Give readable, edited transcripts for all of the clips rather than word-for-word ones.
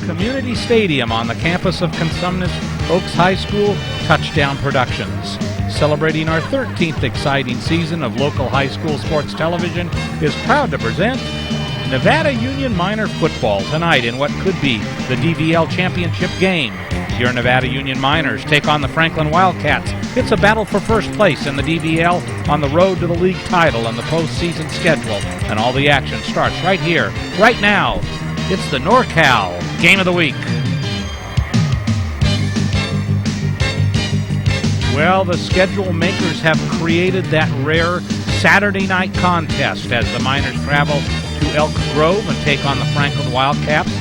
Community Stadium on the campus of Consumnes Oaks High School, Touchdown Productions. Celebrating our 13th exciting season of local high school sports television is proud to present Nevada Union Minor Football tonight in what could be the DVL Championship game. Your Nevada Union Miners take on the Franklin Wildcats. It's a battle for first place in the DVL on the road to the league title and the postseason schedule. And all the action starts right here, right now. It's the NorCal Game of the Week. Well, the schedule makers have created that rare Saturday night contest as the Miners travel to Elk Grove and take on the Franklin Wildcats,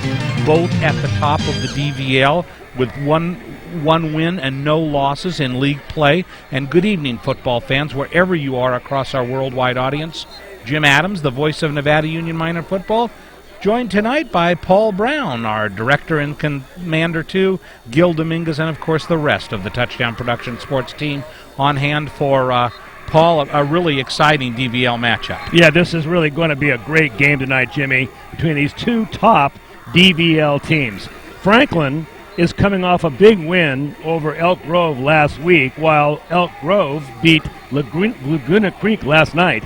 both at the top of the DVL with one win and no losses in league play. And good evening, football fans, wherever you are across our worldwide audience. Jim Adams, the voice of Nevada Union Minor Football, joined tonight by Paul Brown, our director and commander too, Gil Dominguez, and of course the rest of the Touchdown Production sports team on hand for Paul, a really exciting DVL matchup. Yeah, this is really going to be a great game tonight, Jimmy, between these two top DVL teams. Franklin is coming off a big win over Elk Grove last week, while Elk Grove beat Laguna Creek last night.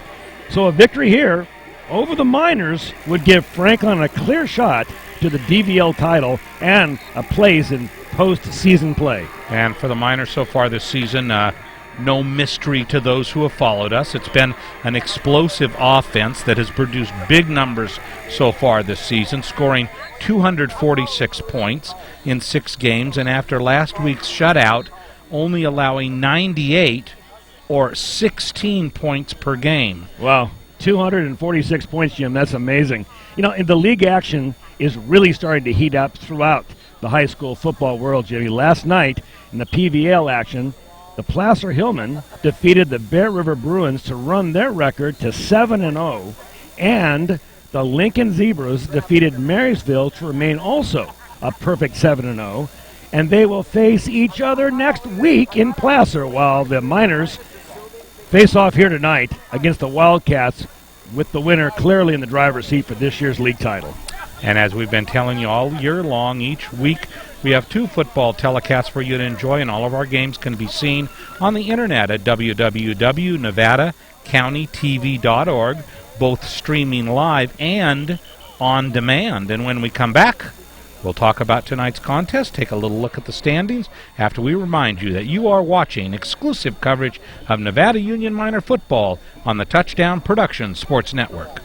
So a victory here over the Miners would give Franklin a clear shot to the DVL title and a place in postseason play. And for the Miners so far this season, no mystery to those who have followed us. It's been an explosive offense that has produced big numbers so far this season, scoring 246 points in 6 games, and after last week's shutout, only allowing 98 or 16 points per game. Wow, 246 points, Jim. That's amazing. You know, and the league action is really starting to heat up throughout the high school football world, Jimmy. Last night in the PVL action, the Placer Hillmen defeated the Bear River Bruins to run their record to 7-0, and the Lincoln Zebras defeated Marysville to remain also a perfect 7-0, and they will face each other next week in Placer, while the Miners face off here tonight against the Wildcats, with the winner clearly in the driver's seat for this year's league title. And as we've been telling you all year long, each week we have 2 football telecasts for you to enjoy, and all of our games can be seen on the internet at www.nevadacountytv.org, both streaming live and on demand. And when we come back, we'll talk about tonight's contest, take a little look at the standings, after we remind you that you are watching exclusive coverage of Nevada Union Minor Football on the Touchdown Production Sports Network.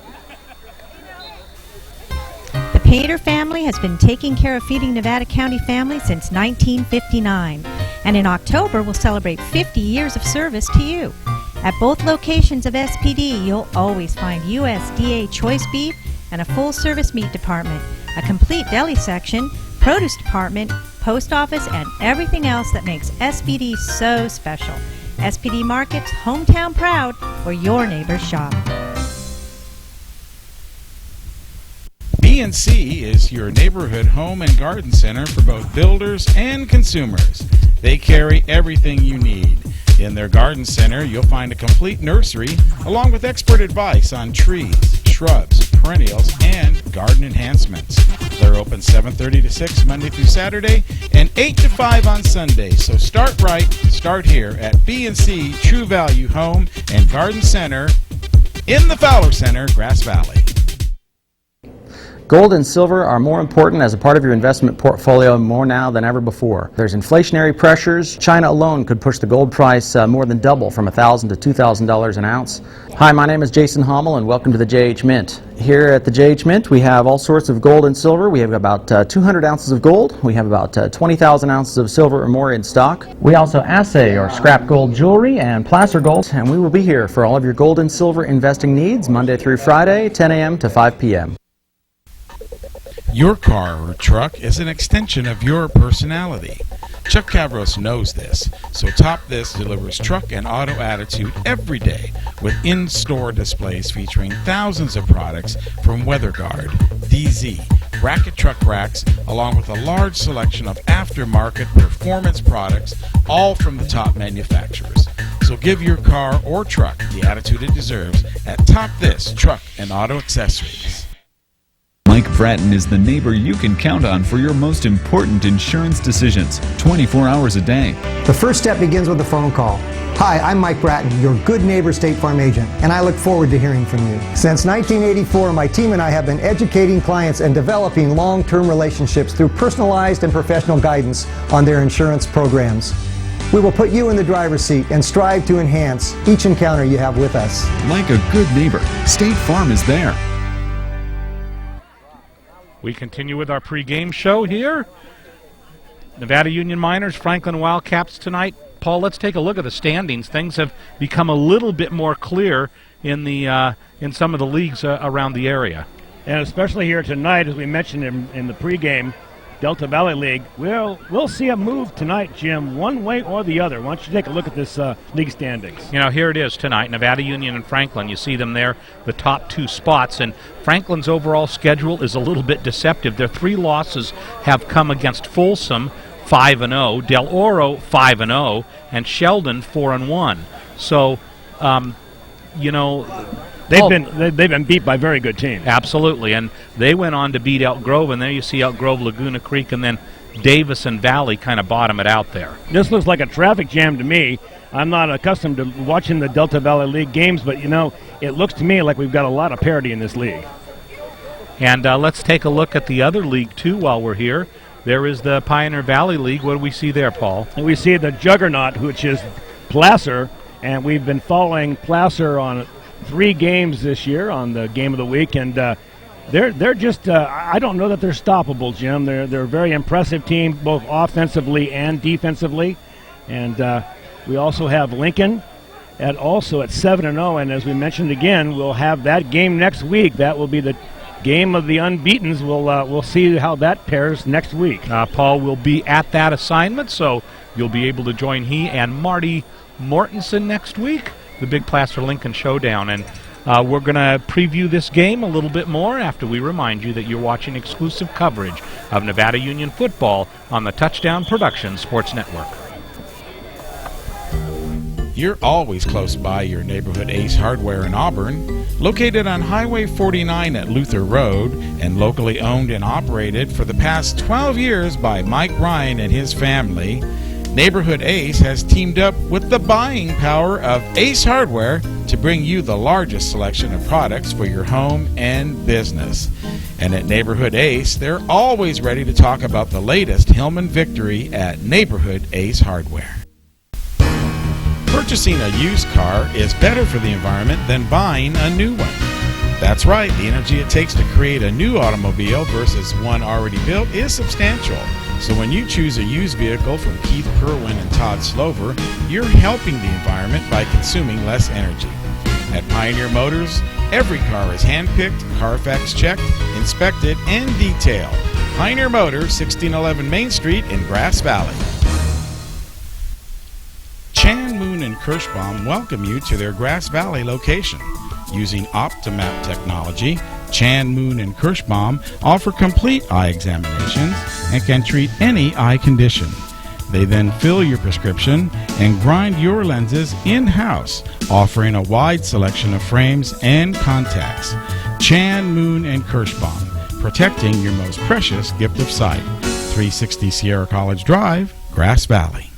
The Pater family has been taking care of feeding Nevada County families since 1959, and in October we'll celebrate 50 years of service to you. At both locations of SPD, you'll always find USDA choice beef and a full-service meat department, a complete deli section, produce department, post office, and everything else that makes SPD so special. SPD Markets, hometown proud, where your neighbors shop. B&C is your neighborhood home and garden center for both builders and consumers. They carry everything you need. In their garden center, you'll find a complete nursery along with expert advice on trees, shrubs, perennials, and garden enhancements. They're open 7:30 to 6 Monday through Saturday and 8 to 5 on Sunday. So start right, start here at B&C True Value Home and Garden Center in the Fowler Center, Grass Valley. Gold and silver are more important as a part of your investment portfolio more now than ever before. There's inflationary pressures. China alone could push the gold price more than double from $1,000 to $2,000 an ounce. Hi, my name is Jason Hommel and welcome to the JH Mint. Here at the JH Mint we have all sorts of gold and silver. We have about 200 ounces of gold. We have about 20,000 ounces of silver or more in stock. We also assay or scrap gold jewelry and placer gold, and we will be here for all of your gold and silver investing needs Monday through Friday, 10 a.m. to 5 p.m. Your car or truck is an extension of your personality. Chuck Cavros knows this, so Top This delivers truck and auto attitude every day with in-store displays featuring thousands of products from WeatherGuard, DZ, bracket truck racks, along with a large selection of aftermarket performance products, all from the top manufacturers. So give your car or truck the attitude it deserves at Top This Truck and Auto Accessories. Mike Bratton is the neighbor you can count on for your most important insurance decisions, 24 hours a day. The first step begins with a phone call. Hi, I'm Mike Bratton, your good neighbor State Farm agent, and I look forward to hearing from you. Since 1984, my team and I have been educating clients and developing long-term relationships through personalized and professional guidance on their insurance programs. We will put you in the driver's seat and strive to enhance each encounter you have with us. Like a good neighbor, State Farm is there. We continue with our pregame show here. Nevada Union Miners, Franklin Wildcats tonight. Paul, let's take a look at the standings. Things have become a little bit more clear in some of the leagues around the area. And especially here tonight, as we mentioned in the pregame, Delta Valley League, we'll see a move tonight, Jim, one way or the other. Why don't you take a look at this league standings? You know, here it is tonight, Nevada Union and Franklin. You see them there, the top two spots. And Franklin's overall schedule is a little bit deceptive. Their 3 losses have come against Folsom, 5-0, Del Oro, 5-0, and Sheldon, 4-1. So, you know... They've been beat by very good teams. Absolutely, and they went on to beat Elk Grove, and there you see Elk Grove, Laguna Creek, and then Davis and Valley kind of bottom it out there. This looks like a traffic jam to me. I'm not accustomed to watching the Delta Valley League games, but, you know, it looks to me like we've got a lot of parity in this league. And let's take a look at the other league, too, while we're here. There is the Pioneer Valley League. What do we see there, Paul? And we see the juggernaut, which is Placer, and we've been following Placer on 3 games this year on the Game of the Week, and they're just I don't know that they're stoppable, Jim. They're a very impressive team, both offensively and defensively. And we also have Lincoln also at 7-0, and as we mentioned again, we'll have that game next week. That will be the game of the unbeatens. We'll see how that pairs next week. Paul will be at that assignment, so you'll be able to join he and Marty Mortensen next week. The big Placer Lincoln Showdown, and we're going to preview this game a little bit more after we remind you that you're watching exclusive coverage of Nevada Union football on the Touchdown Productions Sports Network. You're always close by your neighborhood Ace Hardware in Auburn, located on Highway 49 at Luther Road, and locally owned and operated for the past 12 years by Mike Ryan and his family. Neighborhood Ace has teamed up with the buying power of Ace Hardware to bring you the largest selection of products for your home and business. And at Neighborhood Ace, they're always ready to talk about the latest Hillman victory at Neighborhood Ace Hardware. Purchasing a used car is better for the environment than buying a new one. That's right, the energy it takes to create a new automobile versus one already built is substantial. So when you choose a used vehicle from Keith Kerwin and Todd Slover, you're helping the environment by consuming less energy. At Pioneer Motors, every car is handpicked, Carfax checked, inspected, and detailed. Pioneer Motors, 1611 Main Street in Grass Valley. Chan, Moon, and Kirschbaum welcome you to their Grass Valley location. Using OptiMap technology, Chan, Moon, and Kirschbaum offer complete eye examinations and can treat any eye condition. They then fill your prescription and grind your lenses in-house, offering a wide selection of frames and contacts. Chan, Moon, and Kirschbaum, protecting your most precious gift of sight. 360 Sierra College Drive, Grass Valley.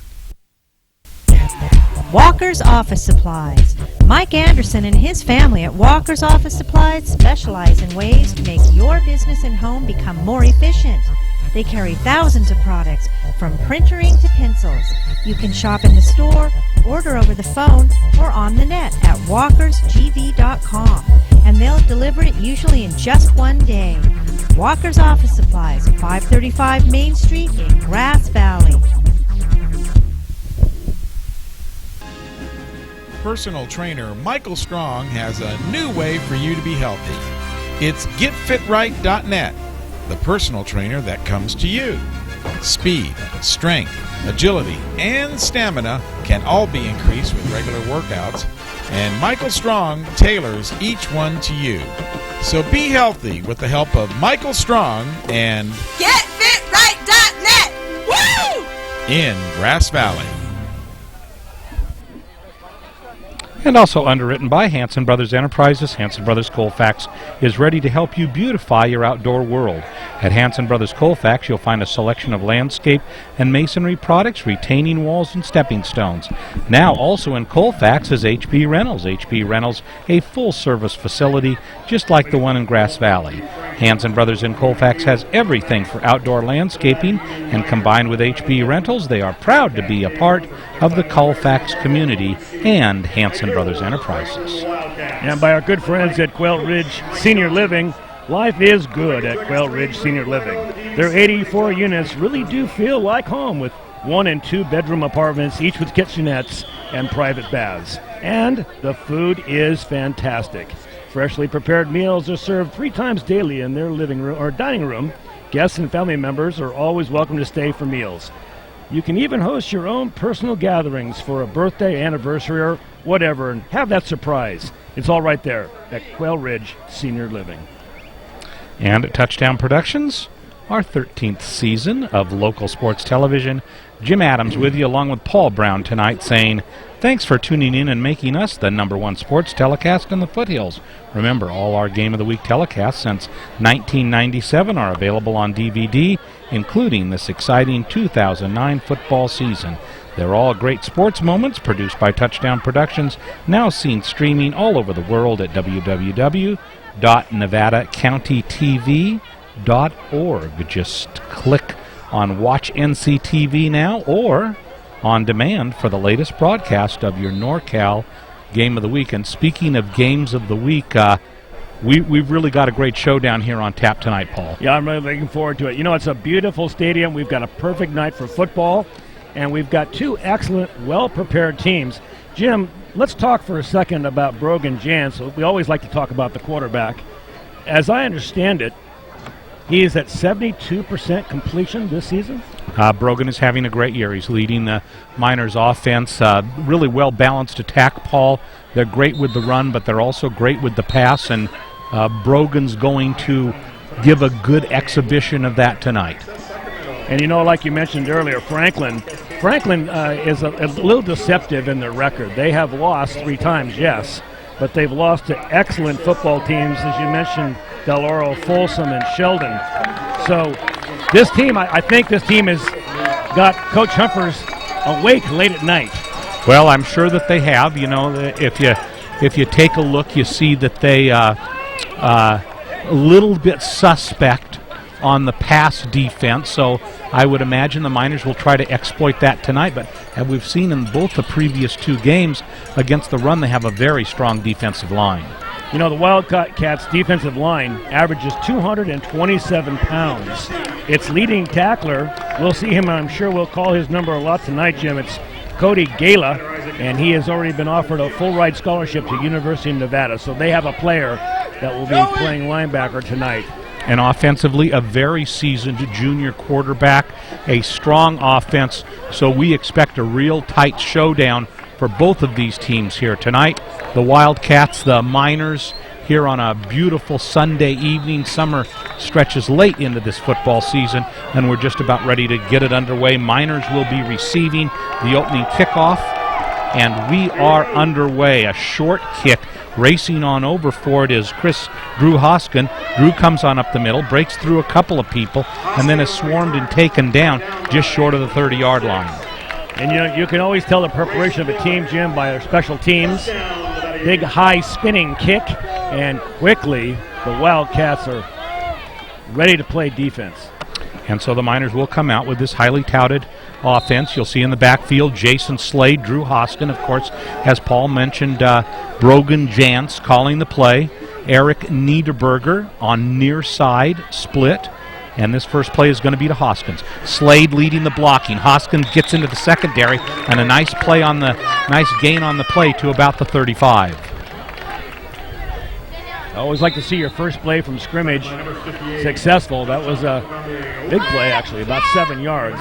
Walker's Office Supplies. Mike Anderson and his family at Walker's Office Supplies specialize in ways to make your business and home become more efficient. They carry thousands of products, from printering to pencils. You can shop in the store, order over the phone, or on the net at walkersgv.com, and they'll deliver it usually in just one day. Walker's Office Supplies, 535 Main Street in Grass Valley. Personal trainer Michael Strong has a new way for you to be healthy. It's getfitright.net, the personal trainer that comes to you. Speed, strength, agility, and stamina can all be increased with regular workouts, and Michael Strong tailors each one to you. So be healthy with the help of Michael Strong and getfitright.net. Woo! in Grass Valley. And also underwritten by Hanson Brothers Enterprises, Hanson Brothers Colfax is ready to help you beautify your outdoor world. At Hanson Brothers Colfax, you'll find a selection of landscape and masonry products, retaining walls and stepping stones. Now also in Colfax is HB Rentals. HB Rentals, a full-service facility just like the one in Grass Valley. Hanson Brothers in Colfax has everything for outdoor landscaping, and combined with HB Rentals, they are proud to be a part of the Colfax community and Hanson Brothers Enterprises. And by our good friends at Quail Ridge Senior Living, life is good at Quail Ridge Senior Living. Their 84 units really do feel like home, with 1- and 2-bedroom apartments, each with kitchenettes and private baths. And the food is fantastic. Freshly prepared meals are served 3 times daily in their living room or dining room. Guests and family members are always welcome to stay for meals. You can even host your own personal gatherings for a birthday, anniversary, or whatever, and have that surprise. It's all right there at Quail Ridge Senior Living. And at Touchdown Productions, our 13th season of local sports television, Jim Adams with you along with Paul Brown tonight, saying thanks for tuning in and making us the #1 sports telecast in the foothills. Remember, all our Game of the Week telecasts since 1997 are available on DVD, including this exciting 2009 football season. They're all great sports moments produced by Touchdown Productions, now seen streaming all over the world at www.nevadacountytv.org. Just click on Watch NCTV now, or on demand for the latest broadcast of your NorCal Game of the Week. And speaking of Games of the Week, we've really got a great show down here on tap tonight, Paul. Yeah, I'm really looking forward to it. You know, it's a beautiful stadium. We've got a perfect night for football, and we've got 2 excellent, well-prepared teams. Jim, let's talk for a second about Brogan Jans. We always like to talk about the quarterback. As I understand it, he is at 72% completion this season. Brogan is having a great year. He's leading the Miners offense. Really well-balanced attack, Paul. They're great with the run, but they're also great with the pass, and Brogan's going to give a good exhibition of that tonight. And you know, like you mentioned earlier, Franklin is a little deceptive in their record. They have lost 3 times, yes, but they've lost to excellent football teams, as you mentioned, Del Oro, Folsom, and Sheldon. So this team, I think this team has got Coach Humphers awake late at night. Well, I'm sure that they have. You know, if you take a look, you see that they a little bit suspect on the pass defense, so I would imagine the Miners will try to exploit that tonight. But as we've seen in both the previous 2 games against the run, they have a very strong defensive line. You know, the Wildcats' defensive line averages 227 pounds. Its leading tackler, we'll see him, I'm sure we'll call his number a lot tonight, Jim. It's Cody Gala, and he has already been offered a full-ride scholarship to University of Nevada. So they have a player that will be playing linebacker tonight. And offensively, a very seasoned junior quarterback, a strong offense, so we expect a real tight showdown for both of these teams here tonight. The Wildcats, the Miners, here on a beautiful Sunday evening. Summer stretches late into this football season, and we're just about ready to get it underway. Miners will be receiving the opening kickoff, and we are underway. A short kick. Racing on over for it is Drew Hoskin. Drew comes on up the middle, breaks through a couple of people, and then is swarmed and taken down just short of the 30-yard line. And you know, you can always tell the preparation of a team, Jim, by their special teams. Big, high spinning kick, and quickly the Wildcats are ready to play defense. And so the Miners will come out with this highly touted offense. You'll see in the backfield Jason Slade, Drew Hoskin, of course, as Paul mentioned, Brogan Jans calling the play, Eric Niederberger on near side split, and this first play is going to be to Hoskins. Slade leading the blocking. Hoskins gets into the secondary, and a nice gain on the play to about the 35. I always like to see your first play from scrimmage successful. That was a big play, actually, about 7 yards.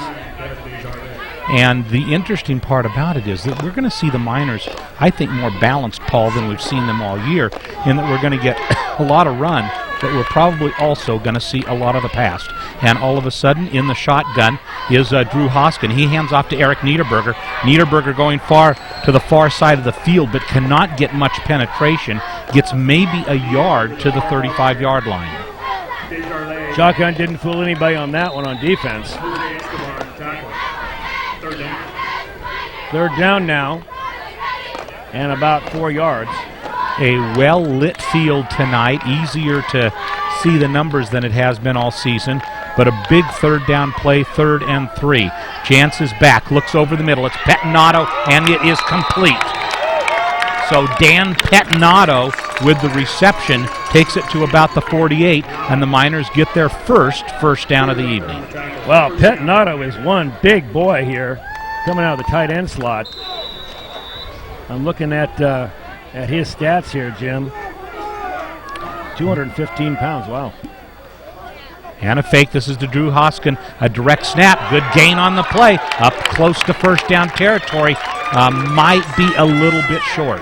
And the interesting part about it is that we're going to see the Miners, I think, more balanced, Paul, than we've seen them all year, in that we're going to get a lot of run that we're probably also going to see a lot of the past. And all of a sudden, in the shotgun is Drew Hoskin. He hands off to Eric Niederberger. Niederberger going far to the far side of the field, but cannot get much penetration. Gets maybe a yard to the 35-yard line. Shotgun didn't fool anybody on that one on defense. Third down now, and about 4 yards. A well-lit field tonight, easier to see the numbers than it has been all season, but a big third down play, 3rd and 3. Jantz is back, looks over the middle. It's Pettinato, and it is complete. So Dan Pettinato with the reception takes it to about the 48, and the Miners get their first down of the evening. Well, Pettinato is one big boy here, coming out of the tight end slot. I'm looking at his stats here, Jim. 215 pounds, wow. And a fake. This is to Drew Hoskin. A direct snap. Good gain on the play. Up close to first down territory. Might be a little bit short.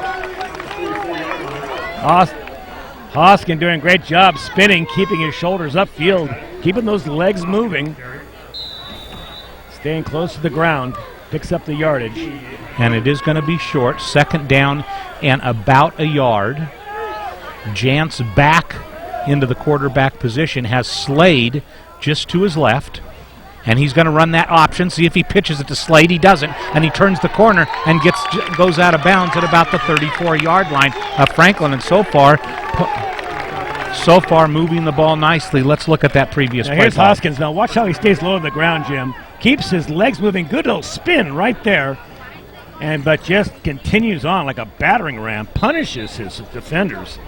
Hoskin doing a great job spinning, keeping his shoulders upfield, keeping those legs moving. Staying close to the ground. Picks up the yardage. And it is going to be short. 2nd down and about a yard. Jantz back into the quarterback position, has Slade just to his left, and he's going to run that option, see if he pitches it to Slade. He doesn't, and he turns the corner and goes out of bounds at about the 34-yard line of Franklin. And so far moving the ball nicely. Let's look at that previous play. Here's Hoskins. Now watch how he stays low to the ground, Jim. Keeps his legs moving. Good little spin right there. But just continues on like a battering ram. Punishes his defenders.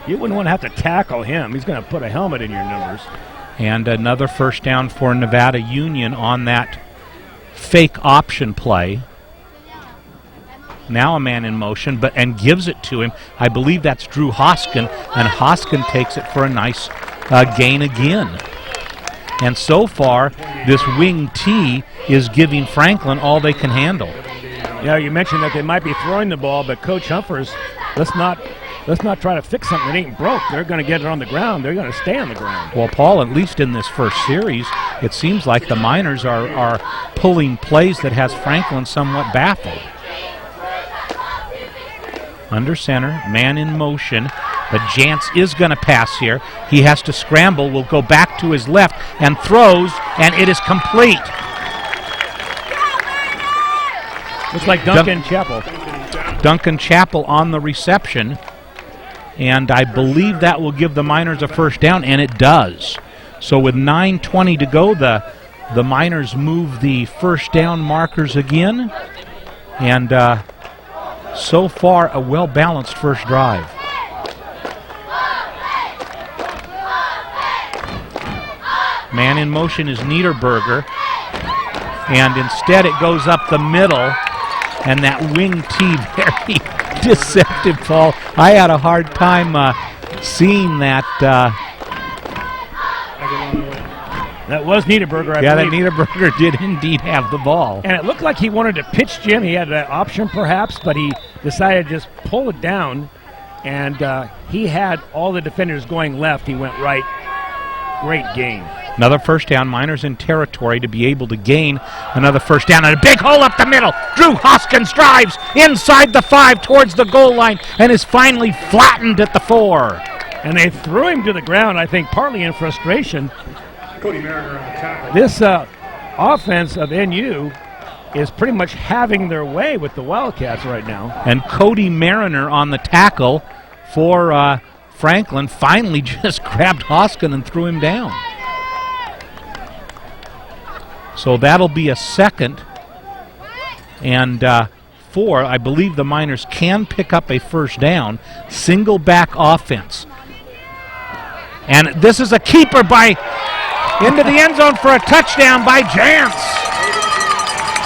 You wouldn't want to have to tackle him. He's going to put a helmet in your numbers. And another first down for Nevada Union on that fake option play. Now a man in motion, and gives it to him. I believe that's Drew Hoskin, and Hoskin takes it for a nice gain again. And so far, this wing T is giving Franklin all they can handle. Yeah, you mentioned that they might be throwing the ball, but Coach Humphers, let's not try to fix something that ain't broke. They're going to get it on the ground. They're going to stay on the ground. Well, Paul, at least in this first series, it seems like the Miners are pulling plays that has Franklin somewhat baffled. Under center, man in motion, but Jantz is going to pass here. He has to scramble, will go back to his left and throws, and it is complete. Looks like Duncan Chappell. Duncan Chappell on the reception, and I believe that will give the Miners a first down, and it does. So with 9:20 to go, the Miners move the first down markers again, and so far a well-balanced first drive. Man in motion is Niederberger, and instead it goes up the middle, and that wing T, very deceptive, Paul. I had a hard time seeing that. That was Niederberger, I believe. Yeah, that Niederberger did indeed have the ball. And it looked like he wanted to pitch Jim. He had an option perhaps, but he decided to just pull it down, and he had all the defenders going left. He went right. Great gain. Another first down. Miners in territory to be able to gain another first down. And a big hole up the middle. Drew Hoskins drives inside the 5 towards the goal line and is finally flattened at the 4. And they threw him to the ground, I think, partly in frustration. Cody Mariner on the tackle. This offense of NU is pretty much having their way with the Wildcats right now. And Cody Mariner on the tackle for Franklin finally just grabbed Hoskin and threw him down. So that'll be a 2nd and 4. I believe the Miners can pick up a first down. Single back offense. And this is a keeper into the end zone for a touchdown by Jantz.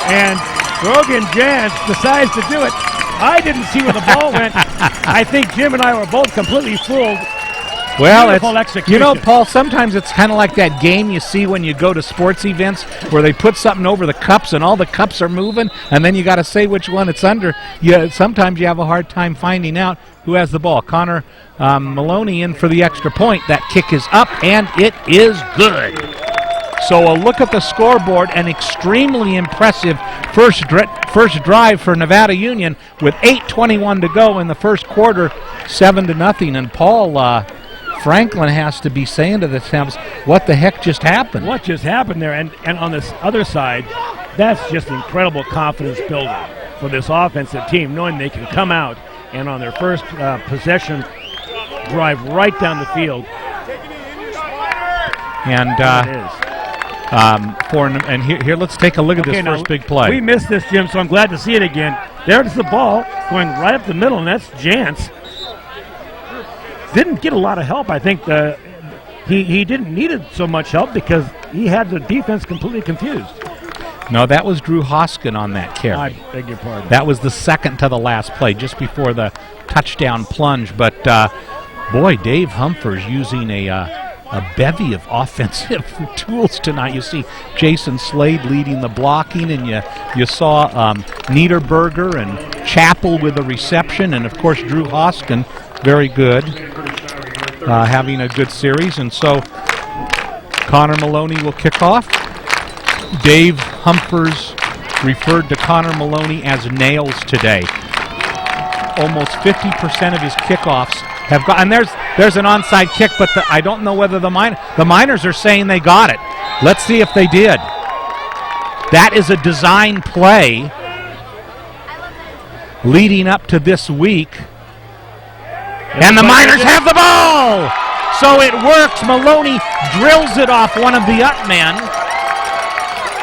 And Grogan Jantz decides to do it. I didn't see where the ball went. I think Jim and I were both completely fooled. Well, Beautiful execution. Paul, sometimes it's kind of like that game you see when you go to sports events where they put something over the cups and all the cups are moving, and then you got to say which one it's under. Sometimes you have a hard time finding out who has the ball. Connor Maloney in for the extra point. That kick is up, and it is good. So a look at the scoreboard, an extremely impressive first drive for Nevada Union with 8:21 to go in the first quarter, 7-0. And Paul Franklin has to be saying to themselves, what the heck just happened? What just happened there? And on this other side, that's just incredible confidence building for this offensive team, knowing they can come out and on their first possession drive right down the field. And here, let's take a look at this first big play. We missed this, Jim, so I'm glad to see it again. There's the ball going right up the middle, and that's Jantz. Didn't get a lot of help. I think he didn't need it so much help because he had the defense completely confused. No, that was Drew Hoskin on that carry. I beg your pardon. That was the second to the last play, just before the touchdown plunge. But, boy, Dave Humphers using a bevy of offensive tools tonight. You see Jason Slade leading the blocking, and you saw Niederberger and Chappell with a reception, and, of course, Drew Hoskin, very good, having a good series. And so Connor Maloney will kick off. Dave Humphers referred to Connor Maloney as nails today. Almost 50% of his kickoffs have got, and there's an onside kick, but I don't know whether the Miners are saying they got it. Let's see if they did. That is a design play leading up to this week. And the Miners have the ball! So it works. Maloney drills it off one of the up men.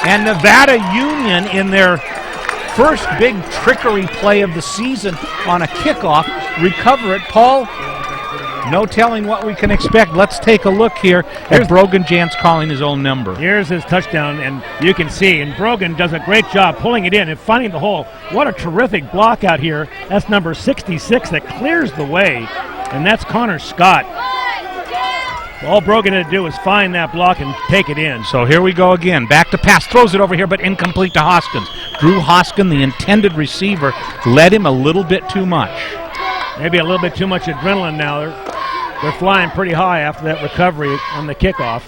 And Nevada Union, in their first big trickery play of the season on a kickoff, recover it. Paul, no telling what we can expect. Let's take a look here at Brogan Jantz calling his own number. Here's his touchdown, and you can see, and Brogan does a great job pulling it in and finding the hole. What a terrific block out here. That's number 66 that clears the way, and that's Connor Scott. All Brogan had to do was find that block and take it in. So here we go again. Back to pass. Throws it over here, but incomplete to Hoskins. Drew Hoskin, the intended receiver, led him a little bit too much. Maybe a little bit too much adrenaline now. They're flying pretty high after that recovery on the kickoff.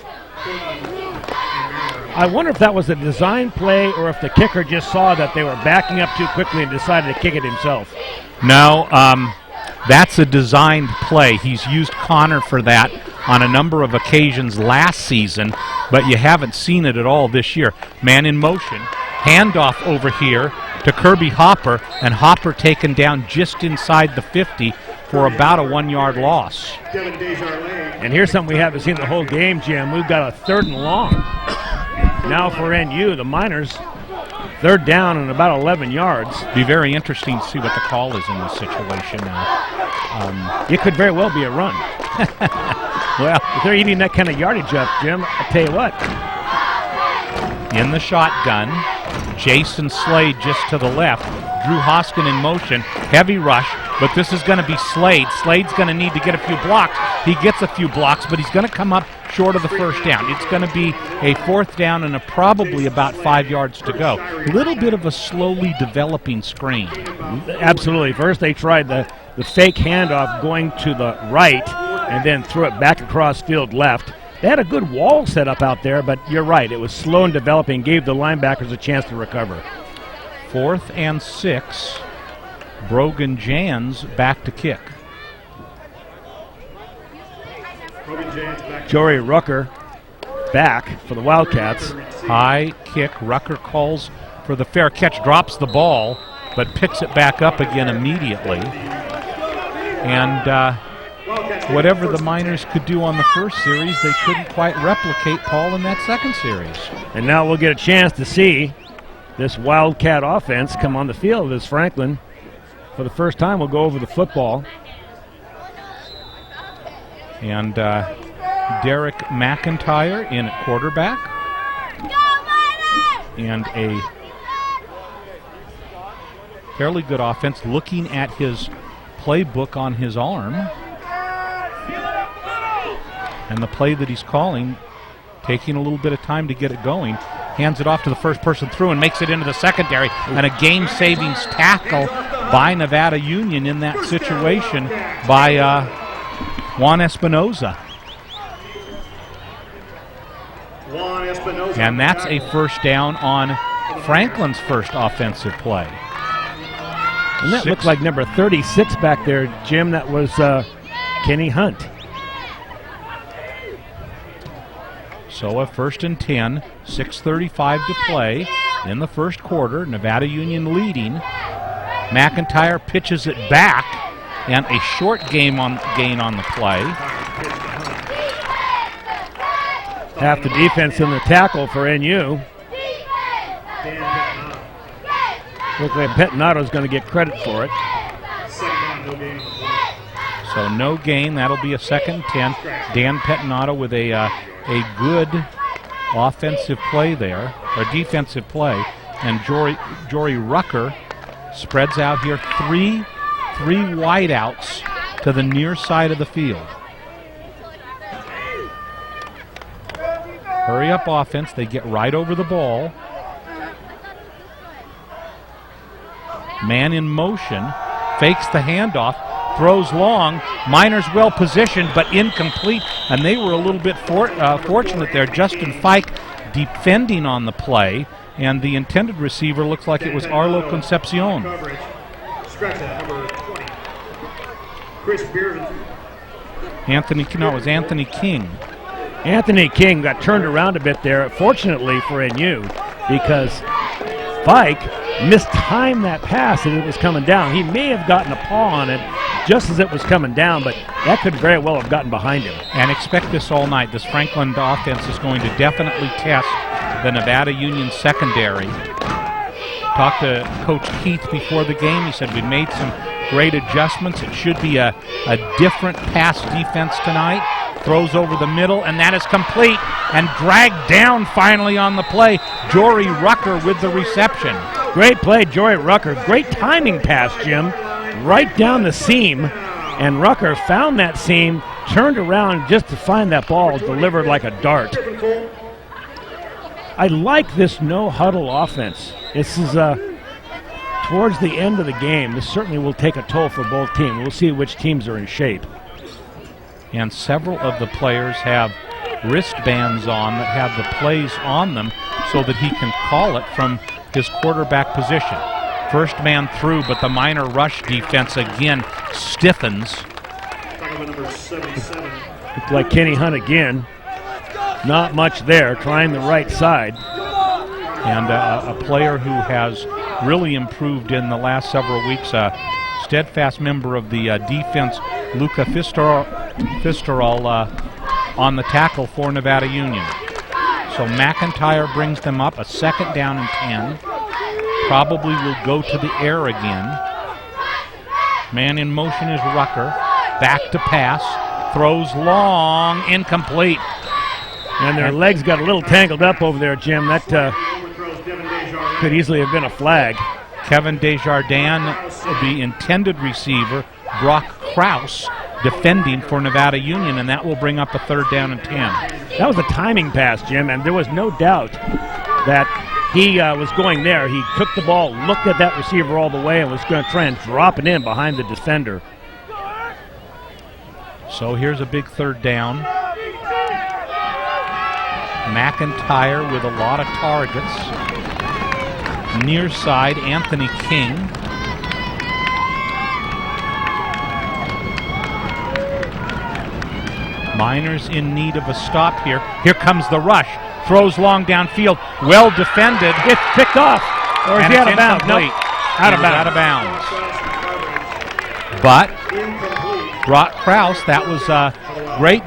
I wonder if that was a design play or if the kicker just saw that they were backing up too quickly and decided to kick it himself. No, that's a designed play. He's used Connor for that on a number of occasions last season, but you haven't seen it at all this year. Man in motion, handoff over here to Kirby Hopper, and Hopper taken down just inside the 50 for about a 1-yard loss. And here's something we haven't seen the whole game, Jim. We've got a 3rd and long. Now for NU, the Miners, 3rd down and about 11 yards. Be very interesting to see what the call is in this situation now. It could very well be a run. Well, if they're eating that kind of yardage up, Jim, I'll tell you what. In the shotgun, Jason Slade just to the left. Drew Hoskin in motion, heavy rush, but this is going to be Slade. Slade's going to need to get a few blocks. He gets a few blocks, but he's going to come up short of the first down. It's going to be a 4th down and probably about 5 yards to go. A little bit of a slowly developing screen. Absolutely. First they tried the fake handoff going to the right and then threw it back across field left. They had a good wall set up out there, but you're right. It was slow in developing, gave the linebackers a chance to recover. 4th and 6. Brogan Jantz back to kick. Jory Rucker back for the Wildcats. High kick. Rucker calls for the fair catch, drops the ball, but picks it back up again immediately. And whatever the Miners could do on the first series, they couldn't quite replicate, Paul, in that second series. And now we'll get a chance to see this Wildcat offense come on the field as Franklin, for the first time, will go over the football. And Derek McIntyre in at quarterback. And a fairly good offense, looking at his playbook on his arm. And the play that he's calling, taking a little bit of time to get it going, hands it off to the first person through and makes it into the secondary. And a game-saving tackle by Nevada Union in that situation by Juan Espinoza. And that's a first down on Franklin's first offensive play. And that looked like number 36 back there, Jim. That was Kenny Hunt. So a 1st and 10, 6:35 to play in the first quarter. Nevada Union leading. McIntyre pitches it back, and a short gain on the play. Half the defense in the tackle for NU. Looks like Pettinado's going to get credit for it. So no gain. That'll be a 2nd and 10. Dan Pettinado with a good offensive play there, or defensive play. And Jory Rucker spreads out here three wideouts to the near side of the field. Hurry up offense. They get right over the ball. Man in motion, fakes the handoff, throws long. Miners well positioned, but incomplete. And they were a little bit fortunate there. Justin Fike defending on the play, and the intended receiver looks like it was Arlo Concepcion. It was Anthony King. Anthony King got turned around a bit there, fortunately for NU, because Fike mistimed that pass and it was coming down. He may have gotten a paw on it just as it was coming down, but that could very well have gotten behind him. And expect this all night. This Franklin offense is going to definitely test the Nevada Union secondary. Talked to Coach Keith before the game. He said we made some great adjustments. It should be a different pass defense tonight. Throws over the middle, and that is complete and dragged down finally on the play. Jory Rucker with the reception. Great play, Jory Rucker. Great timing pass, Jim. Right down the seam, and Rucker found that seam, turned around just to find that ball delivered like a dart. I like this no-huddle offense. This is towards the end of the game. This certainly will take a toll for both teams. We'll see which teams are in shape. And several of the players have wristbands on that have the plays on them so that he can call it from his quarterback position. First man through, but the Miner rush defense again stiffens. Looks like Kenny Hunt again. Not much there, trying the right side. And a player who has really improved in the last several weeks, a steadfast member of the defense, Luca Fisterol on the tackle for Nevada Union. So McIntyre brings them up, a 2nd down and 10. Probably will go to the air again. Man in motion is Rucker. Back to pass. Throws long, incomplete. And their legs got a little tangled up over there, Jim. That could easily have been a flag. Kevin Desjardins, the intended receiver, Brock Kraus, defending for Nevada Union, and that will bring up a 3rd down and 10. That was a timing pass, Jim, and there was no doubt that he was going there. He took the ball, looked at that receiver all the way, and was going to try and drop it in behind the defender. So here's a big 3rd down. McIntyre with a lot of targets. Near side, Anthony King. Miners in need of a stop here. Here comes the rush. Throws long downfield. Well defended. It's picked off. Or is he out of bounds? No, out of bounds. Out of bounds. But Brock Kraus, that was a great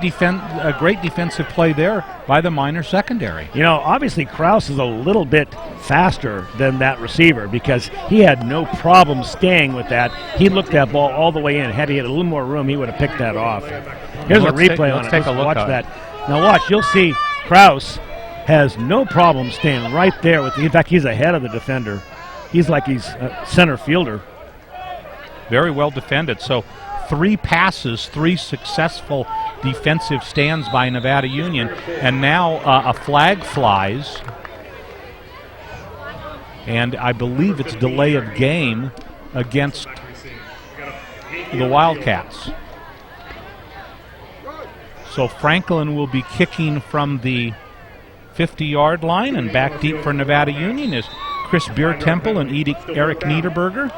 defensive play there by the Miner secondary. You know, obviously Kraus is a little bit faster than that receiver because he had no problem staying with that. He looked that ball all the way in. Had he had a little more room, he would have picked that off. Here's a replay on it. Let's take a look watch at that. Now watch, you'll see Kraus has no problem staying right there with. In fact, he's ahead of the defender. He's like he's a center fielder. Very well defended. So 3 passes, 3 successful defensive stands by Nevada Union. And now a flag flies. And I believe it's delay of game against the Wildcats. So Franklin will be kicking from the 50-yard line, and back deep for Nevada Union is Chris Biertemple and Eric Niederberger.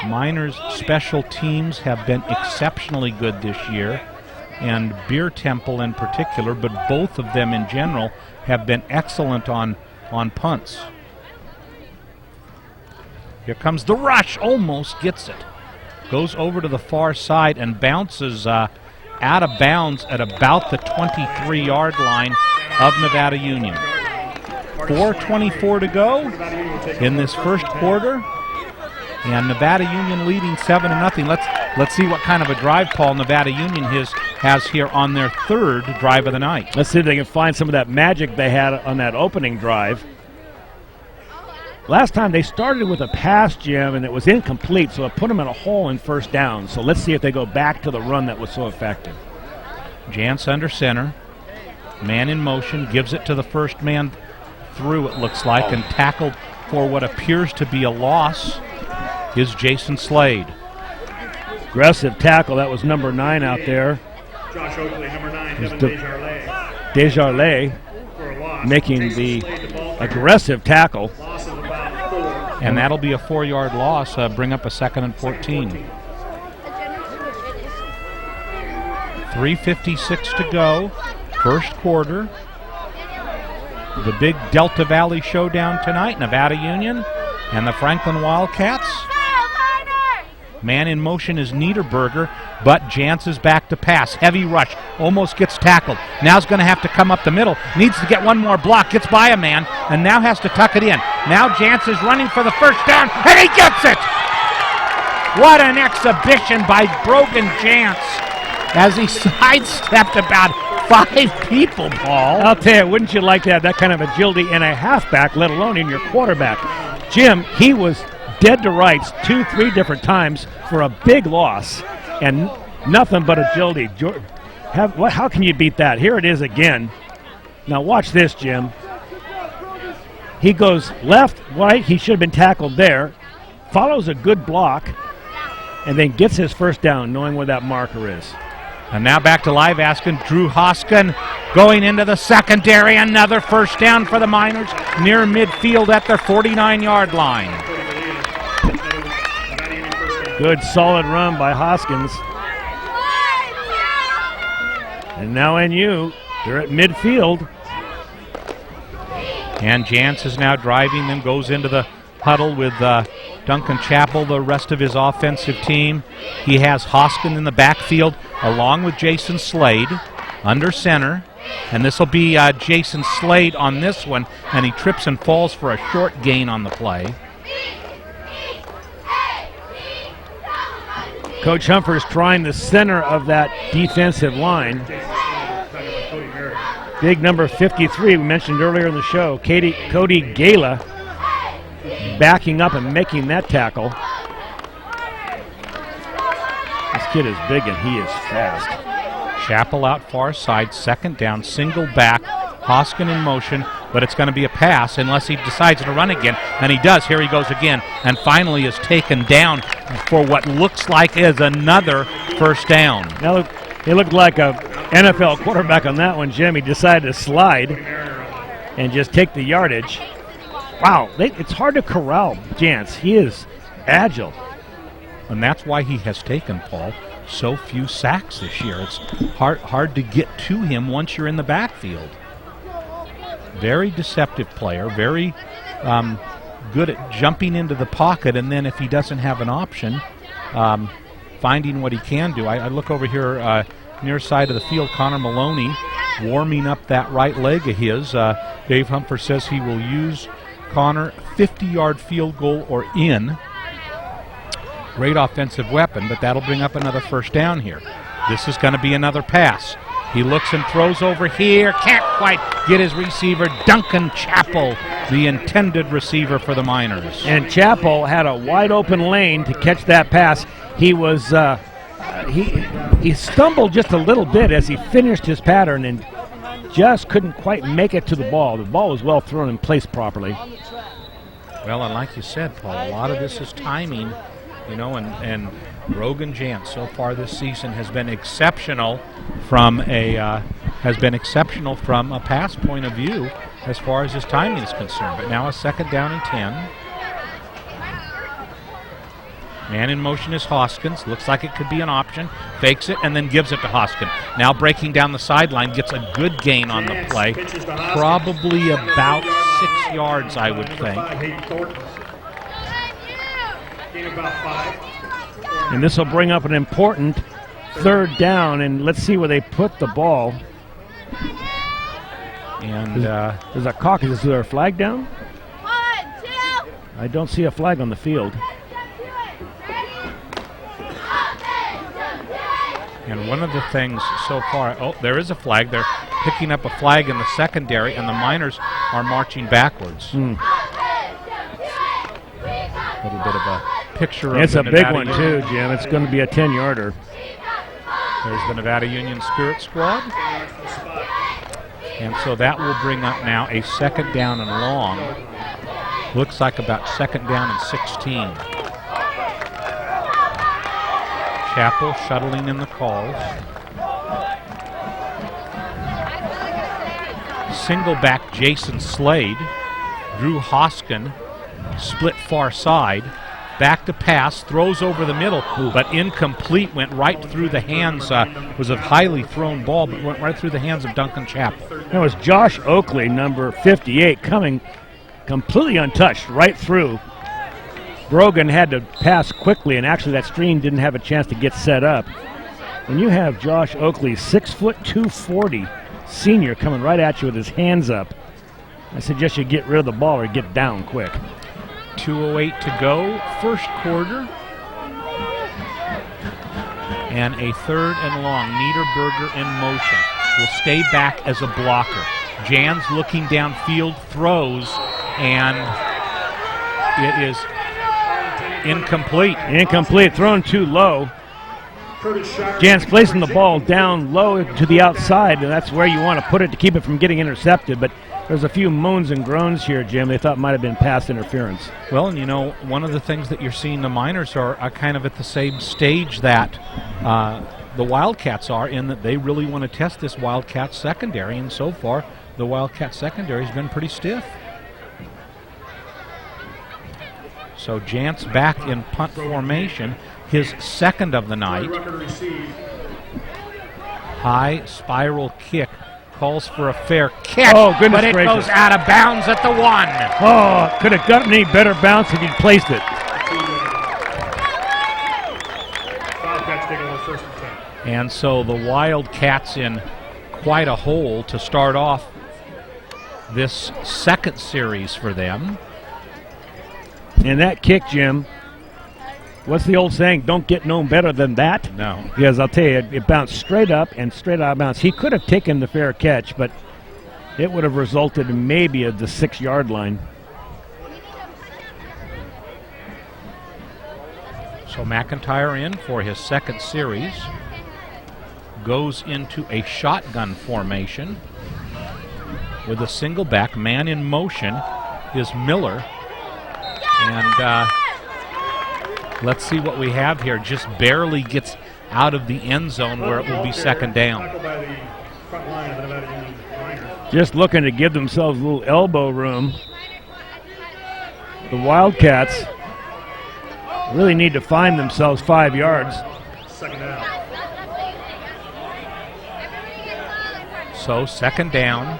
Miners' special teams have been exceptionally good this year, and Biertemple in particular, but both of them in general have been excellent on punts. Here comes the rush, almost gets it. Goes over to the far side and bounces out of bounds at about the 23-yard line of Nevada Union. 4:24 to go in this first quarter, and Nevada Union leading 7-0. Let's see what kind of a drive, Paul, Nevada Union has here on their third drive of the night. Let's see if they can find some of that magic they had on that opening drive. Last time they started with a pass, Jim, and it was incomplete, so it put them in a hole in first down. So let's see if they go back to the run that was so effective. Jantz under center. Man in motion, gives it to the first man through, it looks like, and tackled for what appears to be a loss is Jason Slade. Aggressive tackle. That was number 9 out there. Josh Oakley, number 9, Devin Desjardins making the aggressive tackle. And that'll be a 4-yard loss, bring up a 2nd and 14. 3:56 to go, first quarter. The big Delta Valley showdown tonight, Nevada Union and the Franklin Wildcats. Man in motion is Niederberger, but Jantz is back to pass. Heavy rush, almost gets tackled. Now's going to have to come up the middle. Needs to get one more block, gets by a man, and now has to tuck it in. Now Jantz is running for the first down, and he gets it! What an exhibition by Brogan Jantz as he sidestepped about 5 people, Paul. I'll tell you, wouldn't you like to have that kind of agility in a halfback, let alone in your quarterback? Jim, he was dead to rights 2-3 different times for a big loss, and nothing but agility. How can you beat that? Here it is again. Now watch this, Jim. He goes left, right. He should have been tackled there. Follows a good block, and then gets his first down, knowing where that marker is. And now back to live asking Drew Hoskin going into the secondary. Another first down for the Miners near midfield at their 49-yard line. Good solid run by Hoskins. And now NU, they're at midfield. And Jantz is now driving, then goes into the huddle with Duncan Chappell, the rest of his offensive team. He has Hoskin in the backfield along with Jason Slade under center. And this will be Jason Slade on this one, and he trips and falls for a short gain on the play. Coach Humphers trying the center of that defensive line. Big number 53, we mentioned earlier in the show, Cody Gala backing up and making that tackle. This kid is big and he is fast. Chappell out far side, second down, single back, Hoskin in motion, but it's going to be a pass unless he decides to run again, and he does. Here he goes again, and finally is taken down for what looks like is another first down. Now look, he looked like a NFL quarterback on that one, Jim. He decided to slide and just take the yardage. Wow, it's hard to corral Jantz. He is agile. And that's why he has taken, Paul, so few sacks this year. It's hard to get to him once you're in the backfield. Very deceptive player, very good at jumping into the pocket, and then if he doesn't have an option, finding what he can do. I look over here near side of the field, Connor Maloney warming up that right leg of his. Dave Humphers says he will use Connor 50-yard field goal or in. Great offensive weapon, but that'll bring up another first down here. This is going to be another pass. He looks and throws over here. Can't quite get his receiver. Duncan Chappell, the intended receiver for the Miners. And Chappell had a wide open lane to catch that pass. He was he stumbled just a little bit as he finished his pattern and just couldn't quite make it to the ball. The ball was well thrown and placed properly. Well, and like you said, Paul, a lot of this is timing, you know, and Rogan Jantz so far this season has been exceptional from a pass point of view as far as his timing is concerned. But now a 2nd down and 10. Man in motion is Hoskins. Looks like it could be an option. Fakes it and then gives it to Hoskins. Now breaking down the sideline, gets a good gain on the play. Probably about 6 yards, I would think. And this will bring up an important 3rd down, and let's see where they put the ball. And there's a caucus. Is there a flag down? I don't see a flag on the field. And one of the things so far, there is a flag. They're picking up a flag in the secondary, and the Miners are marching backwards. A little bit of a picture of it's the a Nevada big one Union. too, Jim. It's going to be a 10-yarder. There's the Nevada Union Spirit Squad. And so that will bring up now a 2nd down and long. Looks like about 2nd down and 16. Chappell shuttling in the calls. Single back Jason Slade. Drew Hoskin split far side. Back to pass, throws over the middle, but incomplete, went right through the hands, was a highly thrown ball, but went right through the hands of Duncan Chappell. That was Josh Oakley, number 58, coming completely untouched right through. Brogan had to pass quickly, and actually that screen didn't have a chance to get set up. When you have Josh Oakley, 6 foot 240 senior, coming right at you with his hands up, I suggest you get rid of the ball or get down quick. 2:08 to go, 1st quarter. And a 3rd and long. Niederberger in motion. Will stay back as a blocker. Jans looking downfield, throws, and it is incomplete. Incomplete, thrown too low. Jans placing the ball down low to the outside, and that's where you want to put it to keep it from getting intercepted. But there's a few moans and groans here, Jim. They thought might have been pass interference. Well, and you know, one of the things that you're seeing the Miners are kind of at the same stage that the Wildcats are, in that they really want to test this Wildcat secondary, and so far the Wildcat secondary has been pretty stiff. So Jantz back in punt formation, his 2nd of the night. High spiral kick. Calls for a fair catch, but it goes out of bounds at the 1. Oh, could have gotten any better bounce if he'd placed it. And so the Wildcats in quite a hole to start off this 2nd series for them. And that kick, Jim, what's the old saying? Don't get no better than that. No. Because I'll tell you, it bounced straight up and straight out of bounds. He could have taken the fair catch, but it would have resulted in maybe at the 6-yard line. So McIntyre in for his 2nd series. Goes into a shotgun formation with a single back. Man in motion is Miller. And let's see what we have here. Just barely gets out of the end zone where it will be 2nd down. Just looking to give themselves a little elbow room. The Wildcats really need to find themselves 5 yards. 2nd down. So 2nd down.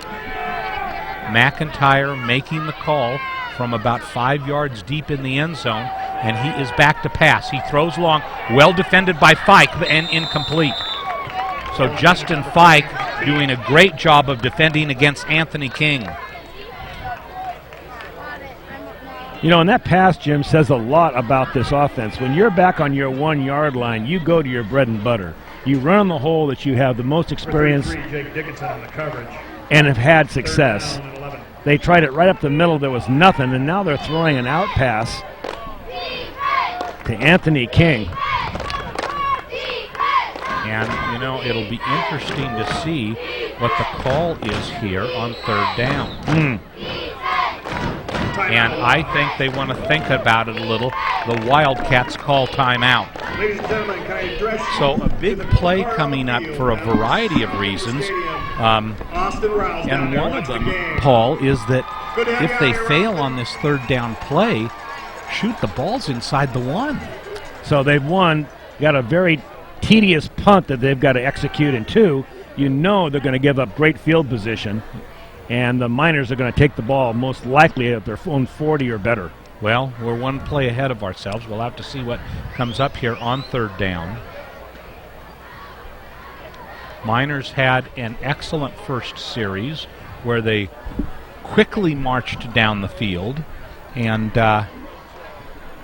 McIntyre making the call from about 5 yards deep in the end zone, and he is back to pass. He throws long, well defended by Fike, and incomplete. So Justin Fike doing a great job of defending against Anthony King. You know, and that pass, Jim, says a lot about this offense. When you're back on your 1-yard line, you go to your bread and butter. You run on the hole that you have the most experience Jake Dickinson on the coverage. and have had success. They tried it right up the middle. There was nothing, and now they're throwing an out pass to Anthony King. And, you know, it'll be interesting to see what the call is here on third down. And I think they want to think about it a little. The Wildcats call timeout. Ladies and gentlemen, can I address you So a big to the play car coming up field for a at variety of Consumnes reasons. Austin Rouse down And there one of watching them, the game. Paul, is that Good to have if you they out here, fail Russell. on this third down play, shoot, the ball's inside the 1. So they've got a very tedious punt that they've got to execute in 2. You know they're going to give up great field position, and the Miners are going to take the ball most likely at their own 40 or better. Well, we're one play ahead of ourselves. We'll have to see what comes up here on third down. Miners had an excellent first series where they quickly marched down the field, and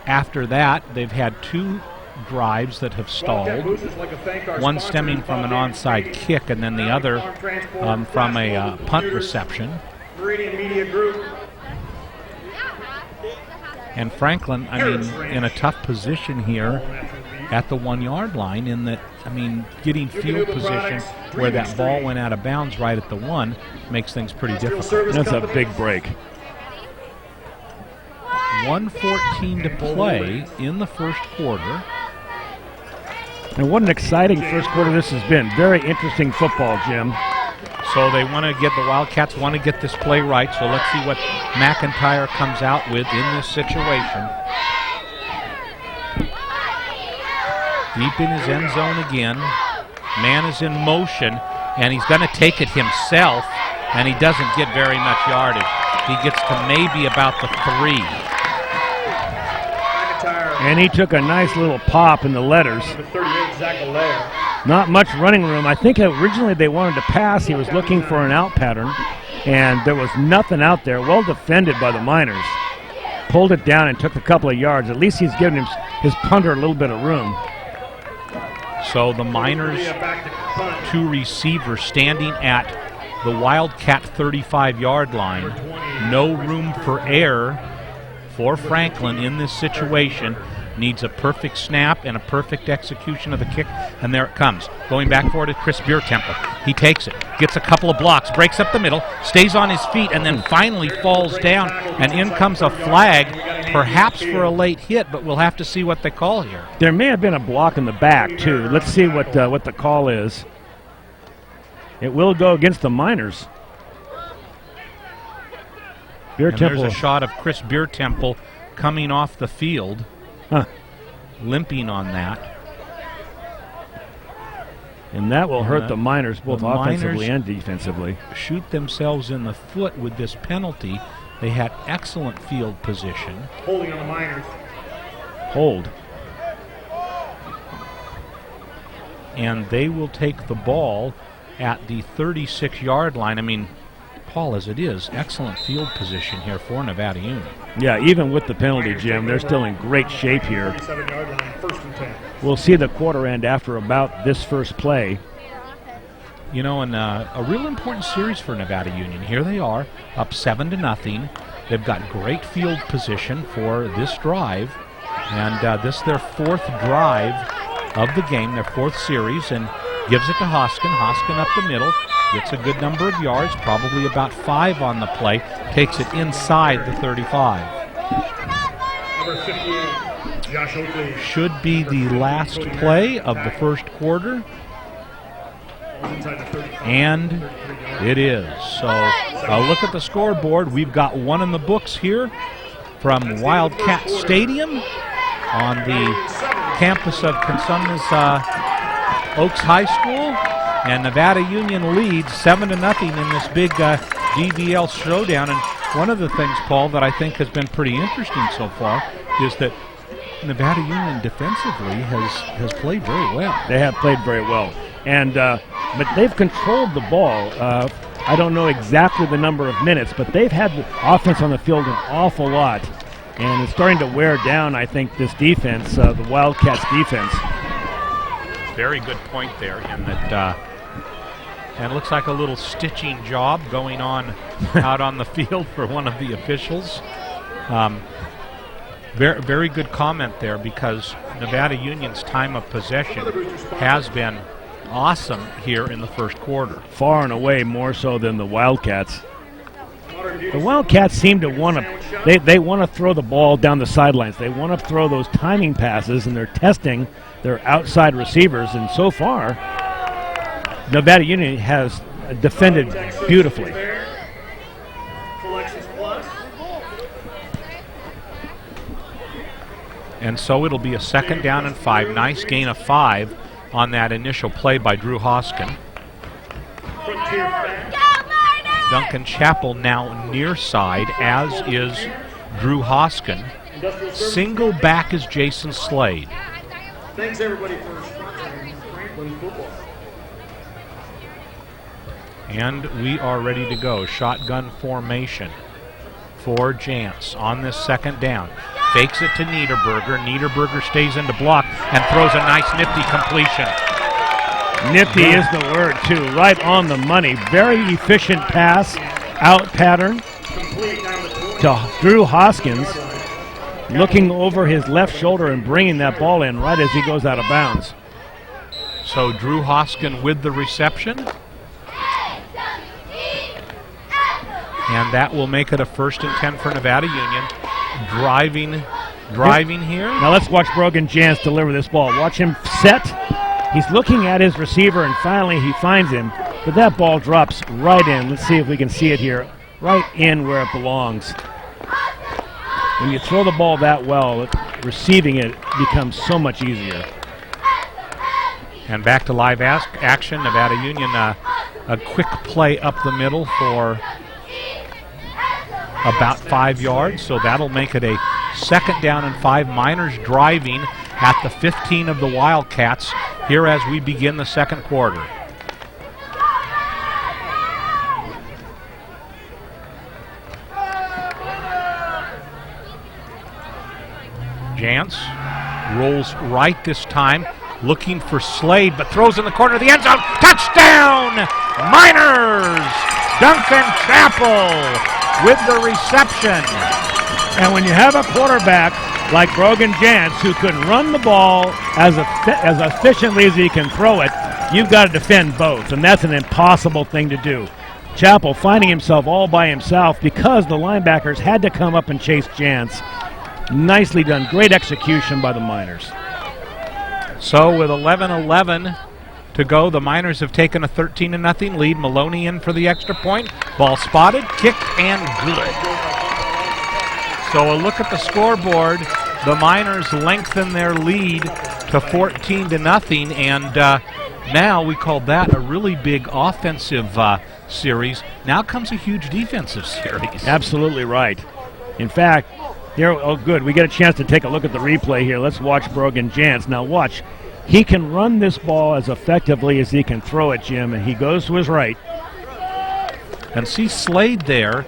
after that they've had 2 drives that have stalled, one stemming from an onside kick and then the other from a punt reception. Meridian Media Group. And Franklin, I mean, in a tough position here at the 1-yard line in that, I mean, getting field position where that ball went out of bounds right at the 1 makes things pretty difficult. That's a big break. 1:14 to play in the first quarter. And what an exciting first quarter this has been. Very interesting football, Jim. So they want to get, the Wildcats want to get this play right. So let's see what McIntyre comes out with in this situation. Deep in his end zone again. Man is in motion, and he's going to take it himself, and he doesn't get very much yardage. He gets to maybe about the 3. And he took a nice little pop in the letters. Number 38, Zach Allaire. Not much running room. I think originally they wanted to pass. He was looking for an out pattern, and there was nothing out there. Well defended by the Miners. Pulled it down and took a couple of yards. At least he's given his punter a little bit of room. So the Miners, 2 receivers standing at the Wildcat 35-yard line. No room for error for Franklin in this situation. Needs a perfect snap and a perfect execution of the kick, and there it comes. Going back for it is Chris Biertemple. He takes it, gets a couple of blocks, breaks up the middle, stays on his feet, and then finally falls down, and in comes a flag, perhaps for a late hit, but we'll have to see what they call here. There may have been a block in the back, too. Let's see what the call is. It will go against the Miners. And there's a shot of Chris Biertemple coming off the field. Limping on that. And that will hurt the Miners both the offensively Miners and defensively. Shoot themselves in the foot with this penalty. They had excellent field position. Holding on the Miners. Hold. And they will take the ball at the 36-yard line. I mean, Paul, as it is, excellent field position here for Nevada Union. Yeah, even with the penalty, Jim, they're still in great shape here. 37-yard line, 1st and 10. We'll see the quarter end after about this first play. You know, and a real important series for Nevada Union. Here they are, up 7-0. They've got great field position for this drive, and this is their 4th drive of the game, their 4th series, and gives it to Hoskin. Hoskin up the middle, gets a good number of yards, probably about 5 on the play, takes it inside the 35. Number 58, Josh Oakley. Should be the last play of the first quarter. And it is. So look at the scoreboard. We've got one in the books here from Wildcat Stadium on the campus of Consumnes Oaks High School. And Nevada Union leads 7-0 in this big DVL showdown. And one of the things, Paul, that I think has been pretty interesting so far is that Nevada Union defensively has played very well. They have played very well. And but they've controlled the ball. I don't know exactly the number of minutes, but they've had the offense on the field an awful lot. And it's starting to wear down, I think, this defense, the Wildcats defense. very good point there in that, and it looks like a little stitching job going on out on the field for one of the officials. Very, very good comment there, because Nevada Union's time of possession has been awesome here in the first quarter. Far and away more so than the Wildcats. The Wildcats seem to want to, they want to throw the ball down the sidelines. They want to throw those timing passes, and they're testing their outside receivers. And so far, Nevada Union has defended beautifully. And so it'll be a 2nd down and 5. Nice gain of 5 on that initial play by Drew Hoskin. Duncan Chappell now near side, as is Drew Hoskin. Single back is Jason Slade. Thanks everybody for sponsoring Franklin football. And we are ready to go. Shotgun formation for Jantz on this 2nd down. Fakes it to Niederberger. Niederberger stays in the block and throws a nice nifty completion. Nifty is the word, too. Right on the money. Very efficient pass, out pattern to Drew Hoskins, looking over his left shoulder and bringing that ball in right as he goes out of bounds. So Drew Hoskin with the reception. And that will make it a 1st and 10 for Nevada Union. Driving here. Now let's watch Brogan Jantz deliver this ball. Watch him set. He's looking at his receiver, and finally he finds him. But that ball drops right in. Let's see if we can see it here. Right in where it belongs. When you throw the ball that well, receiving it becomes so much easier. And back to live action. Nevada Union, a quick play up the middle for about 5 yards, so that'll make it a 2nd down and 5. Miners driving at the 15 of the Wildcats here as we begin the 2nd quarter. Jantz rolls right this time, looking for Slade, but throws in the corner of the end zone. Touchdown, Miners! Duncan Chappell with the reception. And when you have a quarterback like Brogan Jantz, who can run the ball as efficiently as he can throw it, you've got to defend both, and that's an impossible thing to do. Chappell finding himself all by himself because the linebackers had to come up and chase Jantz. Nicely done. Great execution by the Miners. So with 11-11 to go, the Miners have taken a 13-0 lead. Maloney in for the extra point. Ball spotted, kicked, and good. So a look at the scoreboard. The Miners lengthen their lead to 14-0, and now we call that a really big offensive series. Now comes a huge defensive series. Absolutely right. In fact, here, oh good, we get a chance to take a look at the replay here. Let's watch Brogan Jantz. Now watch, he can run this ball as effectively as he can throw it, Jim, and he goes to his right. And see Slade there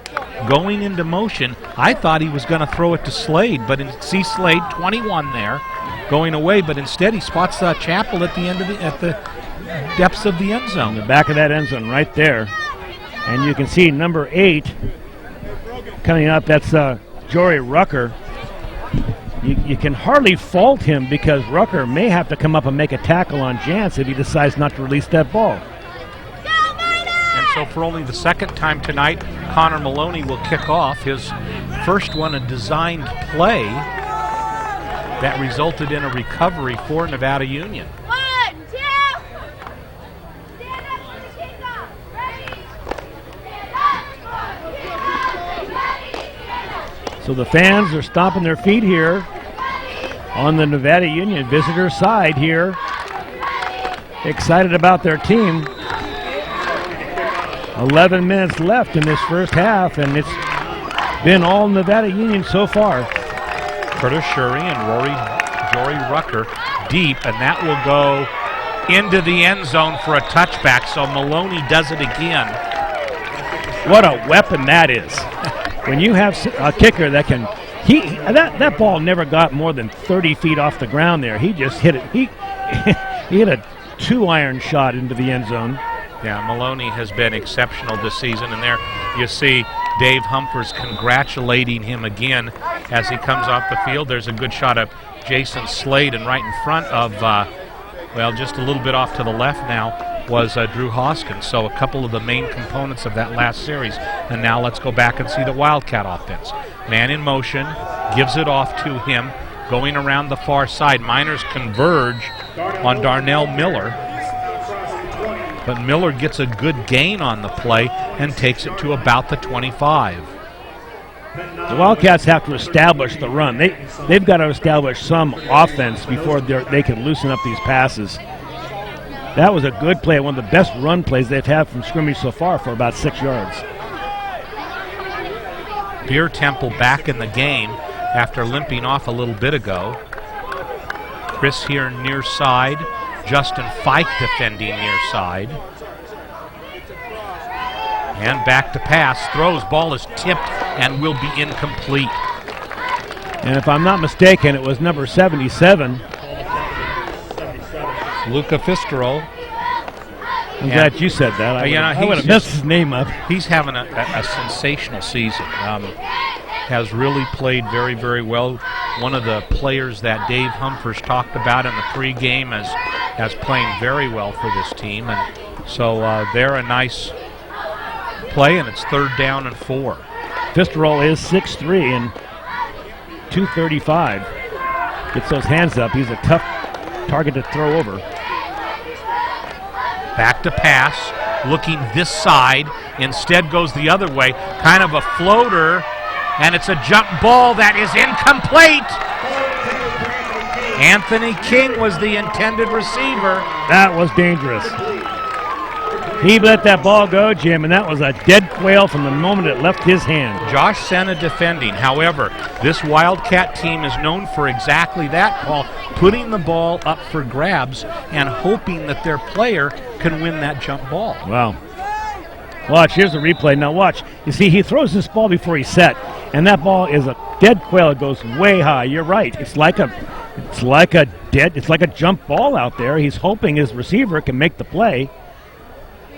going into motion. I thought he was going to throw it to Slade, but see Slade 21 there going away, but instead he spots Chappell at the end of at the depths of the end zone. In the back of that end zone right there. And you can see number 8 coming up. That's Jory Rucker. You can hardly fault him because Rucker may have to come up and make a tackle on Jantz if he decides not to release that ball. And so for only the second time tonight, Connor Maloney will kick off his first one, a designed play that resulted in a recovery for Nevada Union. 1, 2. Stand up for the kickoff. Ready? So the fans are stomping their feet here on the Nevada Union visitor side here. Excited about their team. 11 minutes left in this first half, and it's been all Nevada Union so far. Curtis Shurry and Jory Rucker deep, and that will go into the end zone for a touchback, so Maloney does it again. What a weapon that is. When you have a kicker that can, that ball never got more than 30 feet off the ground there. He just hit it. He hit a 2-iron shot into the end zone. Yeah, Maloney has been exceptional this season, and there you see Dave Humphers congratulating him again as he comes off the field. There's a good shot of Jason Slade, and right in front of, well, just a little bit off to the left now was Drew Hoskins. So a couple of the main components of that last series. And now let's go back and see the Wildcat offense. Man in motion, gives it off to him, going around the far side. Miners converge on Darnell Miller, but Miller gets a good gain on the play and takes it to about the 25. The Wildcats have to establish the run. They've got to establish some offense before they can loosen up these passes. That was a good play, one of the best run plays they've had from scrimmage so far for about 6 yards. Beer Temple back in the game after limping off a little bit ago. Chris here near side. Justin Fike defending near side. And back to pass. Throws. Ball is tipped and will be incomplete. And if I'm not mistaken, it was number 77. Luca Fisterol. I'm glad you said that. I would have messed his name up. He's having a sensational season. Has really played very, very well. One of the players that Dave Humphers talked about in the pregame as playing very well for this team. And so they're a nice play, and it's 3rd down and 4. Fisterol is 6'3" and 235. Gets those hands up. He's a tough target to throw over. Back to pass, looking this side, instead goes the other way, kind of a floater, and it's a jump ball that is incomplete. Anthony King was the intended receiver. That was dangerous. He let that ball go, Jim, and that was a dead quail from the moment it left his hand. Josh Senna defending. However, this Wildcat team is known for exactly that, Paul, putting the ball up for grabs and hoping that their player can win that jump ball. Wow. Watch, here's the replay. Now watch. You see, he throws this ball before he's set, and that ball is a dead quail. It goes way high. You're right. It's like a jump ball out there. He's hoping his receiver can make the play.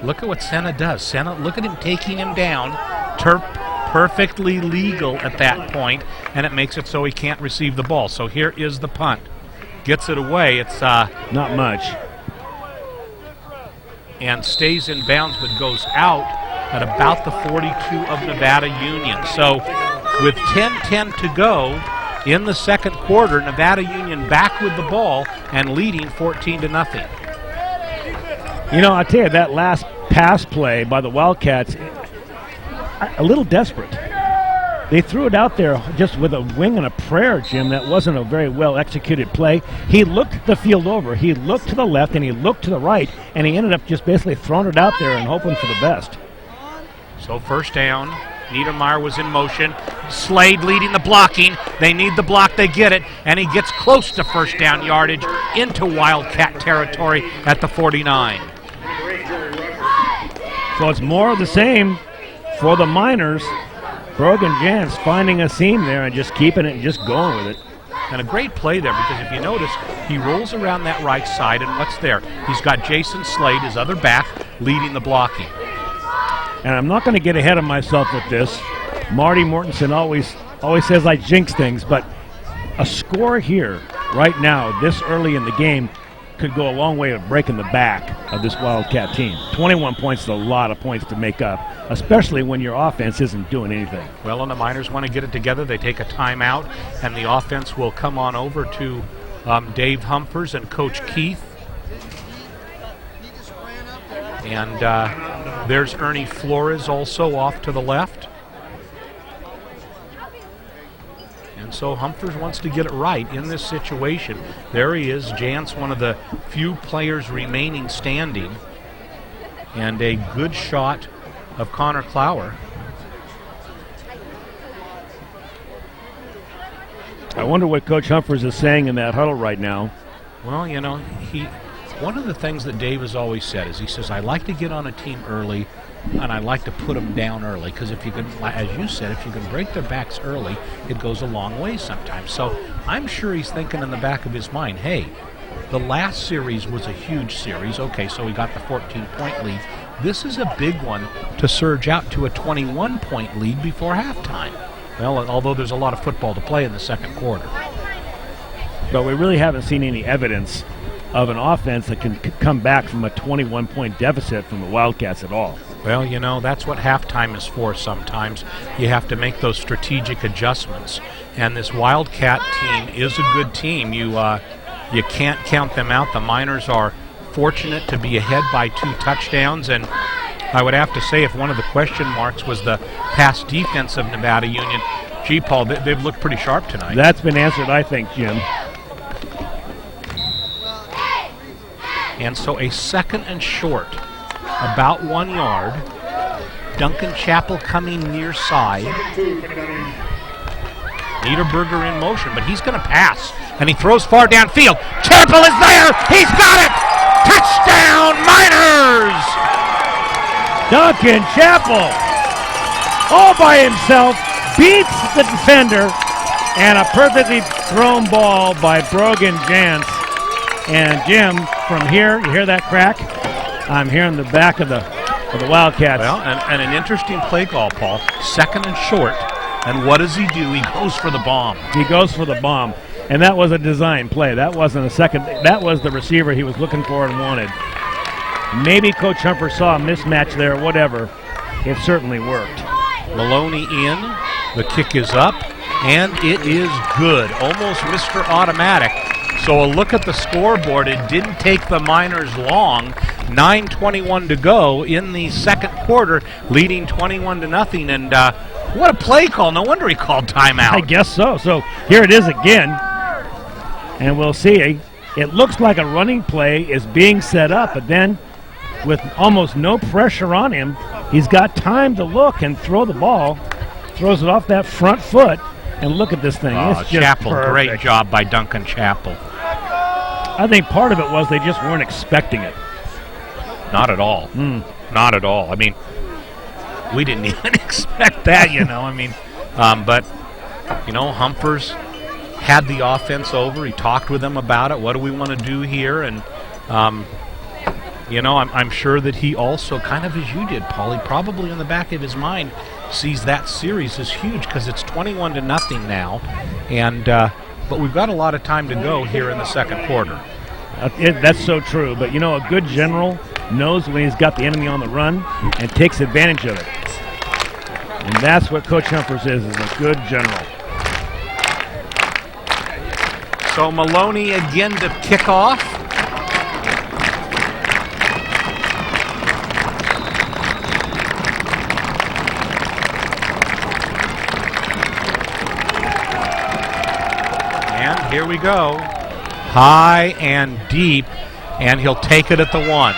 Look at what Senna does. Senna, look at him taking him down. Perfectly legal at that point, and it makes it so he can't receive the ball. So here is the punt. Gets it away. It's not much. And stays in bounds, but goes out at about the 42 of Nevada Union. So with 10:10 to go in the second quarter, Nevada Union back with the ball and leading 14-0. You know, I tell you, that last pass play by the Wildcats, a little desperate. They threw it out there just with a wing and a prayer, Jim. That wasn't a very well executed play. He looked the field over. He looked to the left and he looked to the right, and he ended up just basically throwing it out there and hoping for the best. So first down. Niedermeyer was in motion. Slade leading the blocking. They need the block. They get it. And he gets close to first down yardage into Wildcat territory at the 49. So it's more of the same for the Miners. Brogan Jantz finding a seam there and just keeping it and just going with it. And a great play there, because if you notice, he rolls around that right side, and what's there? He's got Jason Slade, his other back, leading the blocking. And I'm not going to get ahead of myself with this. Marty Mortensen always says I jinx things, but a score here right now, this early in the game, could go a long way of breaking the back of this Wildcat team. 21 points is a lot of points to make up, especially when your offense isn't doing anything. Well, and the Miners want to get it together. They take a timeout, and the offense will come on over to Dave Humphers and Coach Keith. And there's Ernie Flores also off to the left. And so Humphers wants to get it right in this situation. There he is, Jantz, one of the few players remaining standing. And a good shot of Connor Clower. I wonder what Coach Humphers is saying in that huddle right now. Well, you know, one of the things that Dave has always said is, he says, I like to get on a team early, and I like to put them down early, because if you can, as you said, if you can break their backs early, it goes a long way sometimes. So I'm sure he's thinking in the back of his mind, hey, The last series was a huge series. Okay, so we got the 14-point lead. This is a big one to surge out to a 21-point lead before halftime. Well, although there's a lot of football to play in the second quarter. But we really haven't seen any evidence of an offense that can come back from a 21-point deficit from the Wildcats at all. Well, you know, that's what halftime is for sometimes. You have to make those strategic adjustments. And this Wildcat team is a good team. You can't count them out. The Miners are fortunate to be ahead by 2 touchdowns. And I would have to say, if one of the question marks was the pass defense of Nevada Union, gee, Paul, they've looked pretty sharp tonight. That's been answered, I think, Jim. And so a second and short, about 1 yard. Duncan Chappell coming near side. Niederberger in motion, but he's going to pass. And he throws far downfield. Chappell is there! He's got it! Touchdown, Miners! Duncan Chappell, all by himself, beats the defender, and a perfectly thrown ball by Brogan Jantz. And Jim, from here, you hear that crack? I'm hearing the back of the Wildcats. Well, and an interesting play call, Paul. Second and short, and what does he do? He goes for the bomb. He goes for the bomb, and that was a design play. That wasn't a second. That was the receiver he was looking for and wanted. Maybe Coach Humper saw a mismatch there, whatever. It certainly worked. Maloney in, the kick is up, and it is good. Almost Mr. Automatic. So a look at the scoreboard. It didn't take the Miners long. 9:21 to go in the second quarter, leading 21-0. And what a play call. No wonder he called timeout. I guess so. So here it is again. And we'll see. It looks like a running play is being set up, but then with almost no pressure on him, he's got time to look and throw the ball. Throws it off that front foot. And look at this thing. It's just Chappell, perfect. great job by Duncan Chappell. I think part of it was they just weren't expecting it. Not at all. Not at all. I mean, we didn't even expect that, you know. I mean, but, you know, Humpers had the offense over. He talked with them about it. What do we want to do here? And, you know, I'm sure that he also, kind of as you did, Paulie, probably in the back of his mind sees that series as huge because it's 21-0 now. And but we've got a lot of time to go here in the second quarter. That's so true. But, you know, a good general knows when he's got the enemy on the run and takes advantage of it. And that's what Coach Humpers is a good general. So Maloney again to kick off. And here we go. High and deep, and he'll take it at the 1.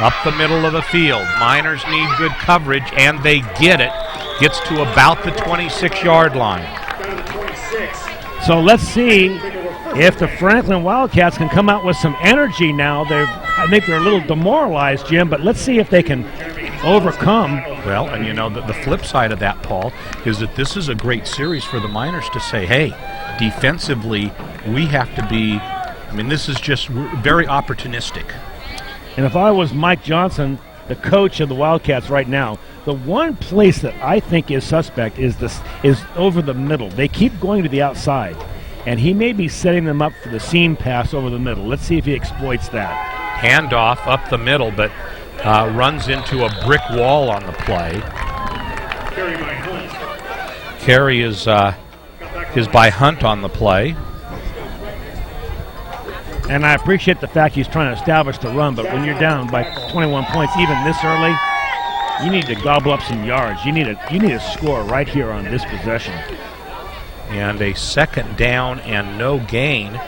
Up the middle of the field. Miners need good coverage, and they get it. Gets to about the 26-yard line. So let's see if the Franklin Wildcats can come out with some energy now. I think they're a little demoralized, Jim, but let's see if they can overcome. Well, and you know, the flip side of that, Paul, is that this is a great series for the Miners to say, hey, defensively, we have to be, I mean, this is just very opportunistic. And if I was Mike Johnson, the coach of the Wildcats right now, the one place that I think is suspect is over the middle. They keep going to the outside, and he may be setting them up for the seam pass over the middle. Let's see if he exploits that. Handoff up the middle, but runs into a brick wall on the play. Carry is by Hunt on the play. And I appreciate the fact he's trying to establish the run, but when you're down by 21 points, even this early, you need to gobble up some yards. You need a score right here on this possession. And a second down and no gain,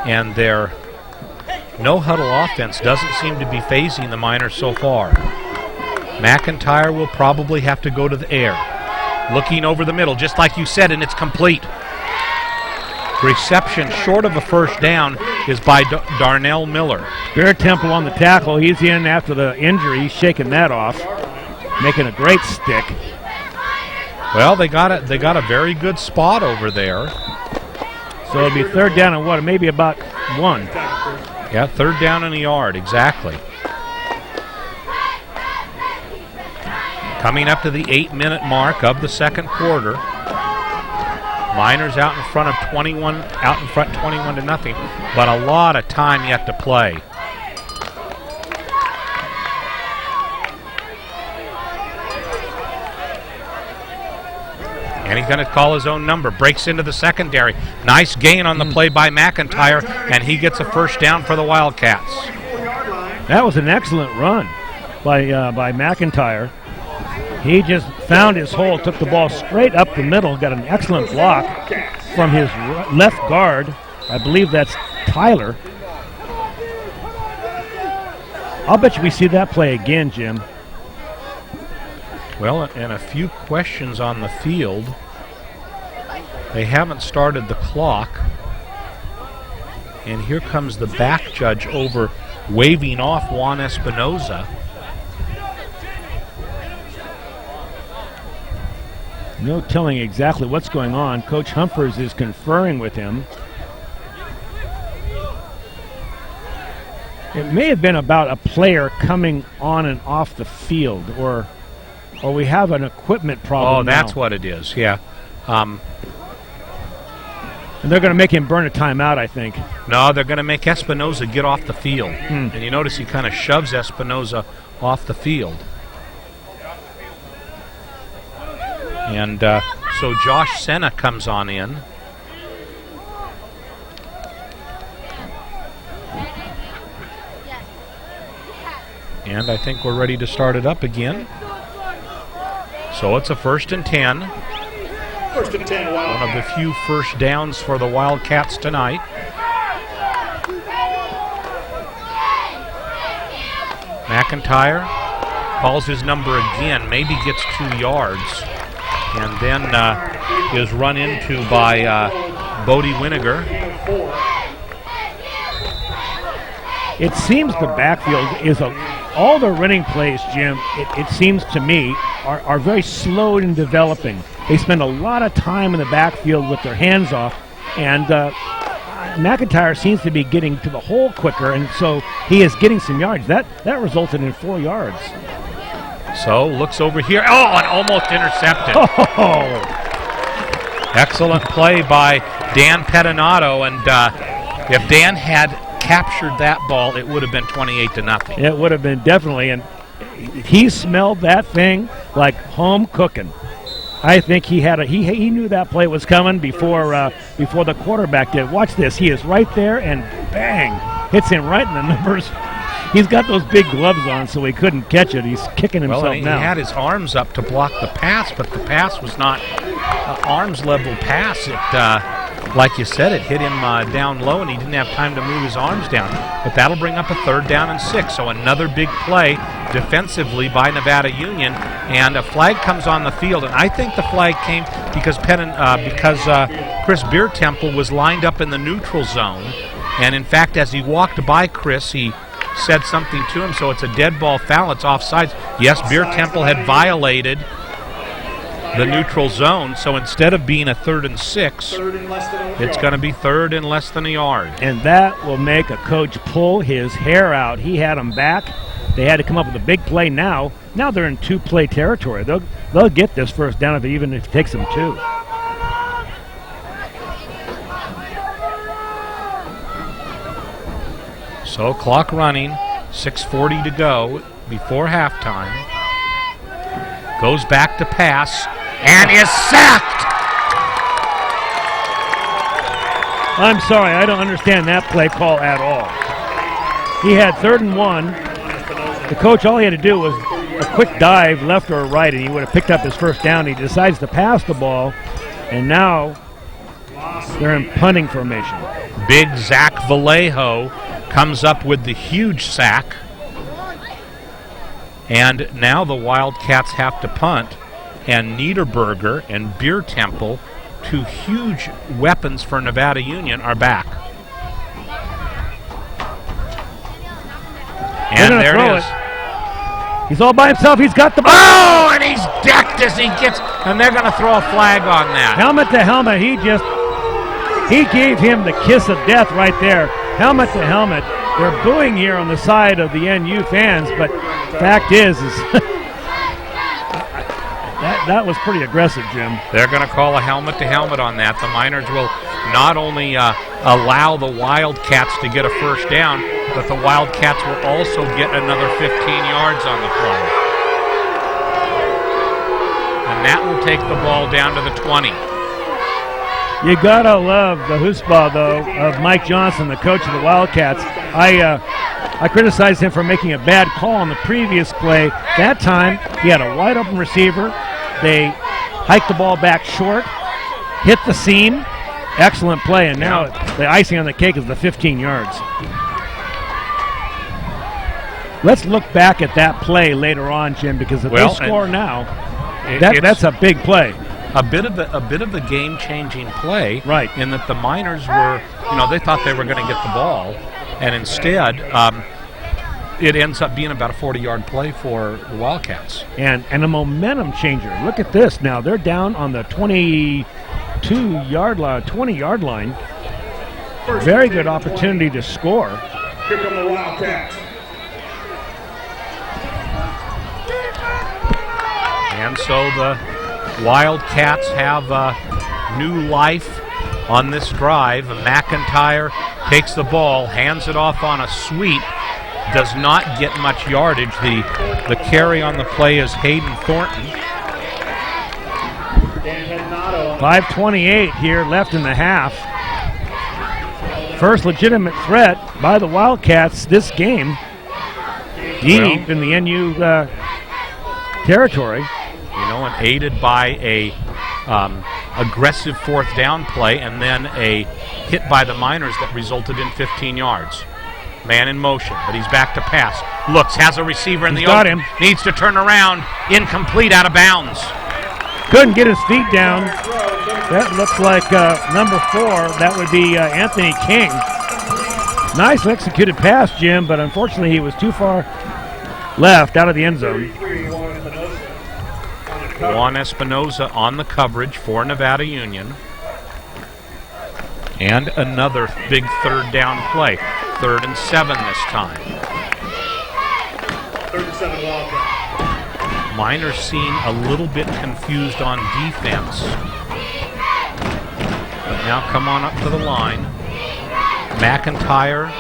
and their no-huddle offense doesn't seem to be phasing the Miners so far. McIntyre will probably have to go to the air. Looking over the middle, just like you said, and it's complete. Reception short of a first down is by Darnell Miller. Bear Temple on the tackle. He's in after the injury. He's shaking that off, making a great stick. Well, they got a very good spot over there. So it'll be third down and what? Maybe about 1. Yeah, 3rd down and a yard, exactly. Coming up to the 8-minute mark of the second quarter. Miners out in front 21 to nothing, but a lot of time yet to play. And he's going to call his own number. Breaks into the secondary. Nice gain on the play by McIntyre, and he gets a first down for the Wildcats. That was an excellent run by McIntyre. He just found his hole, took the ball straight up the middle, got an excellent block from his left guard. I believe that's Tyler. I'll bet you we see that play again, Jim. Well, and a few questions on the field. They haven't started the clock. And here comes the back judge over, waving off Juan Espinoza. No telling exactly what's going on. Coach Humphers is conferring with him. It may have been about a player coming on and off the field, or we have an equipment problem. Oh, that's what it is, yeah. And they're going to make him burn a timeout, I think. No, they're going to make Espinoza get off the field. And you notice he kind of shoves Espinoza off the field. And so Josh Senna comes on in. And I think we're ready to start it up again. So it's a 1st and 10. 1st and 10, Wildcats. One of the few first downs for the Wildcats tonight. McIntyre calls his number again, maybe gets 2 yards, and then is run into by Bodie Winiger. It seems the backfield is all the running plays, Jim, it seems to me, are very slow in developing. They spend a lot of time in the backfield with their hands off, and McIntyre seems to be getting to the hole quicker, and so he is getting some yards. That resulted in 4 yards. So looks over here. Oh, and almost intercepted. Oh. Excellent play by Dan Pettinato, and if Dan had captured that ball, it would have been 28-0. It would have been definitely, and he smelled that thing like home cooking. I think he knew that play was coming before the quarterback did. Watch this. He is right there, and bang, hits him right in the numbers. He's got those big gloves on, so he couldn't catch it. He's kicking himself well, he now. He had his arms up to block the pass, but the pass was not an arms-level pass. It, like you said, it hit him down low, and he didn't have time to move his arms down. But that'll bring up a 3rd down and 6, so another big play defensively by Nevada Union, and a flag comes on the field. And I think the flag came because Chris Beertemple was lined up in the neutral zone, and in fact, as he walked by Chris, he said something to him, so it's a dead ball foul. It's offsides. Yes, Beertemple had violated the neutral zone, so instead of being a 3rd and 6, it's going to be 3rd and less than a yard. And that will make a coach pull his hair out. He had them back. They had to come up with a big play now. Now they're in 2-play territory. They'll get this first down even if it takes them 2. So clock running, 6:40 to go before halftime. Goes back to pass and is sacked. I'm sorry, I don't understand that play call at all. He had 3rd and 1. The coach, all he had to do was a quick dive left or right, and he would have picked up his first down. He decides to pass the ball, and now they're in punting formation. Big Zach Vallejo comes up with the huge sack. And now the Wildcats have to punt, and Niederberger and Beertemple, 2 huge weapons for Nevada Union, are back. And there it is. He's all by himself. He's got the ball. Oh, and he's decked as he gets, and they're going to throw a flag on that. Helmet to helmet. He gave him the kiss of death right there. Helmet to helmet. they're booing here on the side of the NU fans, but fact is that was pretty aggressive, Jim. They're going to call a helmet-to-helmet on that. The Miners will not only allow the Wildcats to get a first down, but the Wildcats will also get another 15 yards on the play. And that will take the ball down to the 20. You gotta love the chutzpah, though, of Mike Johnson, the coach of the Wildcats. I criticized him for making a bad call on the previous play. That time, he had a wide-open receiver. They hiked the ball back short, hit the seam. Excellent play, and now the icing on the cake is the 15 yards. Let's look back at that play later on, Jim, because if they score now, that's a big play. A bit of the game-changing play, right? In that the Miners were, they thought they were going to get the ball, and instead, it ends up being about a 40-yard play for the Wildcats. And a momentum changer. Look at this now. They're down on the 22-yard line, 20-yard line. Very good opportunity to score. Here come the Wildcats. And so the Wildcats have new life on this drive. McIntyre takes the ball, hands it off on a sweep, does not get much yardage. The carry on the play is Hayden Thornton. 5:28 here left in the half. First legitimate threat by the Wildcats this game, deep in the NU territory. And aided by a aggressive fourth down play and then a hit by the Miners that resulted in 15 yards. Man in motion, but he's back to pass. Looks, has a receiver in the open. Needs to turn around. Incomplete, out of bounds. Couldn't get his feet down. That looks like number 4. That would be Anthony King. Nice executed pass, Jim, but unfortunately he was too far left out of the end zone. Juan Espinoza on the coverage for Nevada Union. And another big third down play. 3rd and 7 this time. 3rd and 7 Wildcats. Miners seem a little bit confused on defense. But now come on up to the line. McIntyre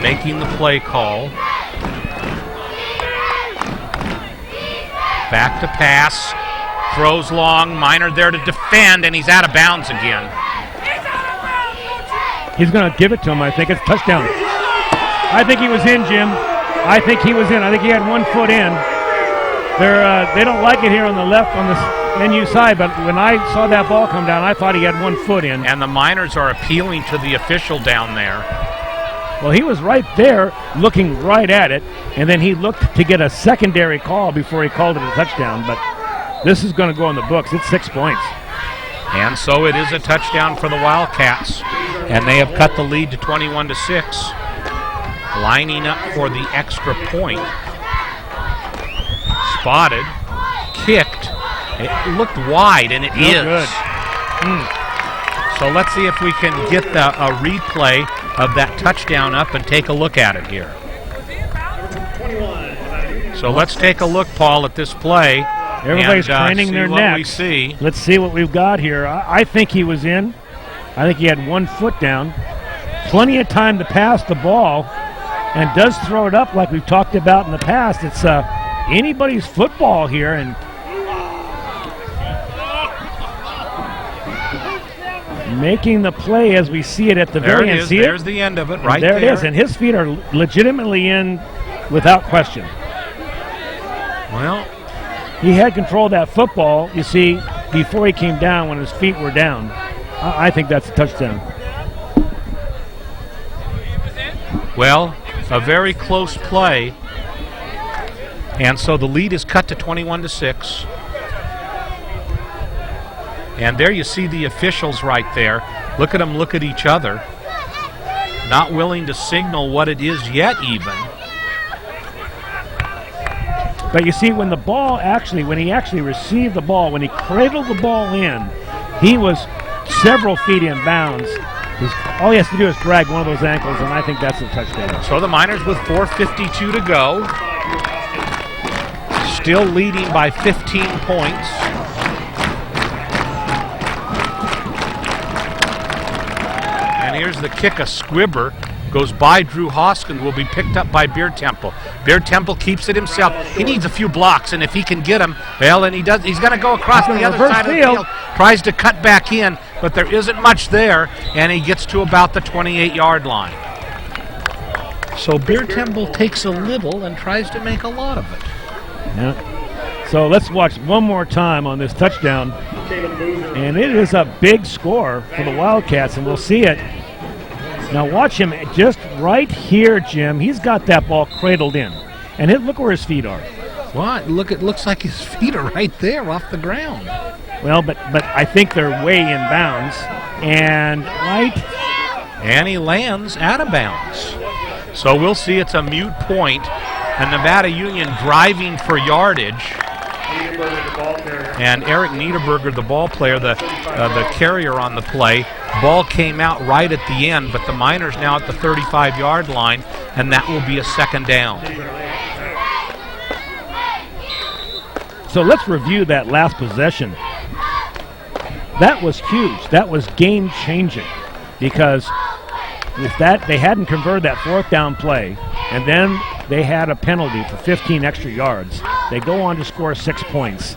making the play call. Back to pass. Throws long. Miner there to defend, and he's out of bounds again. He's going to give it to him. I think it's touchdown. I think he was in, Jim. I think he was in. I think he had 1 foot in. They don't like it here on the left on the NU side, but when I saw that ball come down, I thought he had 1 foot in. And the Miners are appealing to the official down there. Well, he was right there looking right at it, and then he looked to get a secondary call before he called it a touchdown, but this is going to go in the books. It's 6 points. And so it is a touchdown for the Wildcats, and they have cut the lead to 21-6. Lining up for the extra point. Spotted, kicked. It looked wide, and it is. Good. So let's see if we can get a replay of that touchdown up and take a look at it here. So let's take a look, Paul, at this play. Everybody's craning their necks. We see. Let's see what we've got here. I think he was in. I think he had 1 foot down. Plenty of time to pass the ball, and does throw it up like we've talked about in the past. It's anybody's football here, and making the play as we see it at the very end. See There's the end of it, right there. There it is, and his feet are legitimately in without question. Well, he had control of that football, you see, before he came down when his feet were down. I think that's a touchdown. Well, a very close play. And so the lead is cut to 21-6. And there you see the officials right there. Look at them look at each other. Not willing to signal what it is yet even. But you see, when the ball when he actually received the ball, when he cradled the ball in, he was several feet in bounds. All he has to do is drag one of those ankles, and I think that's a touchdown. So the Miners with 4:52 to go. Still leading by 15 points. And here's the kick. A squibber goes by Drew Hoskins, will be picked up by Beer Temple. Beer Temple keeps it himself. He needs a few blocks, and if he can get them, well, and he does, he's going to go across the other side of the field. Tries to cut back in, but there isn't much there, and he gets to about the 28-yard line. So Beer Temple takes a little and tries to make a lot of it. Yeah. So let's watch one more time on this touchdown. And it is a big score for the Wildcats, and we'll see it. Now watch him just right here, Jim. He's got that ball cradled in. And look where his feet are. What? Look, it looks like his feet are right there off the ground. Well, but I think they're way in bounds. And and he lands out of bounds. So we'll see. It's a mute point, and Nevada Union driving for yardage. And Eric Niederberger, the ball player, the carrier on the play. Ball came out right at the end, but the Miners now at the 35-yard line, and that will be a second down. So let's review that last possession. That was huge. That was game-changing, because if they hadn't converted that fourth down play, and then they had a penalty for 15 extra yards, they go on to score 6 points.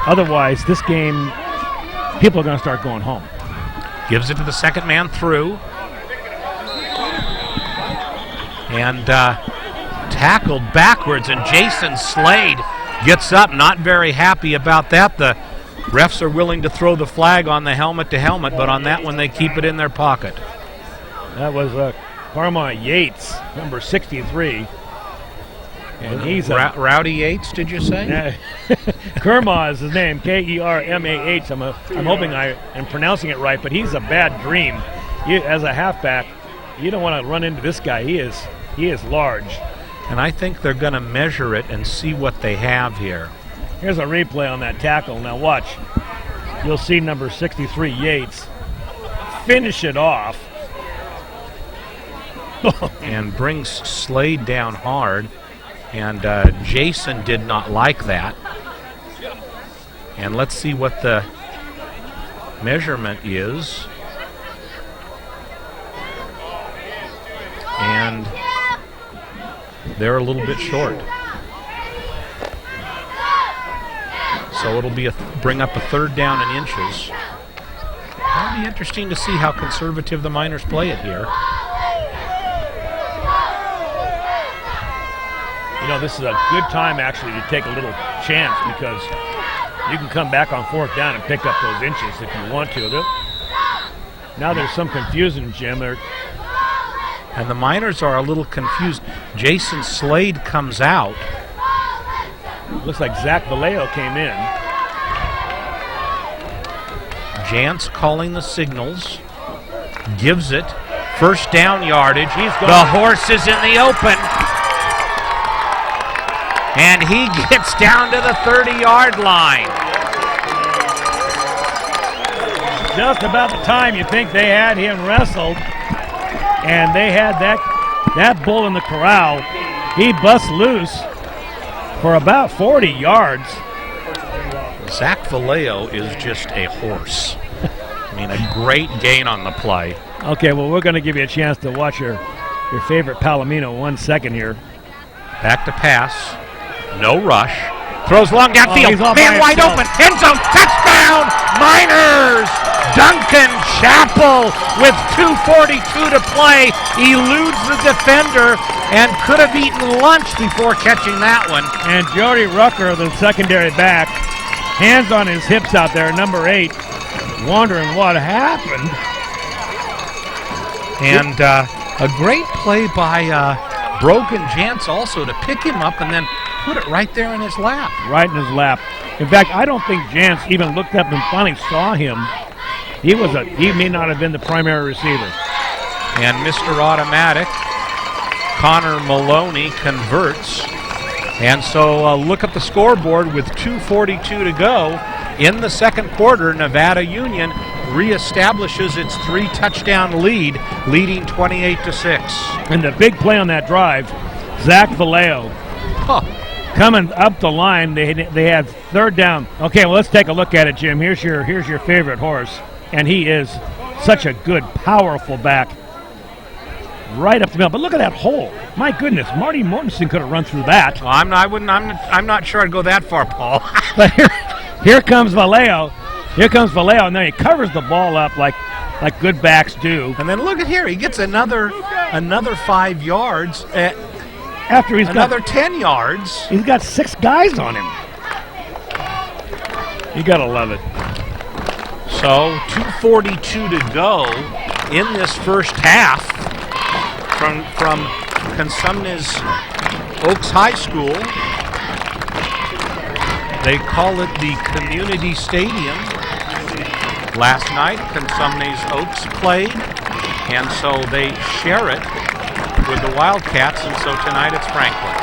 Otherwise, this game, people are going to start going home. Gives it to the second man through. And tackled backwards, and Jason Slade gets up, not very happy about that. The refs are willing to throw the flag on the helmet-to-helmet, but on that one they keep it in their pocket. That was Karma Yates, number 63. And he's Rowdy Yates, did you say? Kerma is his name, Kermah. I'm hoping I am pronouncing it right, but he's a bad dream. As a halfback, you don't want to run into this guy. He is large. And I think they're going to measure it and see what they have here. Here's a replay on that tackle. Now watch. You'll see number 63, Yates, finish it off. And brings Slade down hard. And Jason did not like that. And let's see what the measurement is. And they're a little bit short. So it'll be bring up a third down in inches. It'll be interesting to see how conservative the Miners play it here. You know, this is a good time actually to take a little chance, because you can come back on fourth down and pick up those inches if you want to. Now there's some confusion, Jim. And the Miners are a little confused. Jason Slade comes out. Looks like Zach Vallejo came in. Jantz calling the signals. Gives it. First down yardage. The horse is in the open. And he gets down to the 30-yard line. Just about the time you think they had him wrestled, and they had that bull in the corral. He busts loose for about 40 yards. Zach Vallejo is just a horse. I mean, a great gain on the play. Okay, well, we're going to give you a chance to watch your favorite Palomino 1 second here. Back to pass. No rush. Throws long downfield. Man wide open. End zone. Touchdown. Miners. Duncan Chappell with 2:42 to play eludes the defender and could have eaten lunch before catching that one. And Jody Rucker, the secondary back, hands on his hips out there, number 8, wondering what happened. And a great play by Brogan Jantz also to pick him up and then put it right there in his lap. Right in his lap. In fact, I don't think Jantz even looked up and finally saw him. He may not have been the primary receiver. And Mr. Automatic, Connor Maloney, converts. And so look at the scoreboard with 2:42 to go in the second quarter. Nevada Union reestablishes its 3-touchdown lead, leading 28-6. And the big play on that drive, Zach Vallejo coming up the line. They had third down. Okay, well, let's take a look at it, Jim. Here's your favorite horse, and he is such a good, powerful back. Right up the middle, but look at that hole! My goodness, Marty Mortensen could have run through that. Well, I'm not sure I'd go that far, Paul. But here comes Vallejo. Here comes Vallejo, and then he covers the ball up like good backs do. And then look at here, he gets another 5 yards. After he's another 10 yards. He's got 6 guys on him. You gotta love it. So 2:42 to go in this first half. From Consumnes Oaks High School. They call it the Community Stadium. Last night, Consumnes Oaks played, and so they share it with the Wildcats, and so tonight it's Franklin.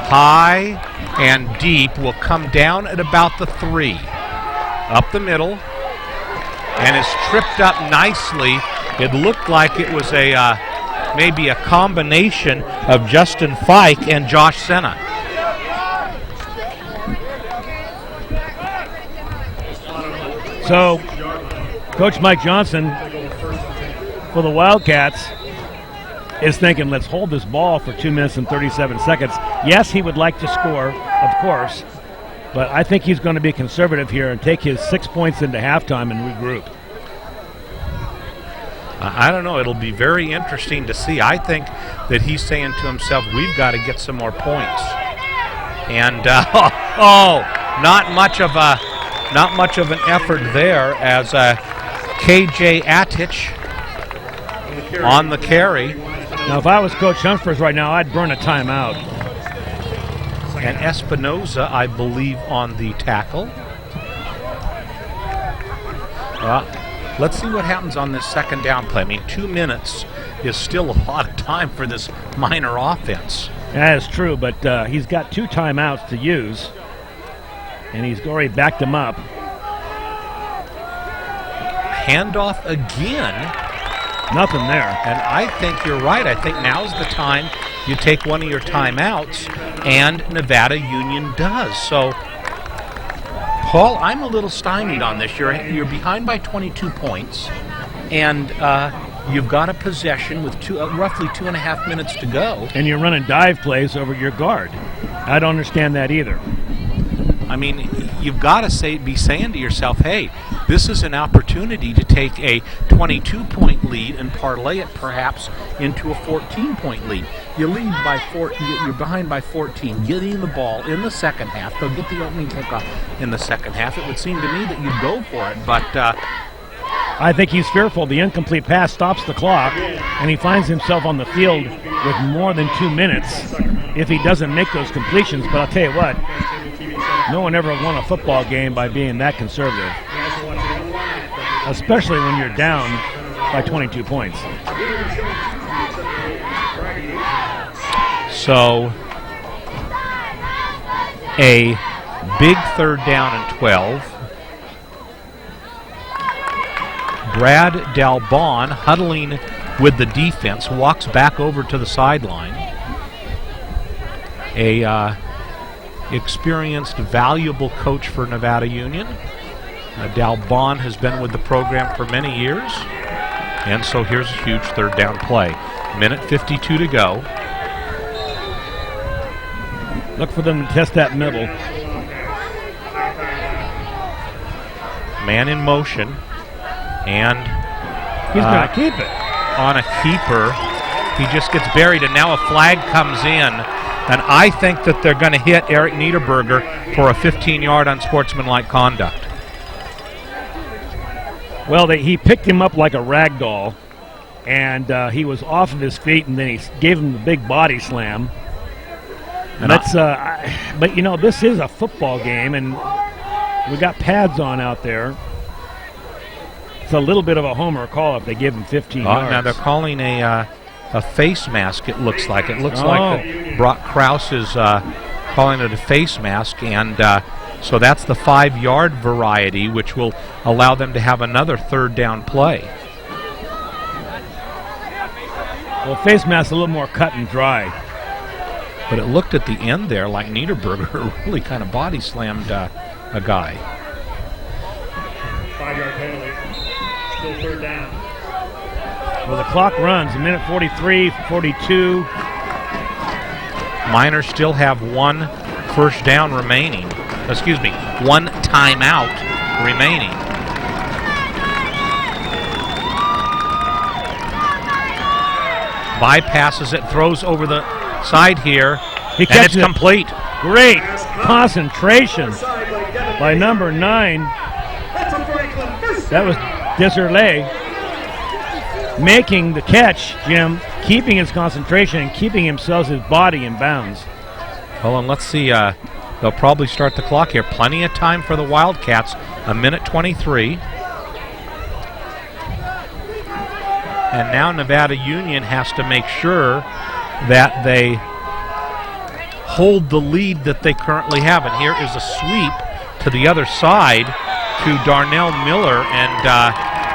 High and deep will come down at about the 3. Up the middle, and is tripped up nicely. It looked like it was maybe a combination of Justin Fike and Josh Senna. So, Coach Mike Johnson for the Wildcats is thinking, let's hold this ball for 2 minutes and 37 seconds. Yes, he would like to score, of course, but I think he's going to be conservative here and take his 6 points into halftime and regroup. I don't know. It'll be very interesting to see. I think that he's saying to himself, we've got to get some more points. And, not much of an effort there as KJ Attich on the carry. Now, if I was Coach Humphreys right now, I'd burn a timeout. And Espinoza, I believe, on the tackle. Let's see what happens on this second down play. I mean, 2 minutes is still a lot of time for this minor offense. That is true, but he's got 2 timeouts to use, and he's already backed them up. Handoff again. Nothing there. And I think you're right. I think now's the time you take one of your timeouts, and Nevada Union does. So, Paul, I'm a little stymied on this. You're behind by 22 points, and you've got a possession with roughly 2.5 minutes to go. And you're running dive plays over your guard. I don't understand that either. I mean, you've got to be saying to yourself, hey, this is an opportunity to take a 22-point lead and parlay it perhaps into a 14-point lead. You lead by 4, you're behind by 14, getting the ball in the second half. They'll get the opening kickoff in the second half. It would seem to me that you'd go for it, but I think he's fearful. The incomplete pass stops the clock, and he finds himself on the field with more than 2 minutes if he doesn't make those completions. But I'll tell you what, no one ever won a football game by being that conservative, especially when you're down by 22 points. So, a big 3rd down and 12. Brad Dalbon, huddling with the defense, walks back over to the sideline. A experienced, valuable coach for Nevada Union. Dalbon has been with the program for many years. And so here's a huge 3rd down play. Minute 52 to go. Look for them to test that middle. Man in motion. And he's going to keep it. On a keeper, he just gets buried, and now a flag comes in. And I think that they're going to hit Eric Niederberger for a 15-yard unsportsmanlike conduct. Well, he picked him up like a rag doll, and he was off of his feet, and then he gave him the big body slam. And that's, but you know, this is a football game, and we got pads on out there. It's a little bit of a homer call if they give him 15 yards. Now they're calling a face mask, it looks like. It looks like Brock Krause is calling it a face mask, and So that's the 5-yard variety, which will allow them to have another third down play. Well, face mask a little more cut and dry. But it looked at the end there like Niederberger really kind of body slammed a guy. 5-yard penalty. Still third down. Well, the clock runs, a minute 43, 42. Miners still have one first down remaining. Excuse me, one timeout remaining. Bypasses it, throws over the side here, He and it's catches it. complete. Great concentration by number 9. That was Deserlet making the catch, Jim, keeping his concentration and keeping his body in bounds. Well, and let's see, they'll probably start the clock here. Plenty of time for the Wildcats, a minute 23. And now Nevada Union has to make sure that they hold the lead that they currently have. And here is a sweep to the other side to Darnell Miller, and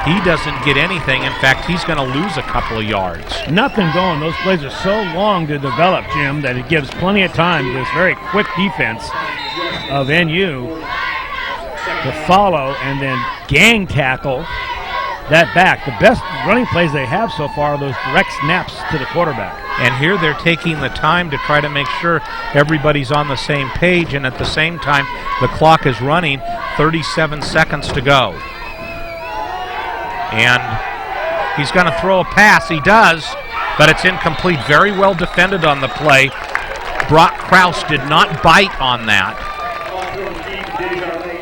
he doesn't get anything. In fact, he's going to lose a couple of yards. Nothing going. Those plays are so long to develop, Jim, that it gives plenty of time to this very quick defense of NU to follow and then gang tackle that back. The best running plays they have so far are those direct snaps to the quarterback. And here they're taking the time to try to make sure everybody's on the same page, and at the same time, the clock is running, 37 seconds to go. And he's going to throw a pass. He does, but it's incomplete. Very well defended on the play. Brock Kraus did not bite on that.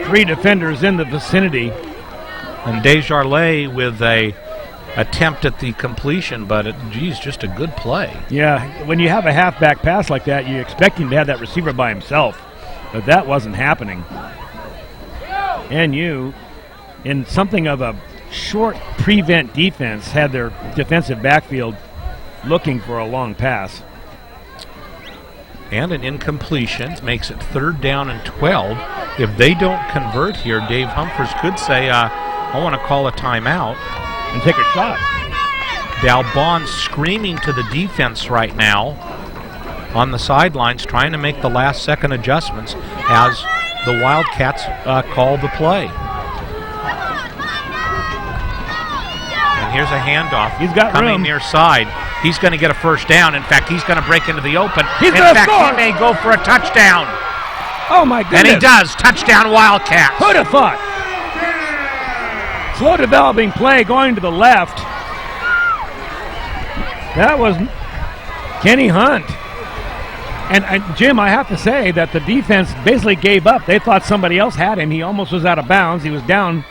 3 defenders in the vicinity. And Desjardins with a attempt at the completion, but geez, just a good play. Yeah, when you have a halfback pass like that, you expect him to have that receiver by himself, but that wasn't happening. NU, in something of a short prevent defense, had their defensive backfield looking for a long pass. And an incompletion makes it 3rd down and 12. If they don't convert here, Dave Humphers could say, I want to call a timeout. And take a shot. Dalbon screaming to the defense right now on the sidelines, trying to make the last-second adjustments as the Wildcats call the play. And here's a handoff. He's got coming room. Near side. He's going to get a first down. In fact, he's going to break into the open. He's In gonna fact, score. he may go for a touchdown. Oh, my goodness. And he does. Touchdown, Wildcats. Who'd have thought? Slow developing play going to the left. That was Kenny Hunt. And Jim, I have to say that the defense basically gave up. They thought somebody else had him. He almost was out of bounds. He was down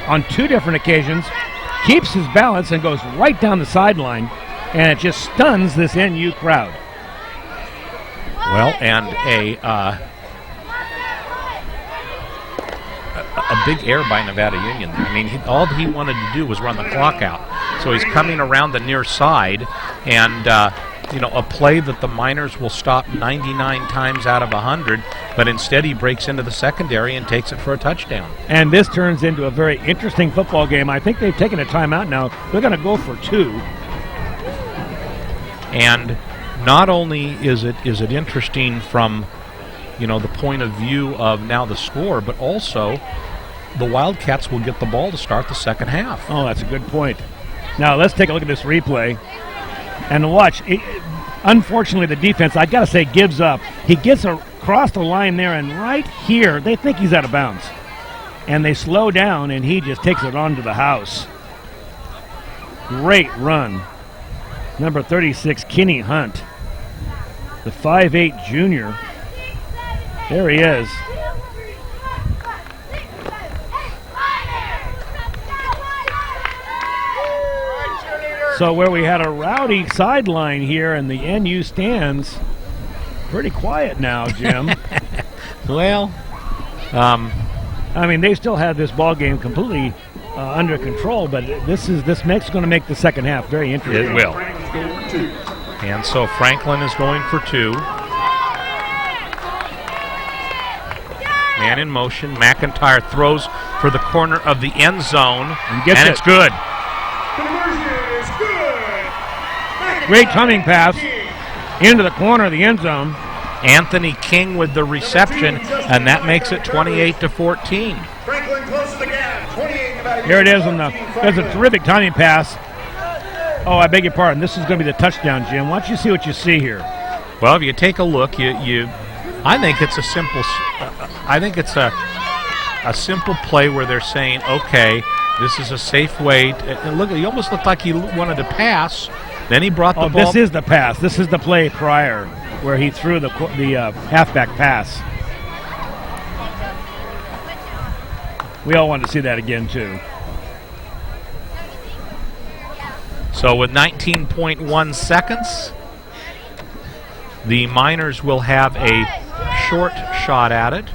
on 2 different occasions, keeps his balance and goes right down the sideline, and it just stuns this NU crowd. Well, and a big error by Nevada Union. I mean, all he wanted to do was run the clock out. So he's coming around the near side, and a play that the Miners will stop 99 times out of 100, but instead he breaks into the secondary and takes it for a touchdown. And this turns into a very interesting football game. I think they've taken a timeout now. They're going to go for 2. And not only is it interesting from the point of view of now the score, but also the Wildcats will get the ball to start the second half. Oh, that's a good point. Now let's take a look at this replay and watch. Unfortunately, the defense, I got to say, gives up. He gets across the line there, and right here, they think he's out of bounds. And they slow down, and he just takes it onto the house. Great run. Number 36, Kenny Hunt, the 5'8 junior. There he is. So where we had a rowdy sideline here in the NU stands, pretty quiet now, Jim. Well, I mean, they still have this ball game completely under control, but this makes going to make the second half very interesting. It will. And so Franklin is going for 2. Man in motion. McIntyre throws for the corner of the end zone, and it's good. Conversion is good. Great timing pass into the corner of the end zone. Anthony King with the reception, and that makes it 28-14. Franklin closes the gap. 28 Nevada. Here it is, there's a terrific timing pass. Oh, I beg your pardon. This is going to be the touchdown, Jim. Why don't you see what you see here? Well, if you take a look, I think it's a simple. I think it's a simple play where they're saying, okay, this is a safe way. Look, he almost looked like he wanted to pass. Then he brought the ball. This is the pass. This is the play prior where he threw the halfback pass. We all wanted to see that again, too. So with 19.1 seconds, the Miners will have a short shot at it.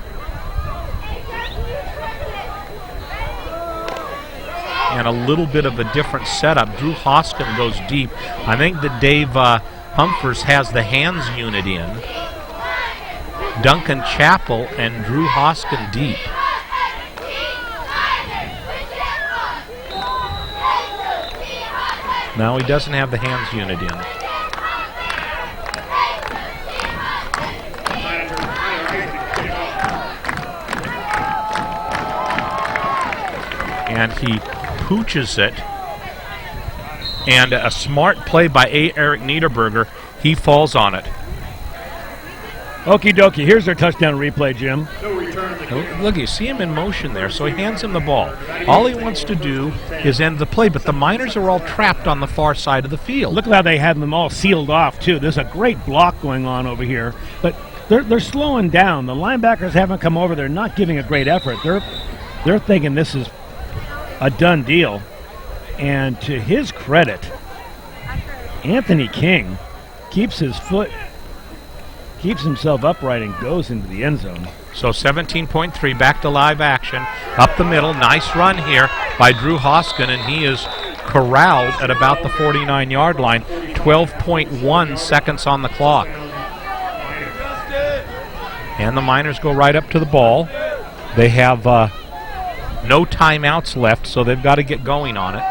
And a little bit of a different setup. Drew Hoskin goes deep. I think that Dave Humphers has the hands unit in. Duncan Chappell and Drew Hoskin deep. No, he doesn't have the hands unit in. And he pooches it. And a smart play by Eric Niederberger. He falls on it. Okie dokie. Here's their touchdown replay, Jim. Look, you see him in motion there, so he hands him the ball. All he wants to do is end the play, but the Miners are all trapped on the far side of the field. Look how they have them all sealed off, too. There's a great block going on over here, but they're slowing down. The linebackers haven't come over. They're not giving a great effort. They're thinking this is a done deal. And to his credit, Anthony King keeps himself upright and goes into the end zone. So 17.3, back to live action. Up the middle, nice run here by Drew Hoskin, and he is corralled at about the 49-yard line. 12.1 seconds on the clock. And the Miners go right up to the ball. They have no timeouts left, so they've got to get going on it.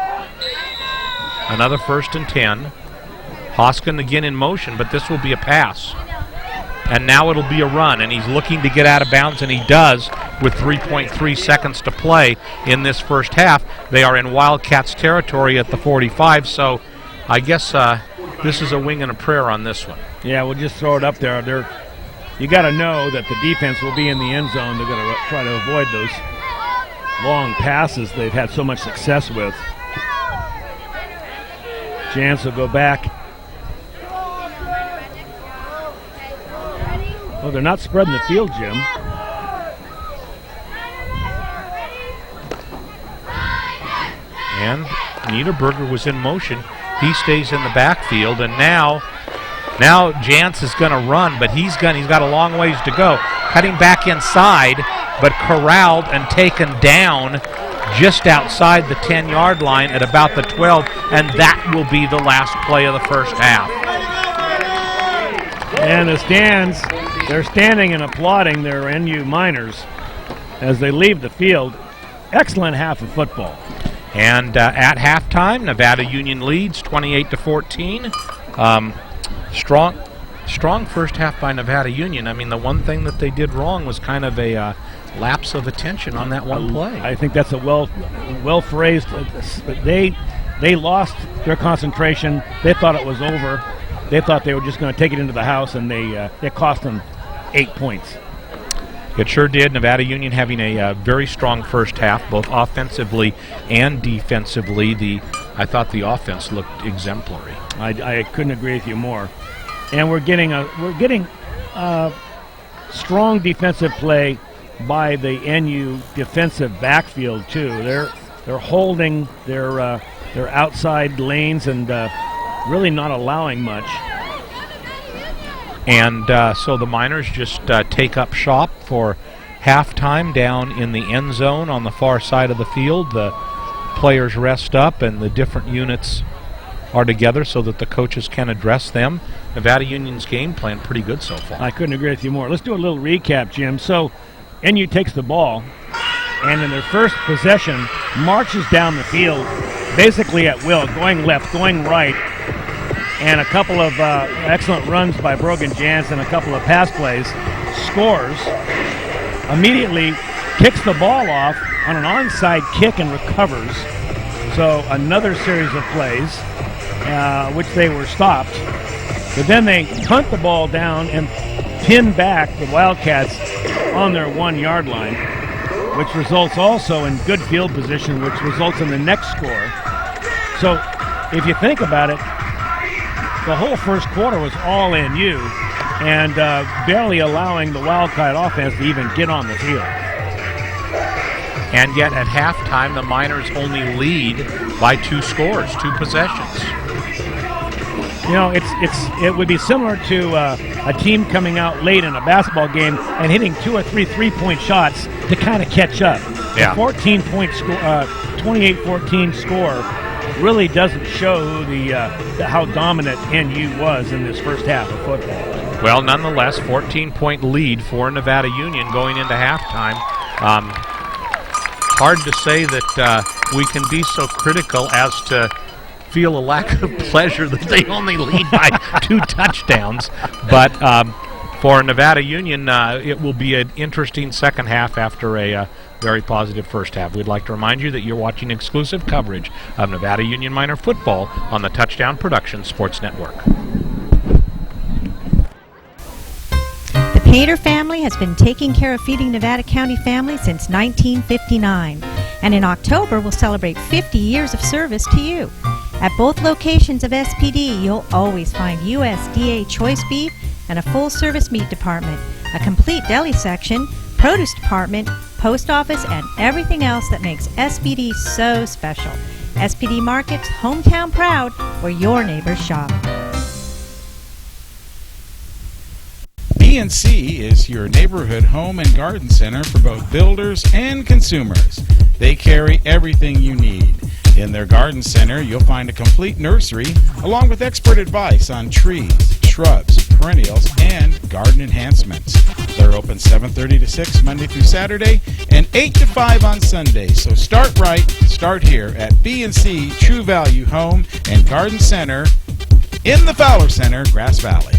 Another 1st and 10. Hoskin again in motion, but this will be a pass. And now it'll be a run, and he's looking to get out of bounds, and he does with 3.3 seconds to play in this first half. They are in Wildcats territory at the 45, so I guess this is a wing and a prayer on this one. Yeah, we'll just throw it up there. You got to know that the defense will be in the end zone. They're going to try to avoid those long passes they've had so much success with. Chance will go back. Oh, they're not spreading the field, Jim. And Niederberger was in motion. He stays in the backfield, and now Jantz is going to run, but he's got a long ways to go. Cutting back inside, but corralled and taken down just outside the 10-yard line at about the 12, and that will be the last play of the first half. And they're standing and applauding their NU Miners as they leave the field. Excellent half of football. And at halftime, Nevada Union leads 28-14. Strong first half by Nevada Union. I mean, the one thing that they did wrong was kind of a lapse of attention on that one play. I think that's a well phrased. They lost their concentration. They thought it was over. They thought they were just going to take it into the house, and it cost them 8 points. It sure did. Nevada Union having a very strong first half, both offensively and defensively. I thought the offense looked exemplary. I couldn't agree with you more. And we're getting strong defensive play by the NU defensive backfield too. They're holding their outside lanes and really not allowing much. And so the Miners just take up shop for halftime down in the end zone on the far side of the field. The players rest up and the different units are together so that the coaches can address them. Nevada Union's game plan pretty good so far. I couldn't agree with you more. Let's do a little recap, Jim. So NU takes the ball, and in their first possession, marches down the field basically at will, going left, going right, and a couple of excellent runs by Brogan Jansen, a couple of pass plays, scores, immediately kicks the ball off on an onside kick and recovers. So another series of plays, which they were stopped. But then they punt the ball down and pin back the Wildcats on their 1 yard line, which results also in good field position, which results in the next score. So if you think about it, the whole first quarter was all NU and barely allowing the Wildcat offense to even get on the field. And yet at halftime, the Miners only lead by 2 scores, 2 possessions. You know, it would be similar to a team coming out late in a basketball game and hitting 2 or 3 three-point shots to kind of catch up. Yeah. The 14-point score, 28-14 score, really doesn't show how dominant NU was in this first half of football. Well, nonetheless, 14-point lead for Nevada Union going into halftime. Hard to say that we can be so critical as to feel a lack of pleasure that they only lead by 2 touchdowns. But for Nevada Union, it will be an interesting second half after a very positive first half. We'd like to remind you that you're watching exclusive coverage of Nevada Union Miner football on the Touchdown Productions Sports Network. The Painter family has been taking care of feeding Nevada County families since 1959, and in October will celebrate 50 years of service to you. At both locations of SPD, you'll always find USDA choice beef and a full-service meat department, a complete deli section, produce department, post office, and everything else that makes SPD so special. SPD Markets, hometown proud, where your neighbors shop. BNC is your neighborhood home and garden center for both builders and consumers. They carry everything you need. In their garden center, you'll find a complete nursery along with expert advice on trees, shrubs, perennials, and garden enhancements. They're open 7:30 to 6 Monday through Saturday and 8 to 5 on Sunday. So start right, start here at BNC True Value Home and Garden Center in the Fowler Center, Grass Valley.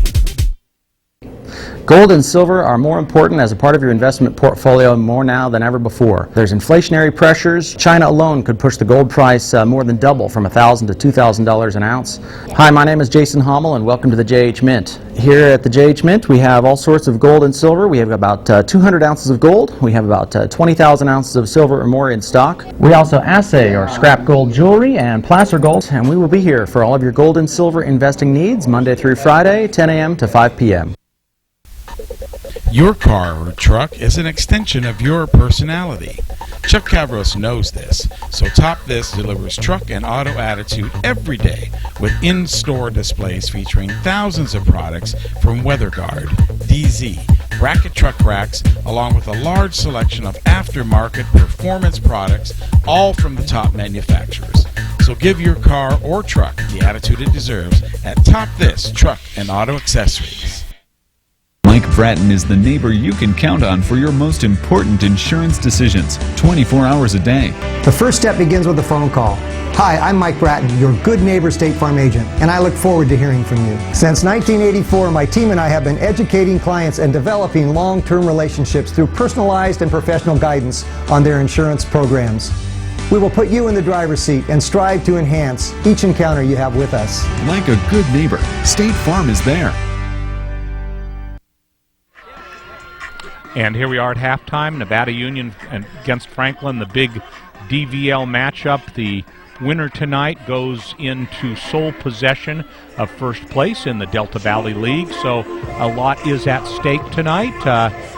Gold and silver are more important as a part of your investment portfolio more now than ever before. There's inflationary pressures. China alone could push the gold price more than double from $1,000 to $2,000 an ounce. Hi, my name is Jason Hommel and welcome to the JH Mint. Here at the JH Mint we have all sorts of gold and silver. We have about 200 ounces of gold. We have about 20,000 ounces of silver or more in stock. We also assay or scrap gold jewelry and placer gold, and we will be here for all of your gold and silver investing needs Monday through Friday, 10 a.m. to 5 p.m. Your car or truck is an extension of your personality. Chuck Cavros knows this, so Top This delivers truck and auto attitude every day with in-store displays featuring thousands of products from WeatherGuard, DZ, bracket truck racks, along with a large selection of aftermarket performance products, all from the top manufacturers. So give your car or truck the attitude it deserves at Top This Truck and Auto Accessories. Mike Bratton is the neighbor you can count on for your most important insurance decisions, 24 hours a day. The first step begins with a phone call. Hi, I'm Mike Bratton, your good neighbor State Farm agent, and I look forward to hearing from you. Since 1984, my team and I have been educating clients and developing long-term relationships through personalized and professional guidance on their insurance programs. We will put you in the driver's seat and strive to enhance each encounter you have with us. Like a good neighbor, State Farm is there. And here we are at halftime, Nevada Union against Franklin, the big DVL matchup. The winner tonight goes into sole possession of first place in the Delta Valley League, so a lot is at stake tonight.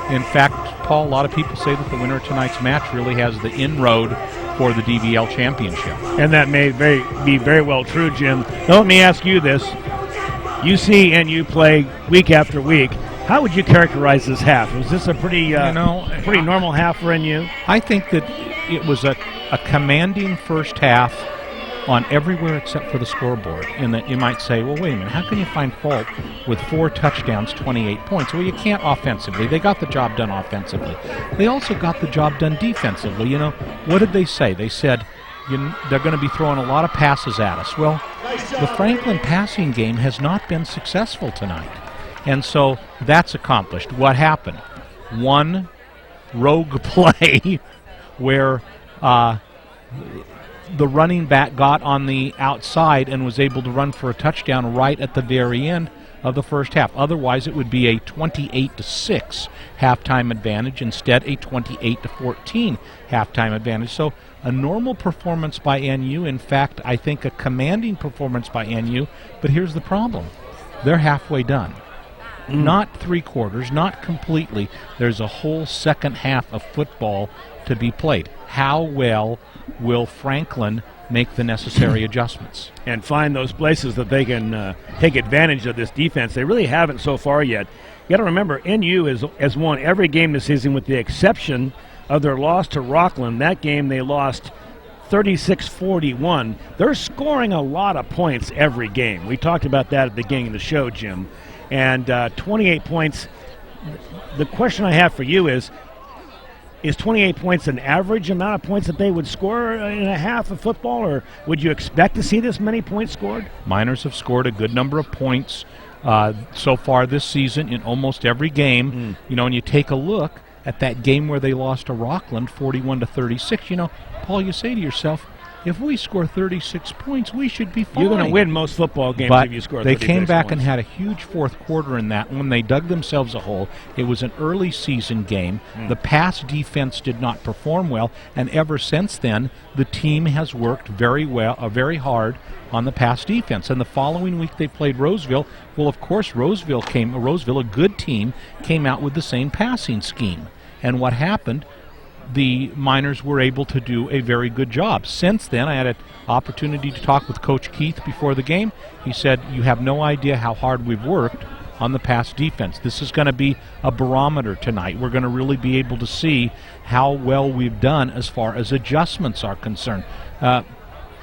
In fact, Paul, a lot of people say that the winner of tonight's match really has the inroad for the DVL championship. And that may be very well true, Jim. Now, let me ask you this. You see NU play week after week. How would you characterize this half? Was this a pretty normal half for NU? I think that it was a commanding first half on everywhere except for the scoreboard. And that you might say, well, wait a minute, how can you find fault with 4 touchdowns, 28 points? Well, you can't offensively. They got the job done offensively. They also got the job done defensively. You know, what did they say? They said they're going to be throwing a lot of passes at us. Well, the Franklin passing game has not been successful tonight. And so that's accomplished. What happened? One rogue play where the running back got on the outside and was able to run for a touchdown right at the very end of the first half. Otherwise, it would be a 28-6 halftime advantage, instead a 28-14 halftime advantage. So a normal performance by NU, in fact, I think a commanding performance by NU, but here's the problem. They're halfway done. Not 3/4, not completely. There's a whole second half of football to be played. How well will Franklin make the necessary adjustments? And find those places that they can take advantage of this defense. They really haven't so far yet. You got to remember, NU has won every game this season with the exception of their loss to Rockland. That game they lost 36-41. They're scoring a lot of points every game. We talked about that at the beginning of the show, Jim. And 28 points. The question I have for you is 28 points an average amount of points that they would score in a half of football, or would you expect to see this many points scored? Miners have scored a good number of points so far this season in almost every game. You know, and you take a look at that game where they lost to Rockland 41-36. You know, Paul, you say to yourself, if we score 36 points, we should be fine. You're going to win most football games but if you score 36 36 points. They came back points. and had a huge fourth quarter in that when they dug themselves a hole. It was an early season game. The pass defense did not perform well, and ever since then, the team has worked very very hard on the pass defense. And the following week they played Roseville. Well, of course, Roseville, a good team, came out with the same passing scheme. And what happened? The Miners were able to do a very good job. Since then, I had an opportunity to talk with Coach Keith before the game. He said, you have no idea how hard we've worked on the pass defense. This is going to be a barometer tonight. We're going to really be able to see how well we've done as far as adjustments are concerned.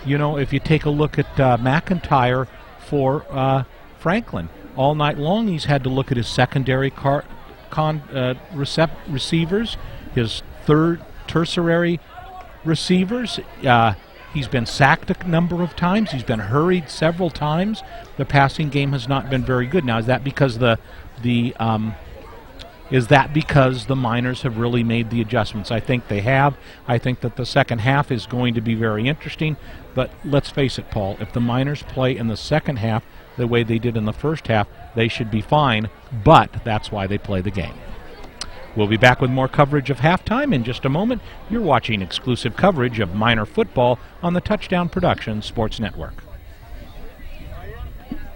You know, if you take a look at McIntyre for Franklin, all night long he's had to look at his secondary receivers, his tertiary receivers. He's been sacked a number of times. He's been hurried several times. The passing game has not been very good. Now, is that because the Miners have really made the adjustments? I think they have. I think that the second half is going to be very interesting. But let's face it, Paul, if the Miners play in the second half the way they did in the first half, they should be fine. But that's why they play the game. We'll be back with more coverage of halftime in just a moment. You're watching exclusive coverage of Miner football on the Touchdown Productions Sports Network.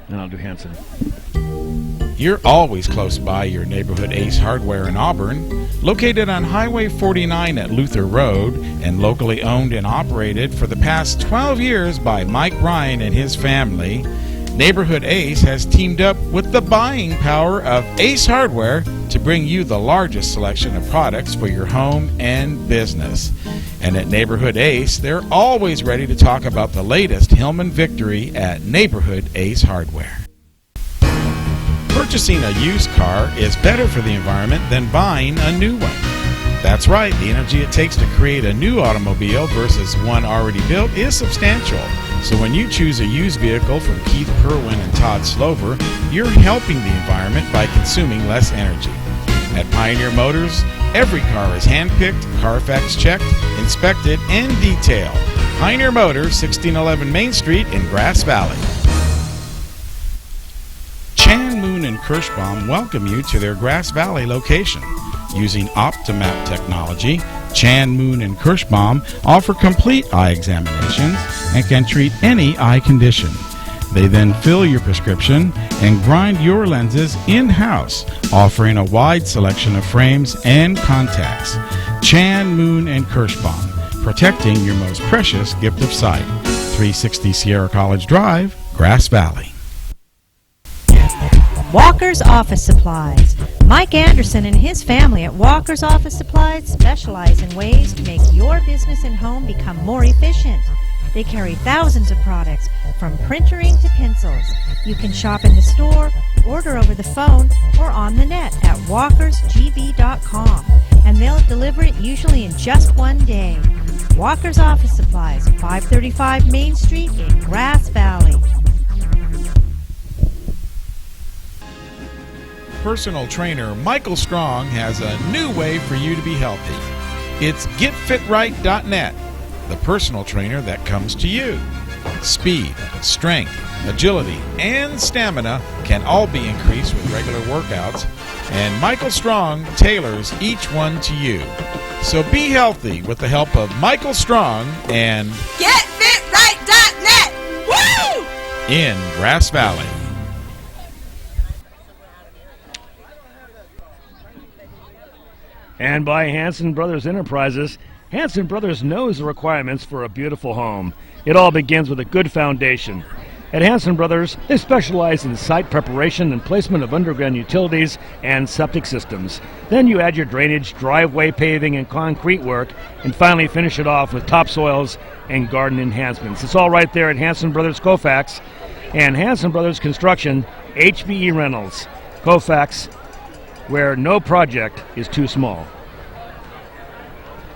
And I'll do Hanson. You're always close by your neighborhood Ace Hardware in Auburn, located on Highway 49 at Luther Road, and locally owned and operated for the past 12 years by Mike Ryan and his family. Neighborhood Ace has teamed up with the buying power of Ace Hardware to bring you the largest selection of products for your home and business. And at Neighborhood Ace, they're always ready to talk about the latest Hillman victory at Neighborhood Ace Hardware. Purchasing a used car is better for the environment than buying a new one. That's right, the energy it takes to create a new automobile versus one already built is substantial. So when you choose a used vehicle from Keith Kerwin and Todd Slover, you're helping the environment by consuming less energy. At Pioneer Motors, every car is handpicked, Carfax checked, inspected, and detailed. Pioneer Motors, 1611 Main Street in Grass Valley. Chan, Moon, and Kirschbaum welcome you to their Grass Valley location. Using OptiMap technology, Chan, Moon, and Kirschbaum offer complete eye examinations and can treat any eye condition. They then fill your prescription and grind your lenses in-house, offering a wide selection of frames and contacts. Chan, Moon, and Kirschbaum, protecting your most precious gift of sight. 360 Sierra College Drive, Grass Valley. Walker's Office Supplies. Mike Anderson and his family at Walker's Office Supplies specialize in ways to make your business and home become more efficient. They carry thousands of products, from printering to pencils. You can shop in the store, order over the phone, or on the net at walkersgb.com, and they'll deliver it usually in just one day. Walker's Office Supplies, 535 Main Street in Grass Valley. Personal trainer Michael Strong has a new way for you to be healthy. It's getfitright.net, the personal trainer that comes to you. Speed, strength, agility, and stamina can all be increased with regular workouts, and Michael Strong tailors each one to you. So be healthy with the help of Michael Strong and GetFitRight.net! Woo! in Grass Valley. And by Hanson Brothers Enterprises, Hanson Brothers knows the requirements for a beautiful home. It all begins with a good foundation. At Hanson Brothers, they specialize in site preparation and placement of underground utilities and septic systems. Then you add your drainage, driveway paving, and concrete work, and finally finish it off with topsoils and garden enhancements. It's all right there at Hanson Brothers Koufax and Hanson Brothers Construction, HBE Rentals. Koufax, where no project is too small.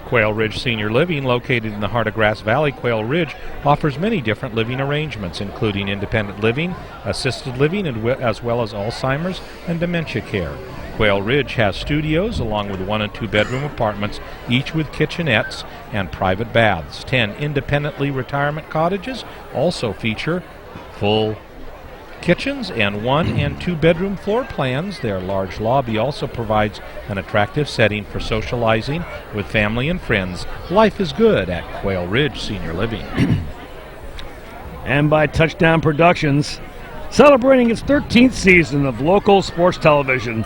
Quail Ridge Senior Living, located in the heart of Grass Valley, Quail Ridge offers many different living arrangements, including independent living, assisted living, as well as Alzheimer's and dementia care. Quail Ridge has studios along with 1 and 2 bedroom apartments, each with kitchenettes and private baths. 10 independently retirement cottages also feature full kitchens and 1 and 2 bedroom floor plans. Their large lobby also provides an attractive setting for socializing with family and friends. Life is good at Quail Ridge Senior Living. And by Touchdown Productions, celebrating its 13th season of local sports television.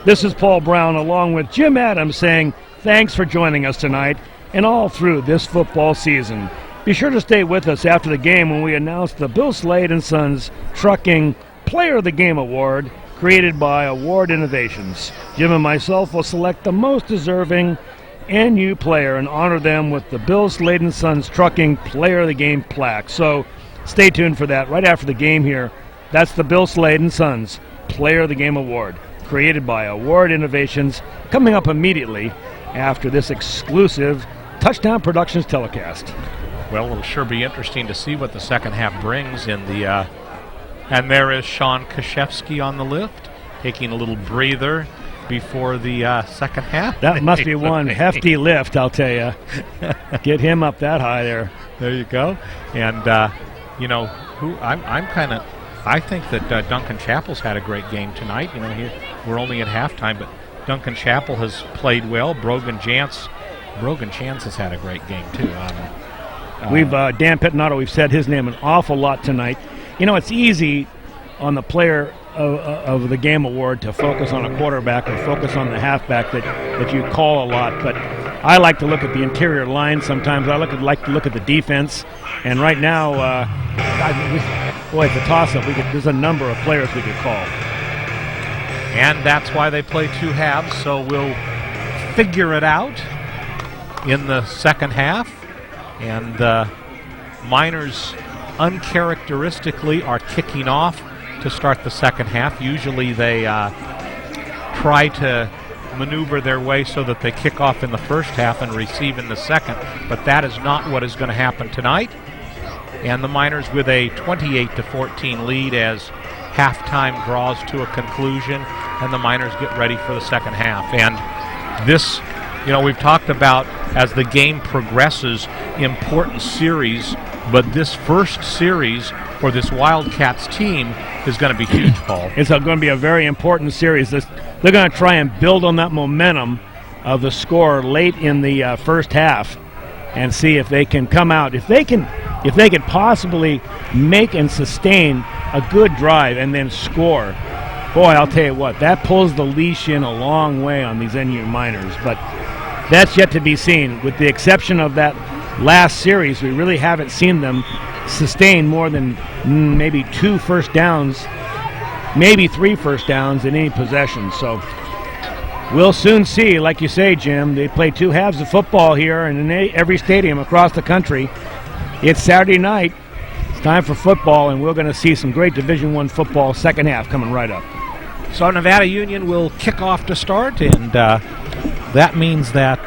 This is Paul Brown along with Jim Adams saying thanks for joining us tonight and all through this football season. Be sure to stay with us after the game when we announce the Bill Slade & Sons Trucking Player of the Game Award, created by Award Innovations. Jim and myself will select the most deserving NU player and honor them with the Bill Slade & Sons Trucking Player of the Game plaque. So stay tuned for that right after the game here. That's the Bill Slade & Sons Player of the Game Award, created by Award Innovations, coming up immediately after this exclusive Touchdown Productions telecast. Well, it'll sure be interesting to see what the second half brings in the and there is Sean Kashevsky on the lift, taking a little breather before the second half. That must be one hefty lift, I'll tell you. Get him up that high there. There you go. And you know, I think that Duncan Chappell's had a great game tonight. You know, we're only at halftime, but Duncan Chappell has played well. Brogan Chance has had a great game too. Dan Pitanato, we've said his name an awful lot tonight. You know, it's easy on the player of the game award to focus on a quarterback or focus on the halfback that you call a lot, but I like to look at the interior line sometimes. I like to look at the defense, and right now, it's a toss-up. There's a number of players we could call. And that's why they play 2 halves, so we'll figure it out in the second half. And the Miners uncharacteristically are kicking off to start the second half. Usually they try to maneuver their way so that they kick off in the first half and receive in the second, but that is not what is going to happen tonight. And the Miners with a 28-14 lead as halftime draws to a conclusion, and the Miners get ready for the second half. And this, you know, we've talked about as the game progresses, important series, but this first series for this Wildcats team is going to be huge, Paul. It's going to be a very important series. They're going to try and build on that momentum of the score late in the first half and see if they can come out. If they can possibly make and sustain a good drive and then score, boy, I'll tell you what, that pulls the leash in a long way on these NU Miners. But that's yet to be seen. With the exception of that last series, we really haven't seen them sustain more than maybe 2 first downs, maybe 3 first downs in any possession. So we'll soon see. Like you say, Jim, they play 2 halves of football here and in every stadium across the country. It's Saturday night. It's time for football, and we're going to see some great Division I football second half coming right up. So Nevada Union will kick off to start, and that means that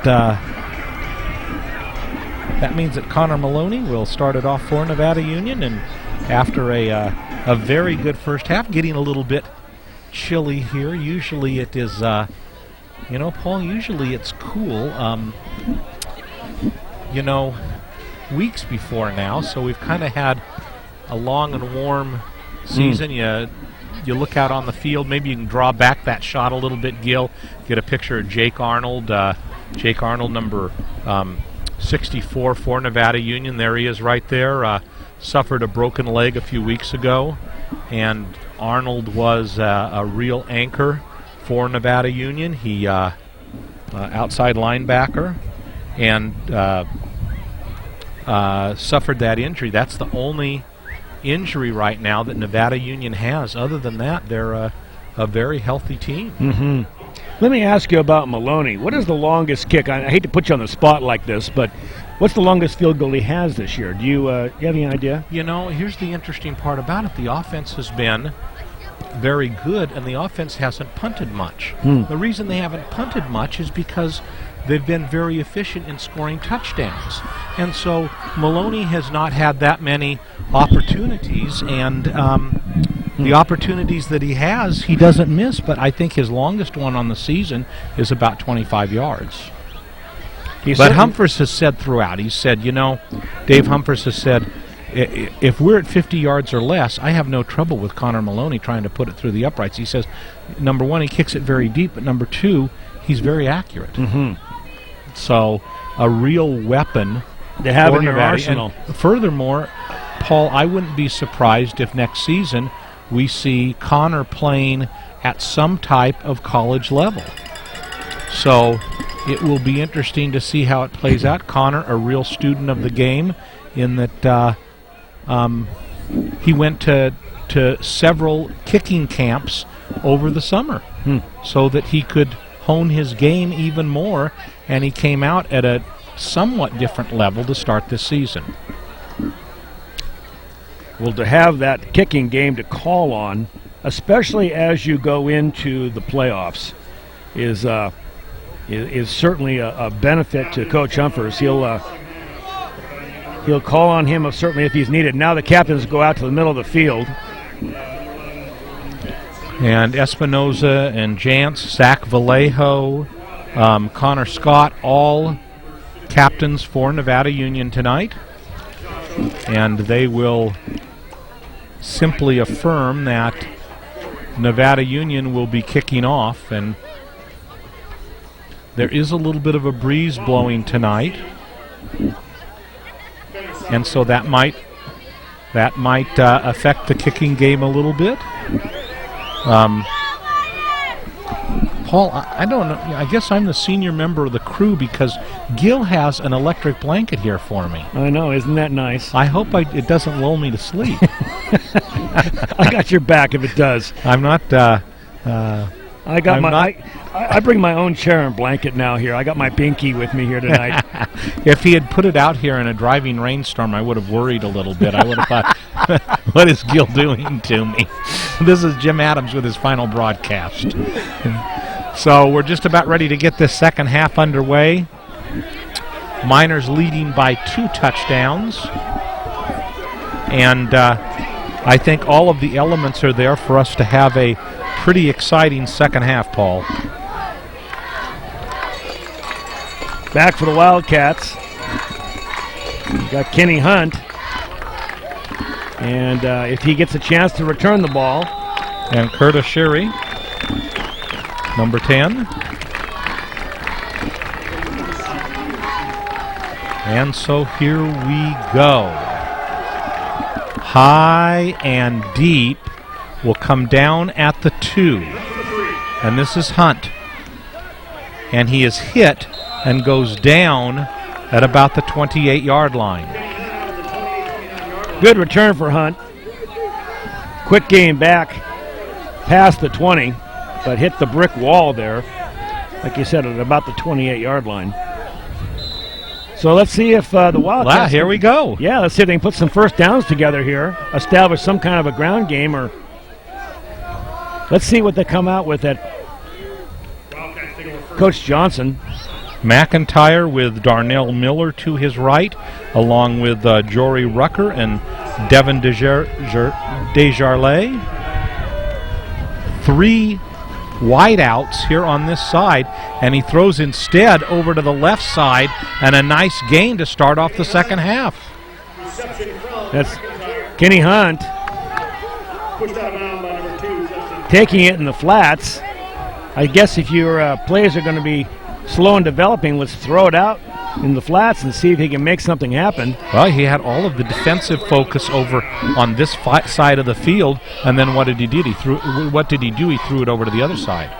Connor Maloney will start it off for Nevada Union, and after a very good first half, getting a little bit chilly here. Usually it is, Paul, usually it's cool, weeks before now, so we've kind of had a long and warm season. You look out on the field, maybe you can draw back that shot a little bit, Gil, get a picture of Jake Arnold, number 64 for Nevada Union. There he is right there. Suffered a broken leg a few weeks ago, and Arnold was a real anchor for Nevada Union. He outside linebacker, and suffered that injury. That's the only injury right now that Nevada Union has. Other than that, they're a very healthy team. Mm-hmm. Let me ask you about Maloney. What is the longest kick? I hate to put you on the spot like this, but what's the longest field goal he has this year? Do you have any idea? Here's the interesting part about it. The offense has been very good, and the offense hasn't punted much. The reason they haven't punted much is because they've been very efficient in scoring touchdowns. And so Maloney has not had that many opportunities, and the opportunities that he has, he doesn't miss. But I think his longest one on the season is about 25 yards. But Humphreys has said throughout, Dave Humphreys has said, if we're at 50 yards or less, I have no trouble with Connor Maloney trying to put it through the uprights. He says, number one, he kicks it very deep, but number two, he's very accurate. Mm-hmm. So a real weapon they have for in their Nevada. arsenal. And furthermore, Paul, I wouldn't be surprised if next season we see Connor playing at some type of college level. So it will be interesting to see how it plays out. Connor, a real student of the game, in that he went to several kicking camps over the summer so that he could hone his game even more, and he came out at a somewhat different level to start this season. Well, to have that kicking game to call on, especially as you go into the playoffs, is certainly a benefit to Coach Humphreys. He'll call on him certainly if he's needed. Now the captains go out to the middle of the field. And Espinoza and Jantz, Zach Vallejo, Connor Scott, all captains for Nevada Union tonight. And they will simply affirm that Nevada Union will be kicking off. And there is a little bit of a breeze blowing tonight. And so that might affect the kicking game a little bit. Paul, I don't know. I guess I'm the senior member of the crew because Gil has an electric blanket here for me. I know, isn't that nice? I hope it doesn't lull me to sleep. I got your back if it does. I'm not. I bring my own chair and blanket now here. I got my binky with me here tonight. If he had put it out here in a driving rainstorm, I would have worried a little bit. I would have thought, what is Gil doing to me? This is Jim Adams with his final broadcast. So we're just about ready to get this second half underway. Miners leading by 2 touchdowns. And I think all of the elements are there for us to have a pretty exciting second half, Paul. Back for the Wildcats. We've got Kenny Hunt. And if he gets a chance to return the ball. And Curtis Sherry, number 10. And so here we go. High and deep will come down at the 2. And this is Hunt. And he is hit and goes down at about the 28-yard line. Good return for Hunt. Quick game back past the 20, but hit the brick wall there, like you said, at about the 28-yard line. So let's see if the Wildcats... Wow, here we go. Yeah, let's see if they can put some first downs together here, establish some kind of a ground game, or let's see what they come out with at Coach Johnson. McIntyre with Darnell Miller to his right, along with Jory Rucker and Devin Desjardins. 3 wideouts here on this side, and he throws instead over to the left side, and a nice gain to start off the second half. That's Kenny Hunt taking it in the flats. I guess if your players are going to be slow in developing, let's throw it out in the flats and see if he can make something happen. Well, he had all of the defensive focus over on this side of the field, and then what did he do? He threw it over to the other side.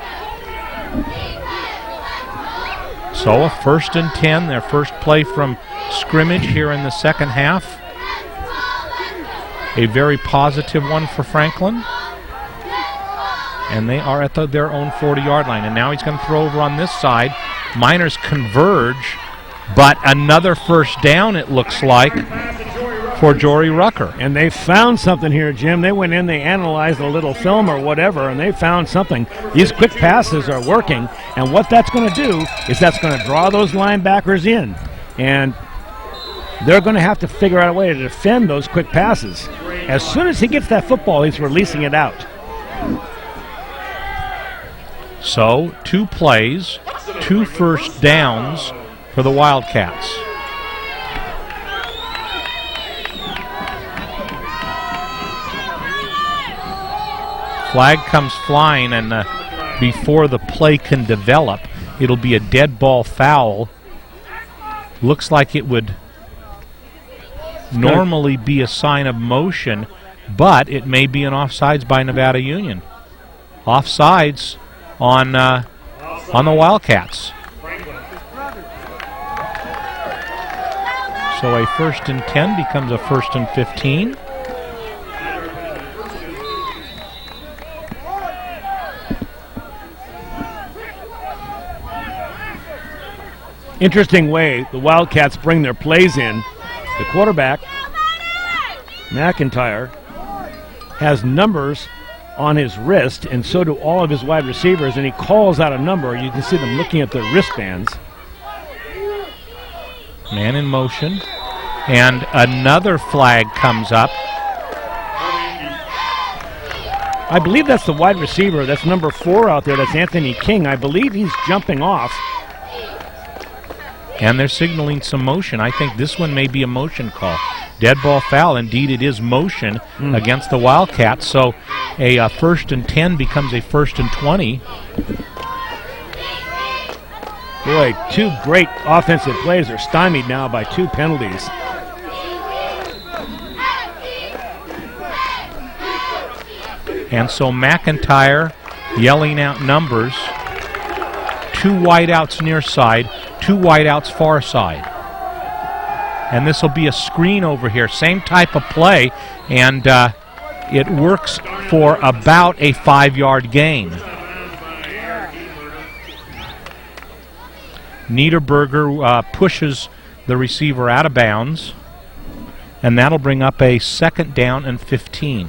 So a 1st and 10, their first play from scrimmage here in the second half. A very positive one for Franklin. And they are at their own 40-yard line. And now he's going to throw over on this side. Miners converge, but another first down, it looks like, for Jory Rucker. And they found something here, Jim. They went in, they analyzed a little film or whatever, and they found something. These quick passes are working, and what that's going to do is that's going to draw those linebackers in. And they're going to have to figure out a way to defend those quick passes. As soon as he gets that football, he's releasing it out. So 2 plays, 2 first downs for the Wildcats. Flag comes flying, and before the play can develop, it'll be a dead ball foul. Looks like it would normally be a sign of motion, but it may be an offsides by Nevada Union. Offsides on the Wildcats. So a 1st and 10 becomes a 1st and 15. Interesting way the Wildcats bring their plays in. The quarterback, McIntyre, has numbers on his wrist, and so do all of his wide receivers, and he calls out a number. You can see them looking at their wristbands. Man in motion, and another flag comes up. I believe that's the wide receiver. That's number 4 out there. That's Anthony King. I believe he's jumping off. And they're signaling some motion. I think this one may be a motion call. Dead ball foul. Indeed, it is motion against the Wildcats. So a 1st and 10 becomes a 1st and 20. Boy, 2 great offensive plays are stymied now by 2 penalties. And so McIntyre yelling out numbers. 2 wideouts near side, 2 wideouts far side. And this will be a screen over here. Same type of play, and it works for about a 5-yard gain. Niederberger pushes the receiver out of bounds, and that'll bring up a 2nd down and 15.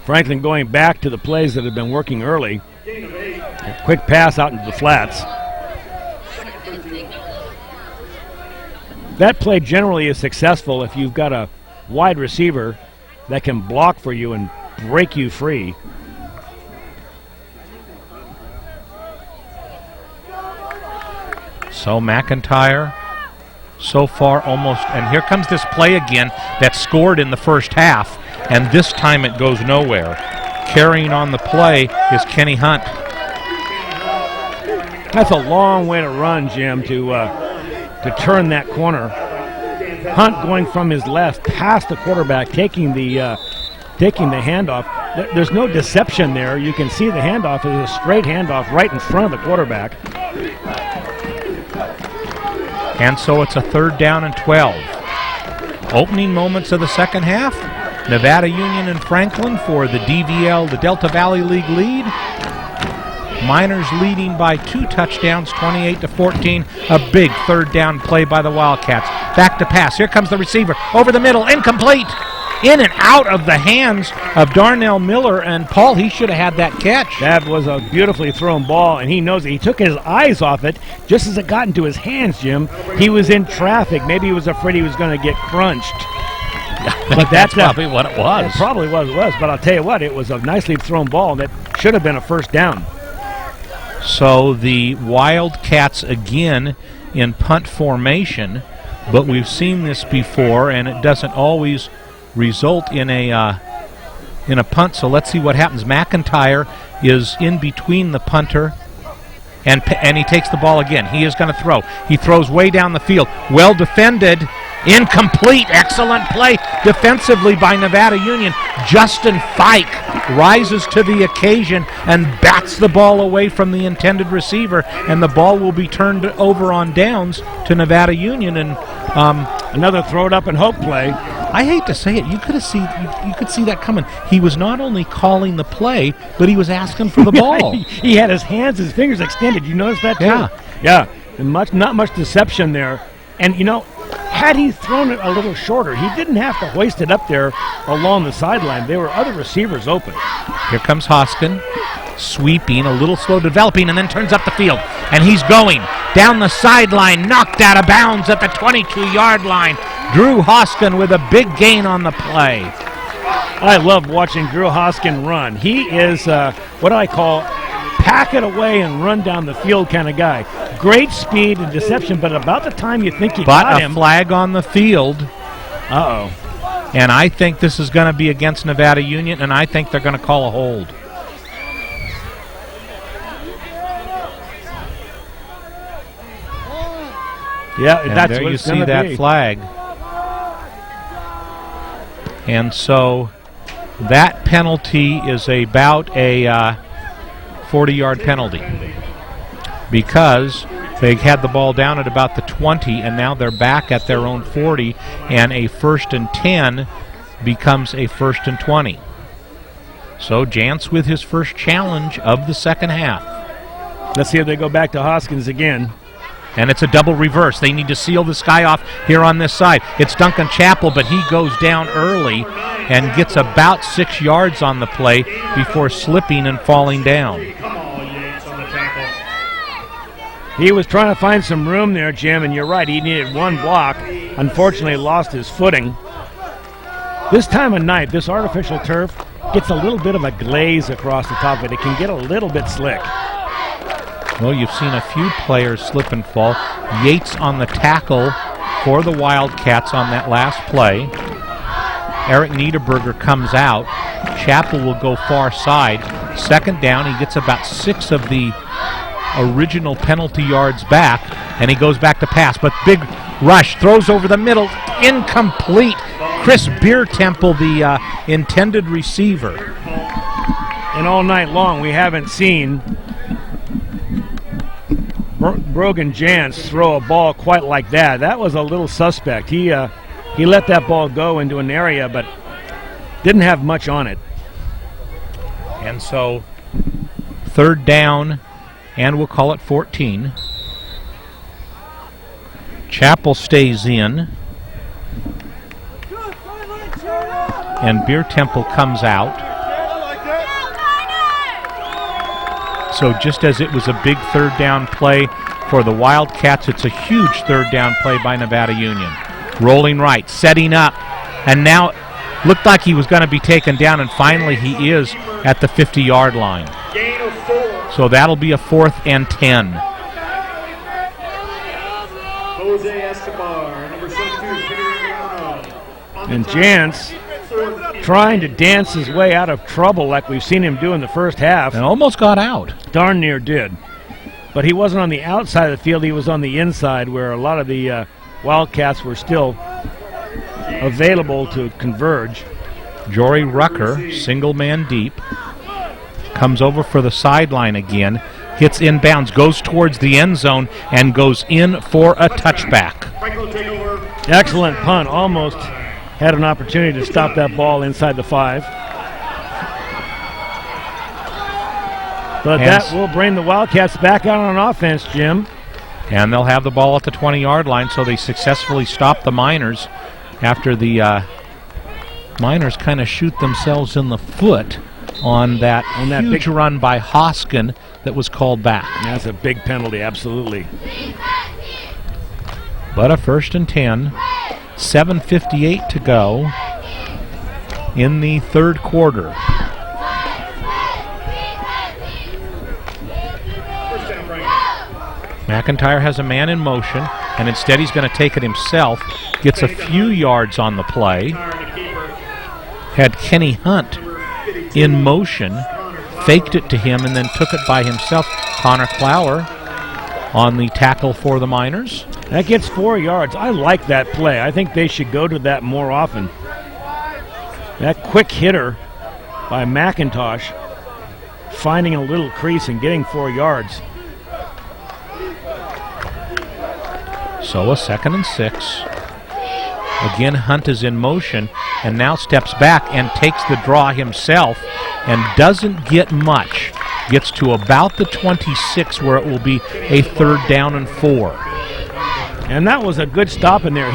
Franklin going back to the plays that have been working early. A quick pass out into the flats. That play generally is successful if you've got a wide receiver that can block for you and break you free. So McIntyre, so far almost, and here comes this play again that scored in the first half, and this time it goes nowhere. Carrying on the play is Kenny Hunt. That's a long way to run, Jim, to turn that corner. Hunt going from his left past the quarterback, taking the handoff. There's no deception there. You can see the handoff is a straight handoff right in front of the quarterback. And so it's a 3rd down and 12. Opening moments of the second half. Nevada Union and Franklin for the DVL, the Delta Valley League lead. Miners leading by 2 touchdowns, 28-14. A big third down play by the Wildcats. Back to pass. Here comes the receiver. Over the middle. Incomplete. In and out of the hands of Darnell Miller. And Paul, he should have had that catch. That was a beautifully thrown ball, and he knows it. He took his eyes off it just as it got into his hands, Jim. He was in traffic. Maybe he was afraid he was going to get crunched. But that's probably what it was. It probably was. But I'll tell you what, it was a nicely thrown ball that should have been a first down. So the Wildcats again in punt formation, but we've seen this before, and it doesn't always result in a punt. So let's see what happens. McIntyre is in between the punter, and he takes the ball again. He is going to throw. He throws way down the field. Well defended. Incomplete. Excellent play defensively by Nevada Union. Justin Fike rises to the occasion and bats the ball away from the intended receiver, and the ball will be turned over on downs to Nevada Union. And another throw it up and hope play. I hate to say it, you could see that coming. He was not only calling the play, but he was asking for the ball. He had his hands, his fingers extended. You notice that too? Yeah. And not much deception there. And had he thrown it a little shorter, he didn't have to hoist it up there along the sideline. There were other receivers open. Here comes Hoskin, sweeping, a little slow developing, and then turns up the field. And he's going down the sideline, knocked out of bounds at the 22-yard line. Drew Hoskin with a big gain on the play. I love watching Drew Hoskin run. He is what I call pack it away and run down the field kind of guy. Great speed and deception, but about the time you think you got him. But a flag on the field. Uh-oh. And I think this is going to be against Nevada Union, and I think they're going to call a hold. Yeah, and that's there what you it's see that be. flag. And so that penalty is about a 40-yard penalty, because they had the ball down at about the 20, and now they're back at their own 40, and a 1st and 10 becomes a 1st and 20. So Jantz with his first challenge of the second half. Let's see if they go back to Hoskins again. And it's a double reverse. They need to seal this guy off here on this side. It's Duncan Chappell, but he goes down early and gets about 6 yards on the play before slipping and falling down. He was trying to find some room there, Jim, and you're right. He needed one block. Unfortunately, lost his footing. This time of night, this artificial turf gets a little bit of a glaze across the top of it. It can get a little bit slick. Well, you've seen a few players slip and fall. Yates on the tackle for the Wildcats on that last play. Eric Niederberger comes out. Chappell will go far side. Second down, he gets about 6 of the original penalty yards back, and he goes back to pass. But big rush, throws over the middle, incomplete. Chris Beertemple, the intended receiver. And all night long, we haven't seen Brogan Jantz throw a ball quite like that. That was a little suspect. He let that ball go into an area, but didn't have much on it. And so, third down, and we'll call it 14. Chappell stays in, and Beertemple comes out. So just as it was a big third down play for the Wildcats, it's a huge third down play by Nevada Union. Rolling right, setting up, and now looked like he was going to be taken down, and finally he is at the 50-yard line. So that'll be a 4th and 10. Jose Escobar, number 72, and Jantz trying to dance his way out of trouble like we've seen him do in the first half. And almost got out. Darn near did. But he wasn't on the outside of the field, he was on the inside where a lot of the Wildcats were still available to converge. Jory Rucker, single man deep, comes over for the sideline again, hits inbounds, goes towards the end zone, and goes in for a touchback. Excellent punt, almost had an opportunity to stop that ball inside the 5. But that will bring the Wildcats back out on offense, Jim. And they'll have the ball at the 20-yard line, so they successfully stop the Miners after the Miners kind of shoot themselves in the foot on that huge run by Hoskin that was called back. That's a big penalty, absolutely. But a 1st and 10, 7:58 to go in the third quarter. McIntyre has a man in motion, and instead he's going to take it himself. Gets a few yards on the play. Had Kenny Hunt in motion, faked it to him, and then took it by himself. Connor Clower on the tackle for the Miners. That gets 4 yards. I like that play. I think they should go to that more often. That quick hitter by McIntosh, finding a little crease and getting 4 yards. So a 2nd and 6. Again, Hunt is in motion and now steps back and takes the draw himself and doesn't get much. Gets to about the 26 where it will be a 3rd down and 4. And that was a good stop in there.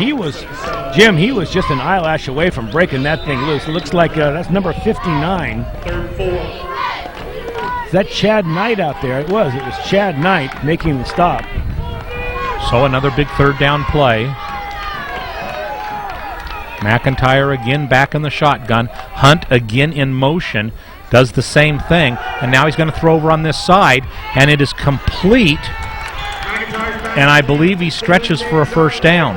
Jim, he was just an eyelash away from breaking that thing loose. It looks like that's number 59. 3rd 4. Is that Chad Knight out there? It was Chad Knight making the stop. So another big 3rd down play. McIntyre again back in the shotgun. Hunt again in motion. Does the same thing. And now he's going to throw over on this side. And it is complete. And I believe he stretches for a 1st down.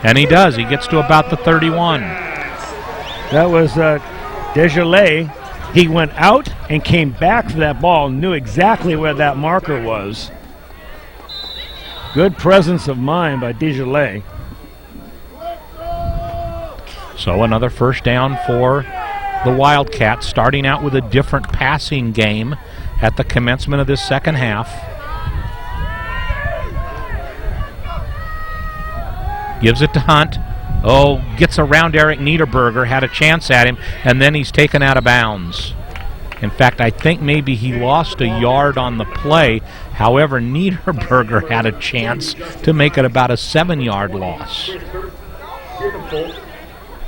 And he does. He gets to about the 31. That was Desjardins. He went out and came back for that ball. Knew exactly where that marker was. Good presence of mind by Desjardins. So another 1st down for the Wildcats, starting out with a different passing game at the commencement of this second half. Gives it to Hunt. Oh, gets around Eric Niederberger, had a chance at him, and then he's taken out of bounds. In fact, I think maybe he lost a yard on the play. However, Niederberger had a chance to make it about a 7-yard loss.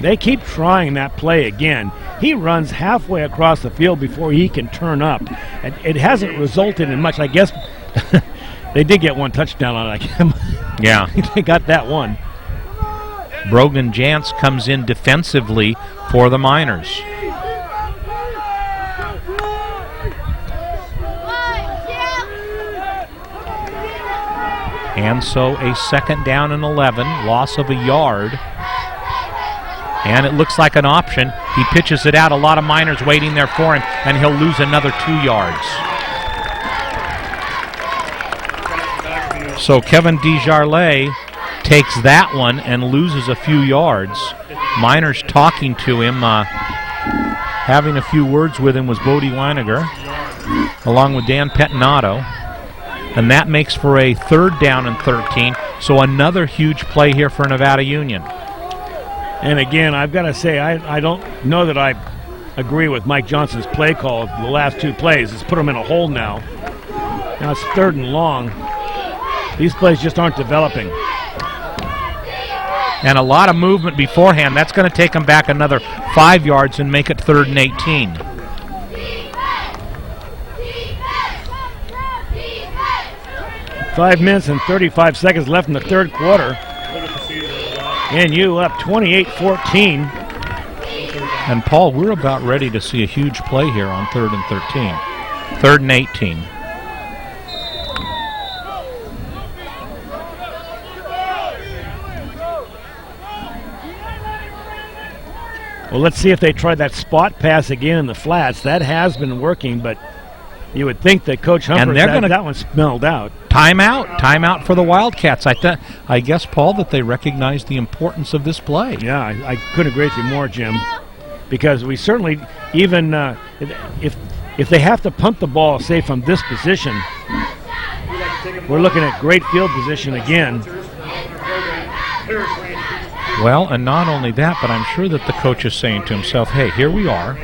They keep trying that play again. He runs halfway across the field before he can turn up. And it hasn't resulted in much. I guess they did get 1 touchdown on it. Yeah. They got that one. Brogan Jantz comes in defensively for the Miners. And so a 2nd down and 11, loss of a yard. And it looks like an option. He pitches it out. A lot of Miners waiting there for him, and he'll lose another 2 yards. So Kevin Desjardins takes that one and loses a few yards. Miners talking to him, having a few words with him was Bodie Weiniger, along with Dan Pettinato. And that makes for a 3rd down and 13. So another huge play here for Nevada Union. And again, I've got to say, I don't know that I agree with Mike Johnson's play call. The last 2 plays, it's put them in a hole now. Now it's 3rd and long. These plays just aren't developing. And a lot of movement beforehand. That's going to take them back another 5 yards and make it 3rd and 18. Five minutes and 35 seconds left in the third quarter. And you up 28-14. And Paul, we're about ready to see a huge play here on 3rd and 13. 3rd and 18. Well, let's see if they try that spot pass again in the flats. That has been working, but you would think that Coach Humphreys had that one smelled out. Timeout for the Wildcats. I guess, Paul, that they recognize the importance of this play. Yeah, I couldn't agree with you more, Jim, because we certainly, even if they have to punt the ball, say, from this position, we're looking at great field position again. Well, and not only that, but I'm sure that the coach is saying to himself, hey, here we are.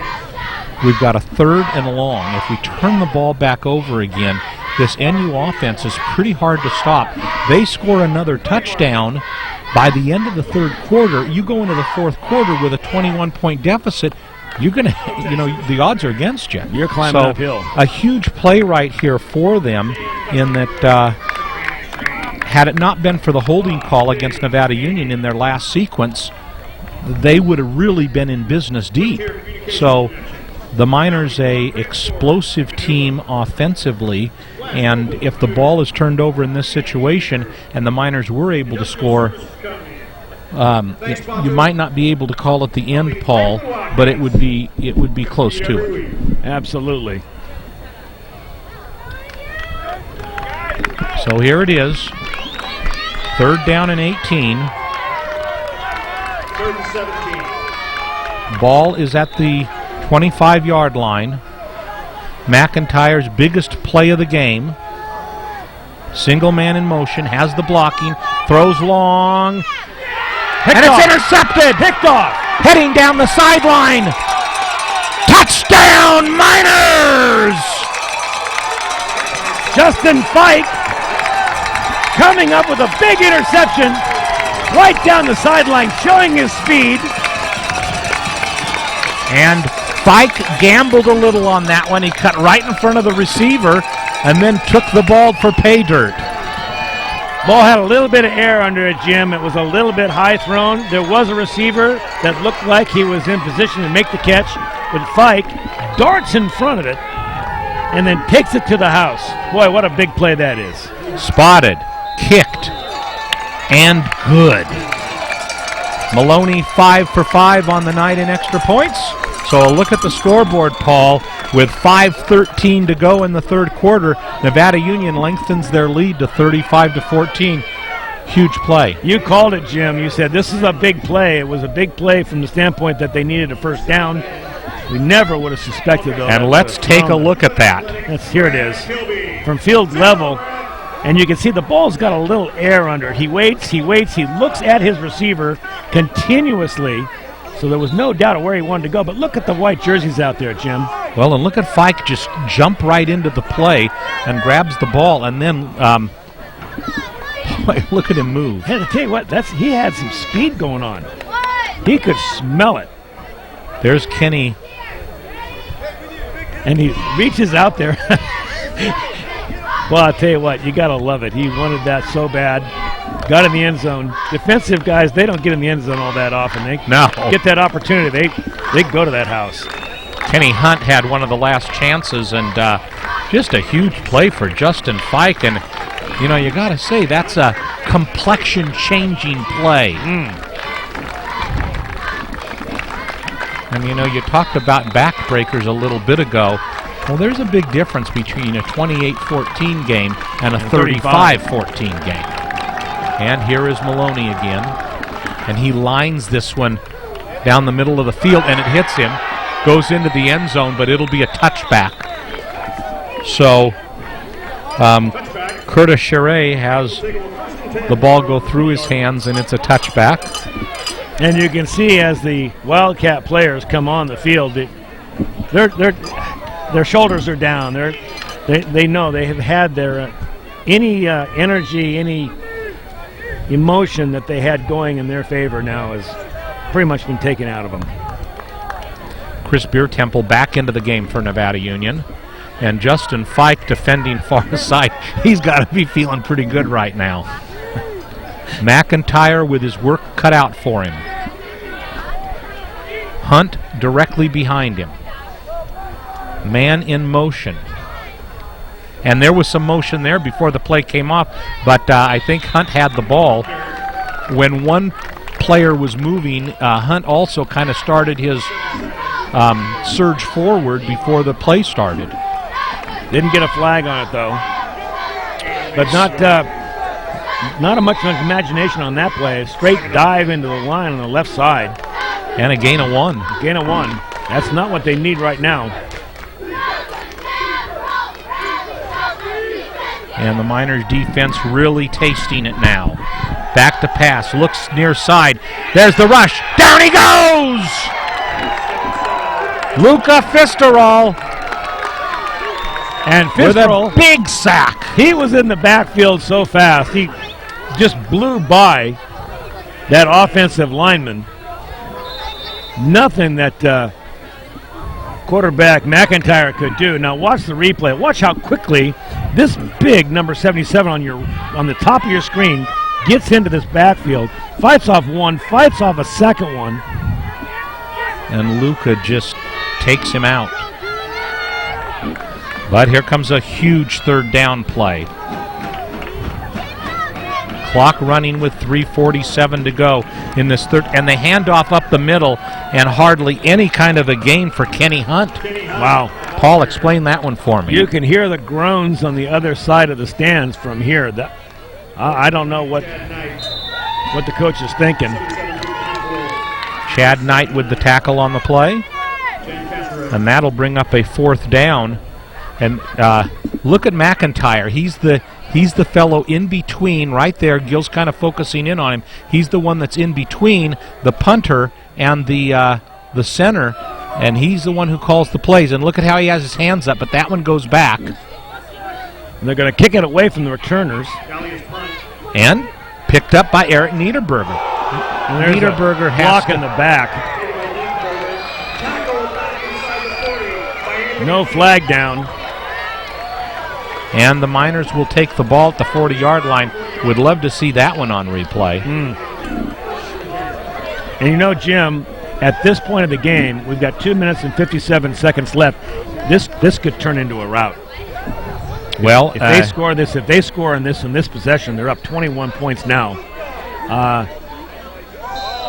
We've got a 3rd and long. If we turn the ball back over again, this NU offense is pretty hard to stop. They score another touchdown. By the end of the 3rd quarter, you go into the 4th quarter with a 21-point deficit, you're going to, the odds are against you. You're climbing uphill. A huge play right here for them in that had it not been for the holding call against Nevada Union in their last sequence, they would have really been in business deep. So the Miners, a explosive team offensively, and if the ball is turned over in this situation and the Miners were able to score, you might not be able to call it the end, Paul, but it would be close to it. Absolutely. So here it is, 3rd down and 18. 3rd and 17. Ball is at the 25-yard line. McIntyre's biggest play of the game. Single man in motion, has the blocking, throws long, and it's intercepted. Picked off. Heading down the sideline. Touchdown, Miners! Justin Fike coming up with a big interception right down the sideline, showing his speed. And Fike gambled a little on that one. He cut right in front of the receiver and then took the ball for pay dirt. Ball had a little bit of air under it, Jim. It was a little bit high thrown. There was a receiver that looked like he was in position to make the catch, but Fike darts in front of it and then takes it to the house. Boy, what a big play that is. Spotted, kicked, and good. Maloney 5 for 5 on the night in extra points. So a look at the scoreboard, Paul. With 5:13 to go in the 3rd quarter, Nevada Union lengthens their lead to 35-14. Huge play. You called it, Jim. You said this is a big play. It was a big play from the standpoint that they needed a first down. We never would have suspected, though. And let's take a look at that. Here it is. From field level, and you can see the ball's got a little air under it. He waits, he looks at his receiver continuously, so there was no doubt of where he wanted to go. But look at the white jerseys out there, Jim. Well, and look at Fike just jump right into the play and grabs the ball, and then look at him move. Hey, I'll tell you what, he had some speed going on. He could smell it. There's Kenny. And he reaches out there. Well, I'll tell you what, you got to love it. He wanted that so bad. Got in the end zone. Defensive guys, they don't get in the end zone all that often. They get that opportunity. They go to that house. Kenny Hunt had one of the last chances, and just a huge play for Justin Fike. And, you got to say, that's a complexion-changing play. And, you talked about backbreakers a little bit ago. Well, there's a big difference between a 28-14 game and a 35-14 game. And here is Maloney again. And he lines this one down the middle of the field, and it hits him. Goes into the end zone, but it'll be a touchback. So Curtis Charret has the ball go through his hands, and it's a touchback. And you can see as the Wildcat players come on the field, their shoulders are down. They know they have had their any energy, any emotion that they had going in their favor now has pretty much been taken out of them. Chris Beertemple back into the game for Nevada Union. And Justin Fike defending far side. He's got to be feeling pretty good right now. McIntyre with his work cut out for him. Hunt directly behind him. Man in motion. And there was some motion there before the play came off, but I think Hunt had the ball. When one player was moving, Hunt also kind of started his surge forward before the play started. Didn't get a flag on it, though. But not much imagination on that play. A straight dive into the line on the left side. And a gain of 1. Gain of 1. That's not what they need right now. And the Miners defense really tasting it now. Back to pass, looks near side. There's the rush. Down he goes! Luca Fisterol. And Fisterol, with a big sack. He was in the backfield so fast. He just blew by that offensive lineman. Nothing that quarterback McIntyre could do. Now watch the replay. Watch how quickly this big number 77 on the top of your screen gets into this backfield, fights off one, fights off a second one. And Luca just takes him out. But here comes a huge third down play. Clock running with 3:47 to go in this third, and the handoff up the middle, and hardly any kind of a gain for Kenny Hunt. Wow. Paul, explain that one for me. You can hear the groans on the other side of the stands from here. I don't know what the coach is thinking. Chad Knight with the tackle on the play, and that'll bring up a fourth down. And look at McIntyre. He's the fellow in between right there. Gil's kind of focusing in on him. He's the one that's in between the punter and the center, and he's the one who calls the plays. And look at how he has his hands up, but that one goes back. And they're going to kick it away from the returners. And picked up by Eric Niederberger. Niederberger has block in the back. No flag down. And the Miners will take the ball at the 40-yard line. Would love to see that one on replay. And you know, Jim, at this point of the game, we've got 2 minutes and 57 seconds left. This could turn into a rout. Well, if they score in this possession, they're up 21 points now.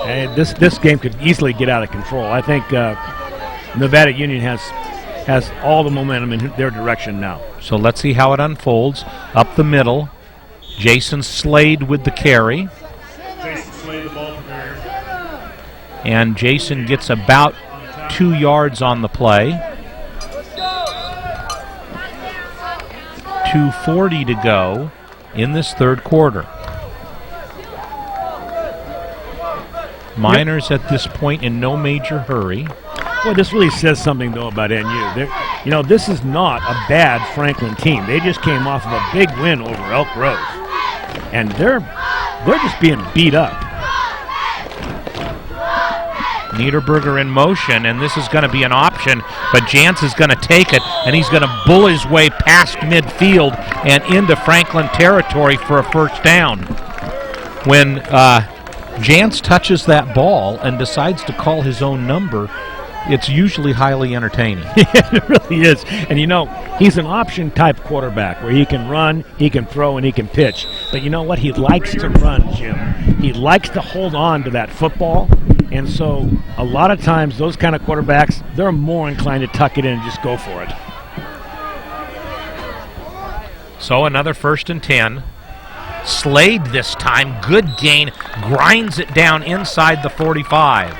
And this game could easily get out of control. I think Nevada Union has all the momentum in their direction now. So let's see how it unfolds. Up the middle, Jason Slade with the carry. And Jason gets about 2 yards on the play. 2:40 to go in this third quarter. Miners at this point in no major hurry. Well, this really says something, though, about NU. This is not a bad Franklin team. They just came off of a big win over Elk Grove. And they're just being beat up. Niederberger in motion, and this is going to be an option, but Jantz is going to take it, and he's going to bull his way past midfield and into Franklin territory for a first down. When Jantz touches that ball and decides to call his own number, it's usually highly entertaining. It really is. And he's an option type quarterback where he can run, he can throw, and he can pitch. But you know what? He likes to run, Jim. He likes to hold on to that football. And so a lot of times those kind of quarterbacks, they're more inclined to tuck it in and just go for it. So another 1st and 10. Slade this time, good gain, grinds it down inside the 45.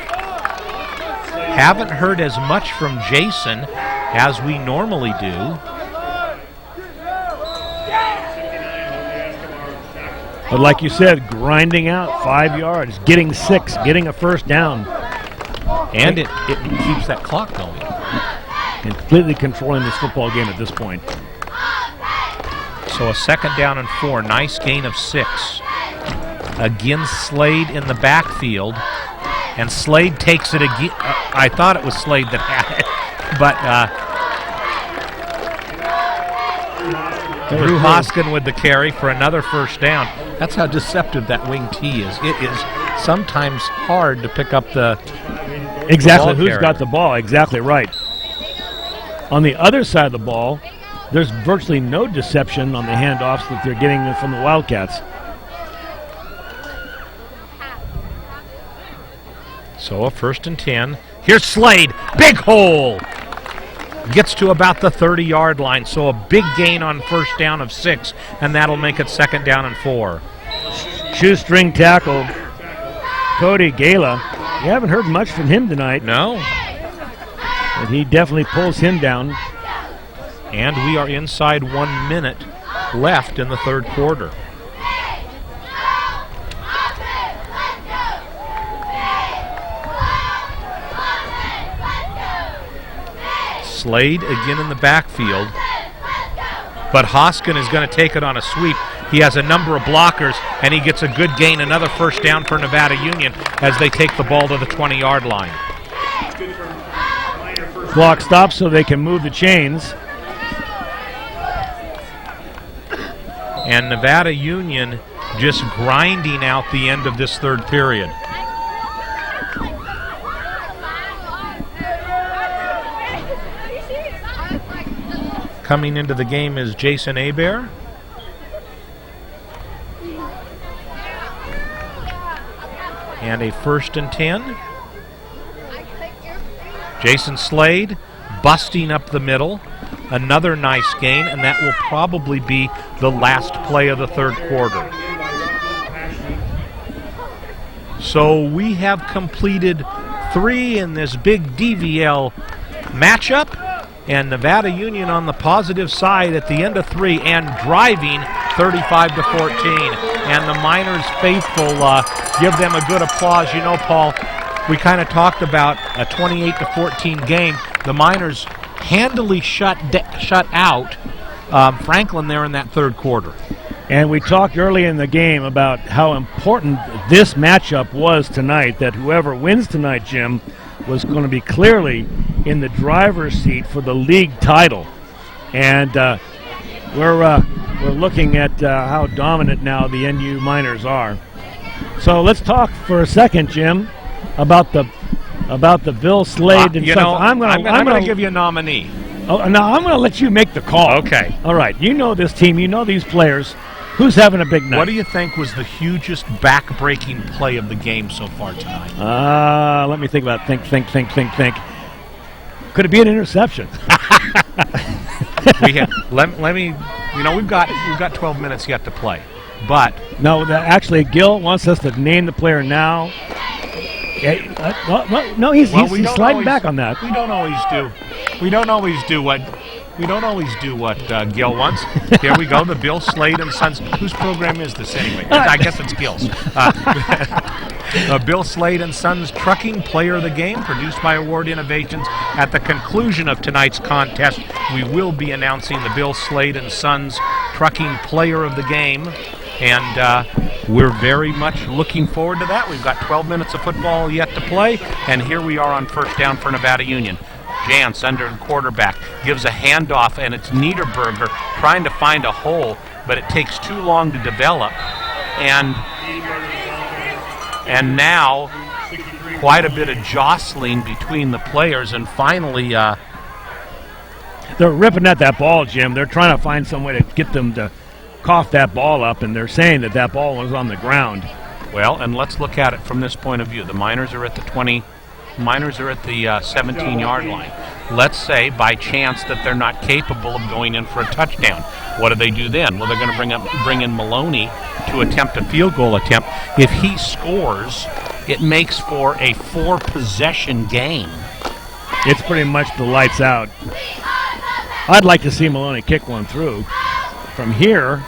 Haven't heard as much from Jason as we normally do. But like you said, grinding out 5 yards, getting 6, getting a first down. And it keeps that clock going. And completely controlling this football game at this point. So a 2nd down and 4, nice gain of 6. Again, Slade in the backfield. And Slade takes it again. I thought it was Slade that had it, but Drew Hoskin with the carry for another first down. That's how deceptive that wing T is. It is sometimes hard to pick up the exactly the who's carrier. got the ball. Exactly right. On the other side of the ball, there's virtually no deception on the handoffs that they're getting from the Wildcats. So a 1st and 10. Here's Slade. Big hole. Gets to about the 30-yard line. So a big gain on first down of 6, and that'll make it 2nd down and 4. Shoestring tackle, Cody Gala. You haven't heard much from him tonight. No. But he definitely pulls him down. And we are inside 1 minute left in the third quarter. Slade again in the backfield. But Hoskin is going to take it on a sweep. He has a number of blockers, and he gets a good gain, another first down for Nevada Union as they take the ball to the 20-yard line. Clock stops so they can move the chains. And Nevada Union just grinding out the end of this third period. Coming into the game is Jason Hebert. And a 1st and 10. Jason Slade busting up the middle. Another nice gain, and that will probably be the last play of the third quarter. So we have completed 3 in this big DVL matchup. And Nevada Union on the positive side at the end of 3 and driving 35-14. And the Miners faithful give them a good applause. You know, Paul, we kind of talked about a 28-14 game. The Miners handily shut out Franklin there in that third quarter. And we talked early in the game about how important this matchup was tonight, that whoever wins tonight, Jim, was going to be clearly in the driver's seat for the league title. And we're looking at how dominant now the NU Miners are. So let's talk for a second, Jim, about the Bill Slade and you Sons. know, I'm going to give you a nominee. Oh, now I'm going to let you make the call. Okay. All right. You know this team. You know these players. Who's having a big night? What do you think was the hugest back-breaking play of the game so far tonight? Let me think about it. Think. Could it be an interception? We've got 12 minutes yet to play. But no, actually Gil wants us to name the player now. No, he's sliding back on that. We don't always do what Gil wants. Here we go, the Bill Slade and Sons. Whose program is this anyway? I guess it's Gil's. Bill Slade and Sons Trucking Player of the Game, produced by Award Innovations. At the conclusion of tonight's contest, we will be announcing the Bill Slade and Sons Trucking Player of the Game. And we're very much looking forward to that. We've got 12 minutes of football yet to play, and here we are on first down for Nevada Union. Jantz under the quarterback gives a handoff, and it's Niederberger trying to find a hole, but it takes too long to develop. And now quite a bit of jostling between the players, and finally they're ripping at that ball, Jim. They're trying to find some way to get them to cough that ball up, and they're saying that ball was on the ground. Well, and let's look at it from this point of view. The Miners are at the 20. Miners are at the 17-yard line. Let's say by chance that they're not capable of going in for a touchdown. What do they do then? Well, they're going to bring in Maloney to attempt a field goal attempt. If he scores, it makes for a 4-possession game. It's pretty much the lights out. I'd like to see Maloney kick one through. From here,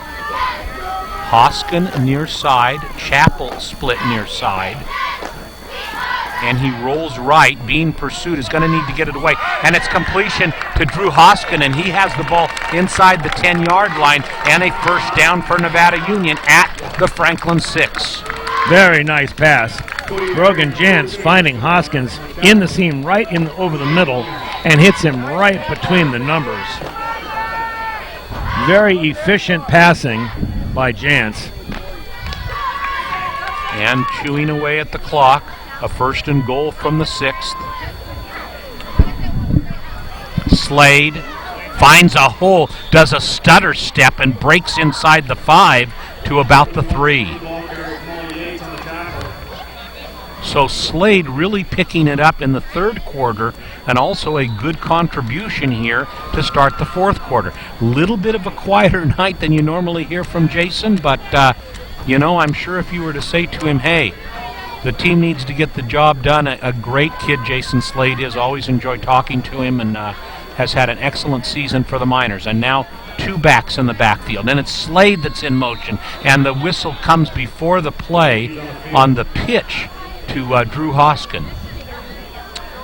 Hoskin near side, Chappell split near side. And he rolls right, being pursued, is going to need to get it away. And it's completion to Drew Hoskin, and he has the ball inside the 10-yard line, and a first down for Nevada Union at the Franklin 6. Very nice pass. Brogan Jantz finding Hoskins in the seam right over the middle and hits him right between the numbers. Very efficient passing by Jantz. And chewing away at the clock. A first and goal from the 6th. Slade finds a hole, does a stutter step, and breaks inside the 5 to about the 3. So Slade really picking it up in the third quarter, and also a good contribution here to start the fourth quarter. Little bit of a quieter night than you normally hear from Jason, but I'm sure if you were to say to him, hey, the team needs to get the job done. A great kid Jason Slade is. Always enjoyed talking to him, and has had an excellent season for the Miners. And now 2 backs in the backfield. And it's Slade that's in motion. And the whistle comes before the play on the pitch to Drew Hoskin.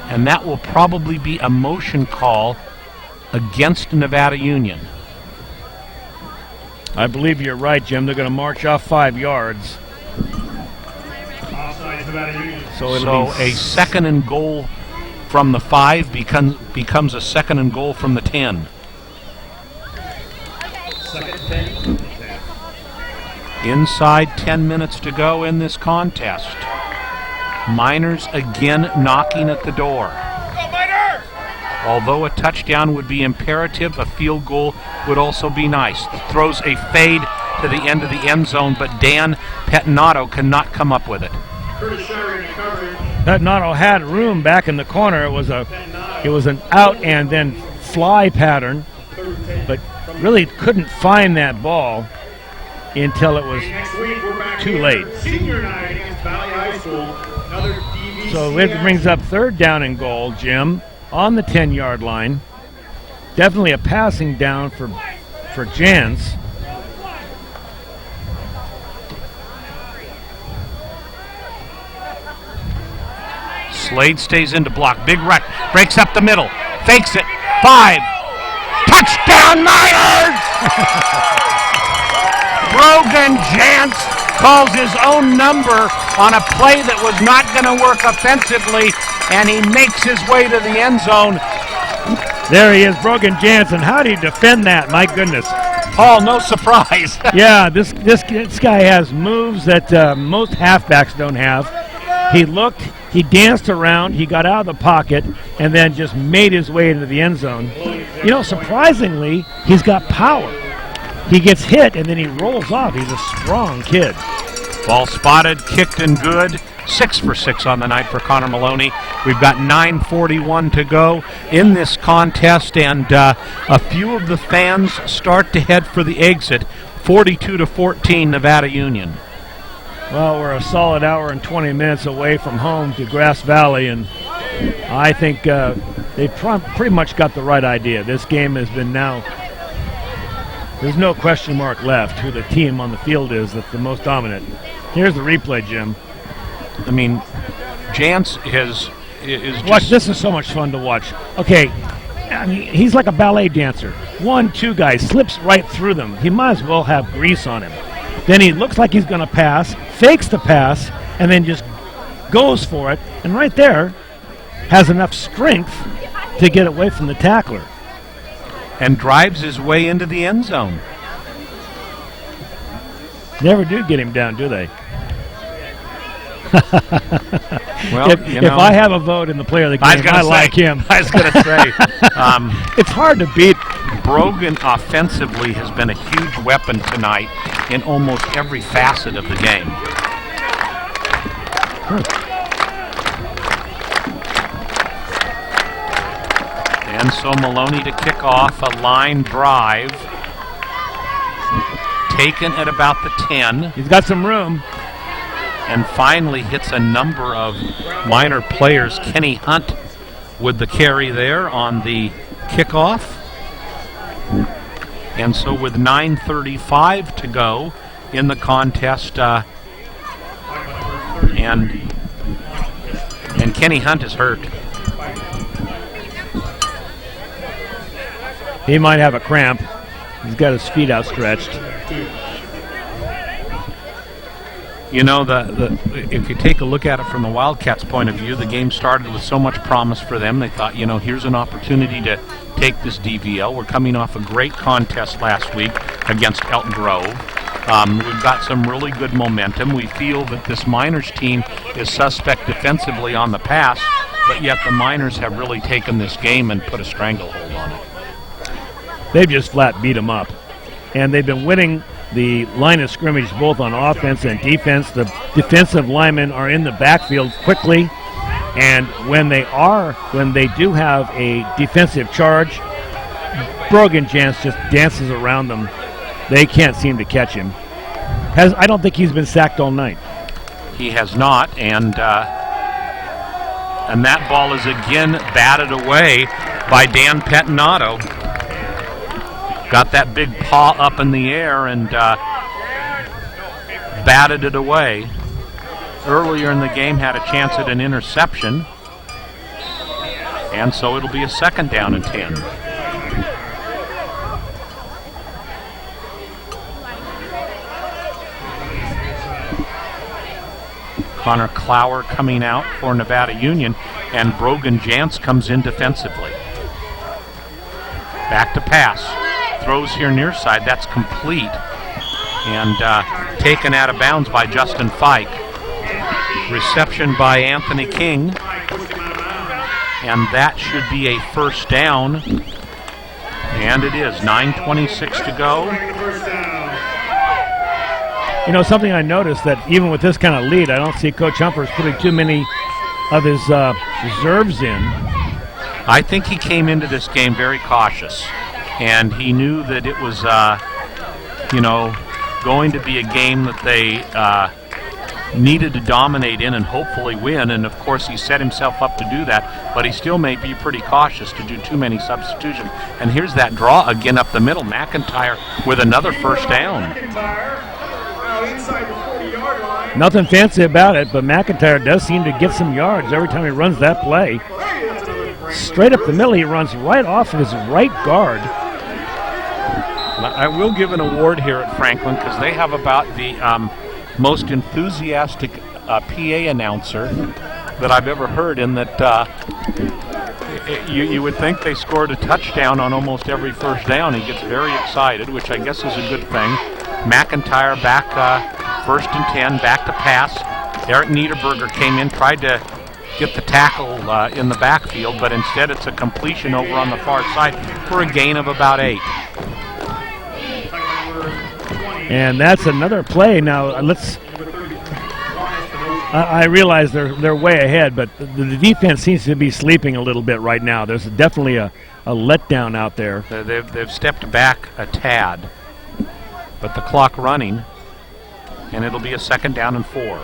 And that will probably be a motion call against Nevada Union. I believe you're right, Jim. They're going to march off 5 yards. So a second and goal from the 5 becomes a second and goal from the 10. Inside 10 minutes to go in this contest. Miners again knocking at the door. Although a touchdown would be imperative, a field goal would also be nice. Throws a fade to the end of the end zone, but Dan Pettinato cannot come up with it. Pettinato had room back in the corner. It was an out and then fly pattern, but really couldn't find that ball until it was too late. So it brings up 3rd down and goal, Jim, on the 10-yard line. Definitely a passing down for Jans. Slade stays into block. Big wreck. Breaks up the middle. Fakes it. 5. Touchdown Miners! Brogan Jans calls his own number on a play that was not going to work offensively, and he makes his way to the end zone. There he is, Brogan Jansen. How do you defend that? My goodness. Paul, no surprise. Yeah, this guy has moves that most halfbacks don't have. He looked, he danced around, he got out of the pocket, and then just made his way into the end zone. You know, surprisingly, he's got power. He gets hit, and then he rolls off. He's a strong kid. Ball spotted, kicked and good. 6 for 6 on the night for Connor Maloney. We've got 9:41 to go in this contest, and a few of the fans start to head for the exit. 42-14 Nevada Union. Well, we're a solid hour and 20 minutes away from home to Grass Valley, and I think they pretty much got the right idea. This game has been now, there's no question mark left who the team on the field is that's the most dominant. Here's the replay, Jim. I mean, Jans is watch. This is so much fun to watch. Okay, I mean, he's like a ballet dancer. 1-2 guys slips right through them. He might as well have grease on him. Then he looks like he's going to pass, fakes the pass, and then just goes for it. And right there, has enough strength to get away from the tackler. And drives his way into the end zone. Never do get him down, do they? Well, if I have a vote in the player of the game, I like him. I was going to say. It's hard to beat. Brogan offensively has been a huge weapon tonight in almost every facet of the game. And so Maloney to kick off a line drive. Taken at about the 10. He's got some room. And finally hits a number of minor players. Kenny Hunt with the carry there on the kickoff. And so with 9:35 to go in the contest, and Kenny Hunt is hurt. He might have a cramp. He's got his feet outstretched. You know, if you take a look at it from the Wildcats' point of view, the game started with so much promise for them. They thought, you know, here's an opportunity to take this DVL. We're coming off a great contest last week against Elk Grove. We've got some really good momentum. We feel that this Miners team is suspect defensively on the pass, but yet the Miners have really taken this game and put a stranglehold on it. They've just flat beat them up. And they've been winning the line of scrimmage both on offense and defense. The defensive linemen are in the backfield quickly, and when they do have a defensive charge, Brogan Jans just dances around them. They can't seem to catch him. I don't think he's been sacked all night. He has not, and that ball is again batted away by Dan Pettinato. Got that big paw up in the air and batted it away. Earlier in the game had a chance at an interception. And so it'll be a 2nd down and 10. Connor Clower coming out for Nevada Union, and Brogan Jantz comes in defensively. Back to pass. Throws here near side. That's complete. And taken out of bounds by Justin Fike. Reception by Anthony King. And that should be a first down. And it is. 9:26 to go. You know, something I noticed that even with this kind of lead, I don't see Coach Humphers putting too many of his reserves in. I think he came into this game very cautious, and he knew that it was, going to be a game that they needed to dominate in and hopefully win, and of course he set himself up to do that, but he still may be pretty cautious to do too many substitutions. And here's that draw again up the middle. McIntyre with another first down. Nothing fancy about it, but McIntyre does seem to get some yards every time he runs that play. Straight up the middle, he runs right off of his right guard. I will give an award here at Franklin because they have about the most enthusiastic PA announcer that I've ever heard, in that you would think they scored a touchdown on almost every first down. He gets very excited, which I guess is a good thing. McIntyre back, 1st and 10, back to pass. Eric Niederberger came in, tried to get the tackle in the backfield, but instead it's a completion over on the far side for a gain of about 8. And that's another play. Now I realize they're way ahead, but the defense seems to be sleeping a little bit right now. There's definitely a letdown out there. They've stepped back a tad, but the clock running, and it'll be a 2nd down and 4.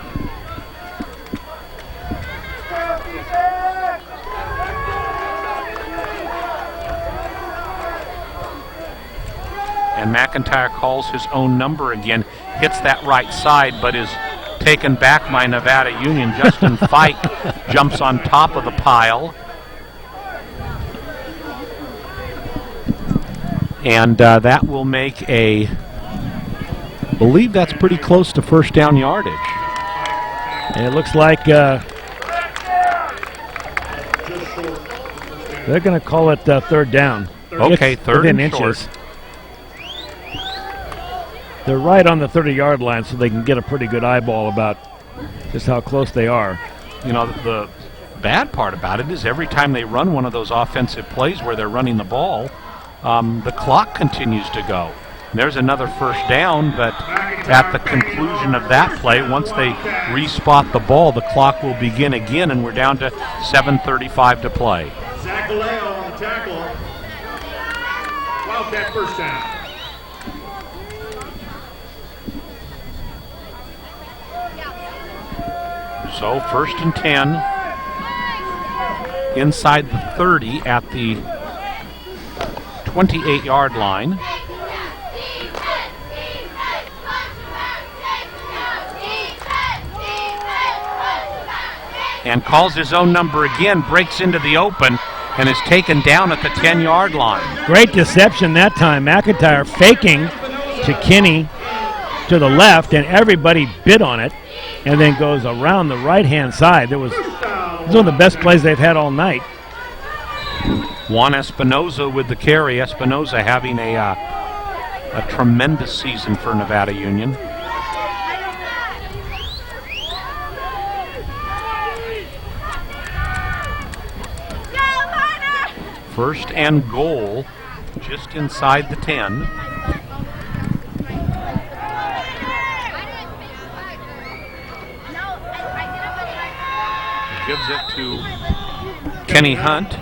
And McIntyre calls his own number again, hits that right side, but is taken back by Nevada Union. Justin Fike jumps on top of the pile. And that will make I believe that's pretty close to first down yardage. And it looks like they're going to call it 3rd down. Okay, 3rd and inches. Short. They're right on the 30-yard line, so they can get a pretty good eyeball about just how close they are. You know, the bad part about it is every time they run one of those offensive plays where they're running the ball, the clock continues to go. There's another first down, but at the conclusion of that play, once they respot the ball, the clock will begin again, and we're down to 7:35 to play. Zach Vallejo on the tackle. Wildcat first down. So 1st and 10 inside the 30 at the 28-yard line. And calls his own number again, breaks into the open, and is taken down at the 10-yard line. Great deception that time. McIntyre faking to Kinney to the left, and everybody bid on it, and then goes around the right-hand side. It was one of the best plays they've had all night. Juan Espinoza with the carry. Espinoza having a tremendous season for Nevada Union. First and goal, just inside the 10. Gives it to Kenny Hunt.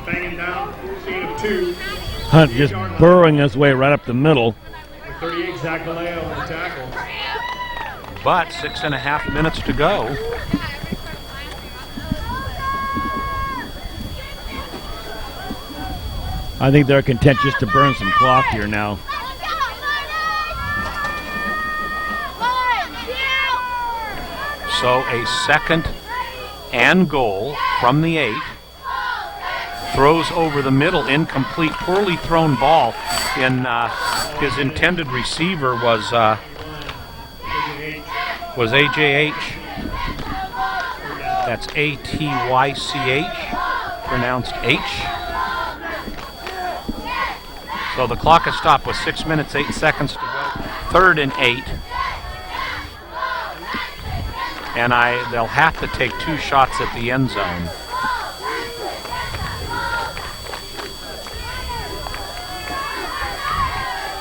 Hunt just burrowing his way right up the middle. 38, Zach Vallejo on the tackle. But 6.5 minutes to go. I think they're content just to burn some clock here now. So a 2nd and goal from the 8. Throws over the middle, incomplete, poorly thrown ball. In his intended receiver was AJH. That's A-T-Y-C-H, pronounced H. So the clock has stopped with 6 minutes, 8 seconds to go. 3rd and 8. And they'll have to take 2 shots at the end zone.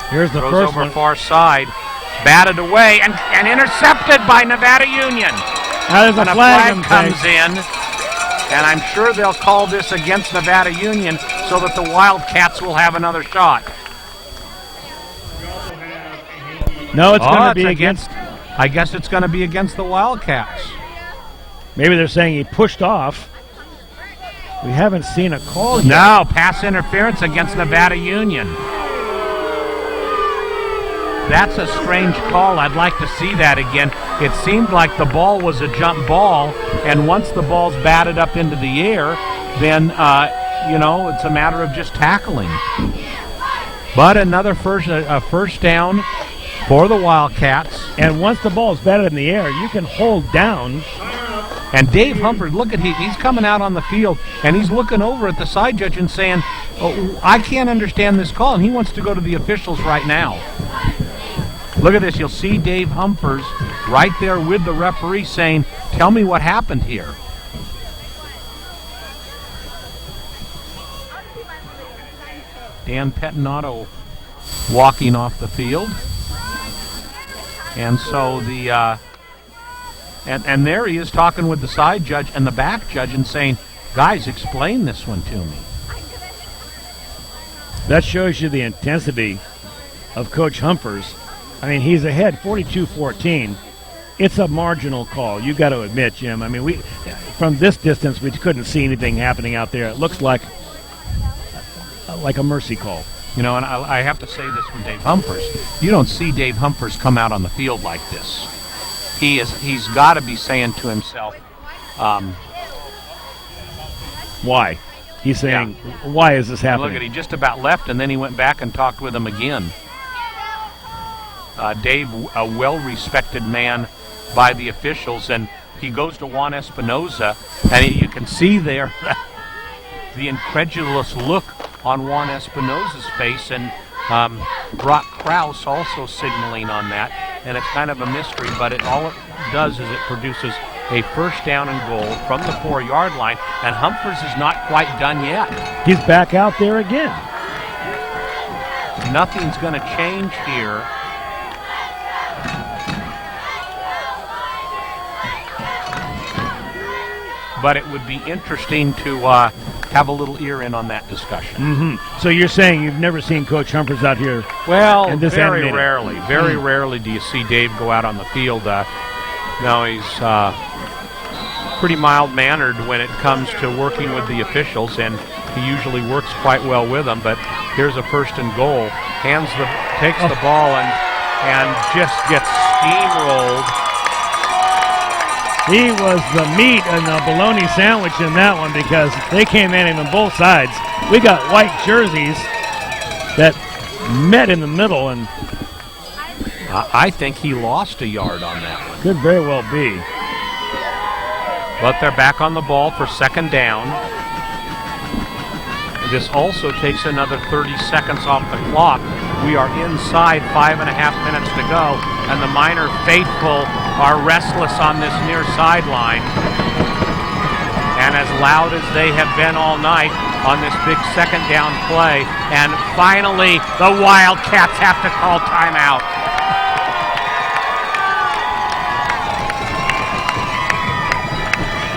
Here's the Throws first over one. far side, batted away, and intercepted by Nevada Union. Now there's a flag comes in, and I'm sure they'll call this against Nevada Union so that the Wildcats will have another shot. No, it's going to be against. I guess it's going to be against the Wildcats. Maybe they're saying he pushed off. We haven't seen a call yet. No, pass interference against Nevada Union. That's a strange call. I'd like to see that again. It seemed like the ball was a jump ball, and once the ball's batted up into the air, then, it's a matter of just tackling. But another first down for the Wildcats. And once the ball is batted in the air, you can hold down. And Dave Humphers, look at he's coming out on the field, and he's looking over at the side judge and saying, "Oh, I can't understand this call," and he wants to go to the officials right now. Look at this. You'll see Dave Humphers right there with the referee saying, "Tell me what happened here." Dan Pettinato walking off the field. And so and there he is talking with the side judge and the back judge and saying, "Guys, explain this one to me." That shows you the intensity of Coach Humphers. I mean, he's ahead 42-14. It's a marginal call. You got to admit, Jim. I mean, from this distance, we couldn't see anything happening out there. It looks like a mercy call. And I have to say this from Dave Humphers. You don't see Dave Humphers come out on the field like this. He's got to be saying to himself, why? He's saying, why is this happening? Look at, he just about left, and then he went back and talked with him again. Dave, a well-respected man by the officials, and he goes to Juan Espinoza, and you can see there the incredulous look on Juan Espinoza's face, and Brock Krause also signaling on that, and it's kind of a mystery, but all it does is it produces a first down and goal from the 4-yard line, and Humphers is not quite done yet. He's back out there again. Nothing's going to change here. But it would be interesting to have a little ear in on that discussion. Mm-hmm. So you're saying you've never seen Coach Humphers out here? Well, in this very animated. rarely. Very rarely do you see Dave go out on the field. No, he's pretty mild-mannered when it comes to working with the officials, and he usually works quite well with them. But here's a first and goal. Takes the ball and just gets steamrolled. He was the meat and the bologna sandwich in that one because they came at him on both sides. We got white jerseys that met in the middle, and I think he lost a yard on that one. Could very well be. But they're back on the ball for second down. This also takes another 30 seconds off the clock. We are inside 5.5 minutes to go, and the Miner faithful are restless on this near sideline. And as loud as they have been all night on this big second down play, and finally the Wildcats have to call timeout.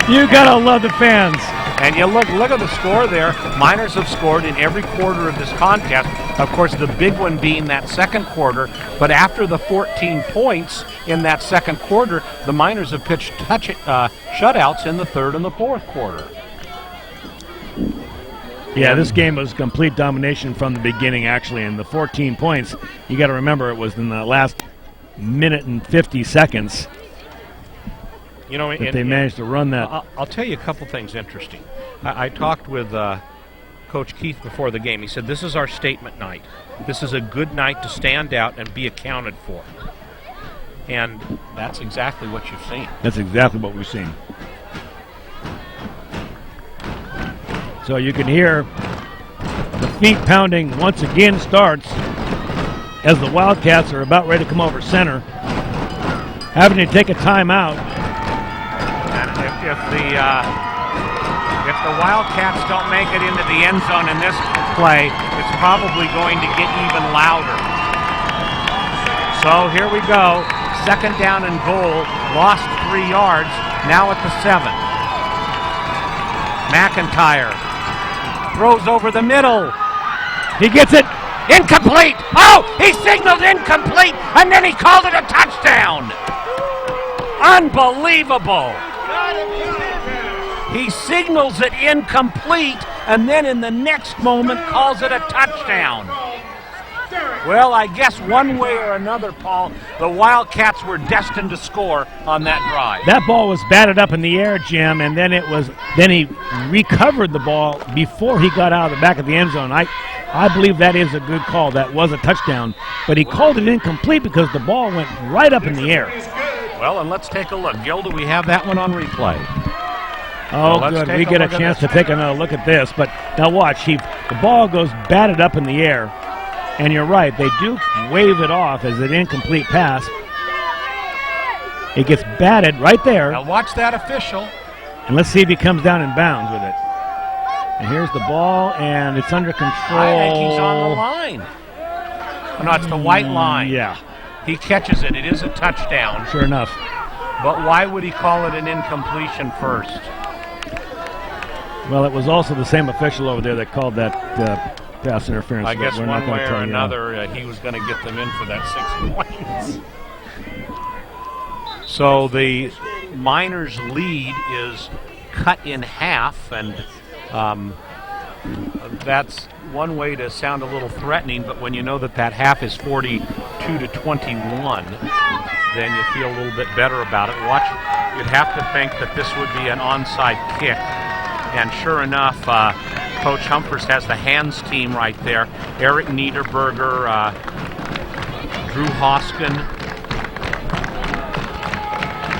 You gotta love the fans. And you look at the score there. Miners have scored in every quarter of this contest. Of course, the big one being that second quarter. But after the 14 points in that second quarter, the Miners have pitched shutouts in the third and the fourth quarter. Yeah, this game was complete domination from the beginning, actually. And the 14 points, you got to remember, it was in the last minute and 50 seconds. They managed to run that. I'll tell you a couple things interesting. I talked with Coach Keith before the game. He said, this is our statement night. This is a good night to stand out and be accounted for. And that's exactly what you've seen. That's exactly what we've seen. So you can hear the feet pounding once again starts as the Wildcats are about ready to come over center, having to take a timeout. And if the Wildcats don't make it into the end zone in this play, it's probably going to get even louder. So here we go. Second down and goal. Lost 3 yards. Now at the 7. McIntyre throws over the middle. He gets it. Incomplete. Oh, he signaled incomplete, and then he called it a touchdown. Unbelievable. He signals it incomplete, and then in the next moment calls it a touchdown. Well, I guess one way or another, Paul, the Wildcats were destined to score on that drive. That ball was batted up in the air, Jim, and then he recovered the ball before he got out of the back of the end zone. I believe that is a good call. That was a touchdown, but he called it incomplete because the ball went right up in the air. Well, and let's take a look. Gil, do we have that one on replay? Oh, well, good. We get a chance to take another look at this. But now watch. The ball goes batted up in the air. And you're right. They do wave it off as an incomplete pass. It gets batted right there. Now watch that official. And let's see if he comes down in bounds with it. And here's the ball, and it's under control. I think he's on the line. Oh, no, it's the white line. Yeah. He catches it. It is a touchdown. Sure enough. But why would he call it an incompletion first? Well, it was also the same official over there that called that pass interference. I guess one way or another, he was going to get them in for that 6 points. So the Miners' lead is cut in half, and that's one way to sound a little threatening, but when you know that half is 42-21, then you feel a little bit better about it. Watch, you'd have to think that this would be an onside kick, and sure enough, Coach Humphers has the hands team right there. Eric Niederberger, Drew Hoskin,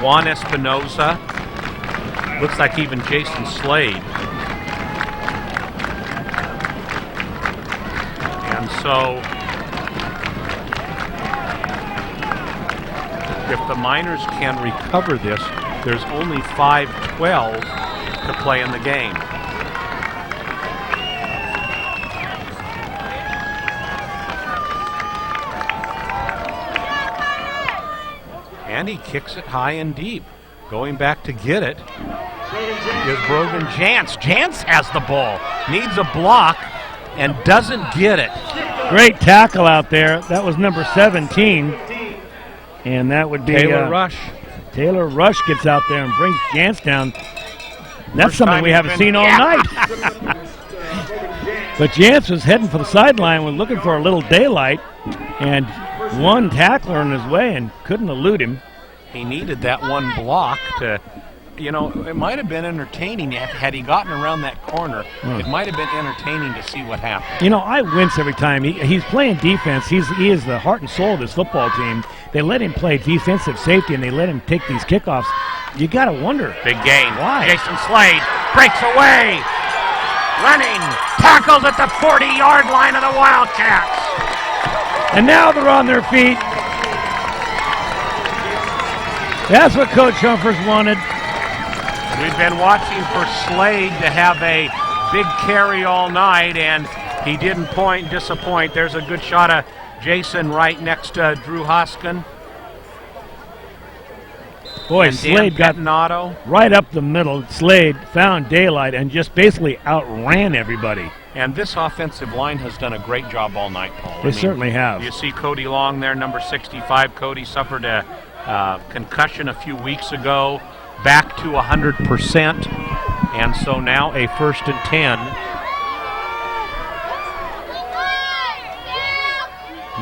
Juan Espinoza, looks like even Jason Slade. And so, if the Miners can recover this, there's only 5:12 to play in the game. And he kicks it high and deep. Going back to get it is Brogan Jantz. Jantz has the ball, needs a block, and doesn't get it. Great tackle out there. That was number 17. And that would be Taylor Rush. Taylor Rush gets out there and brings Jantz down. That's something we haven't seen all night. But Jantz was heading for the sideline, was looking for a little daylight, and one tackler in his way and couldn't elude him. He needed that one block to, it might have been entertaining had he gotten around that corner. It might have been entertaining to see what happened. I wince every time. He's playing defense. He is the heart and soul of this football team. They let him play defensive safety, and they let him take these kickoffs. You got to wonder. Big gain. Why? Jason Slade breaks away. Running. Tackled at the 40-yard line of the Wildcats. And now they're on their feet. That's what Coach Humphers wanted. We've been watching for Slade to have a big carry all night, and he didn't disappoint. There's a good shot of Jason right next to Drew Hoskin. Boy, Slade got right up the middle. Slade found daylight and just basically outran everybody. And this offensive line has done a great job all night, Paul. They certainly have. You see Cody Long there, number 65. Cody suffered a concussion a few weeks ago, back to 100%, and so now a 1st and 10.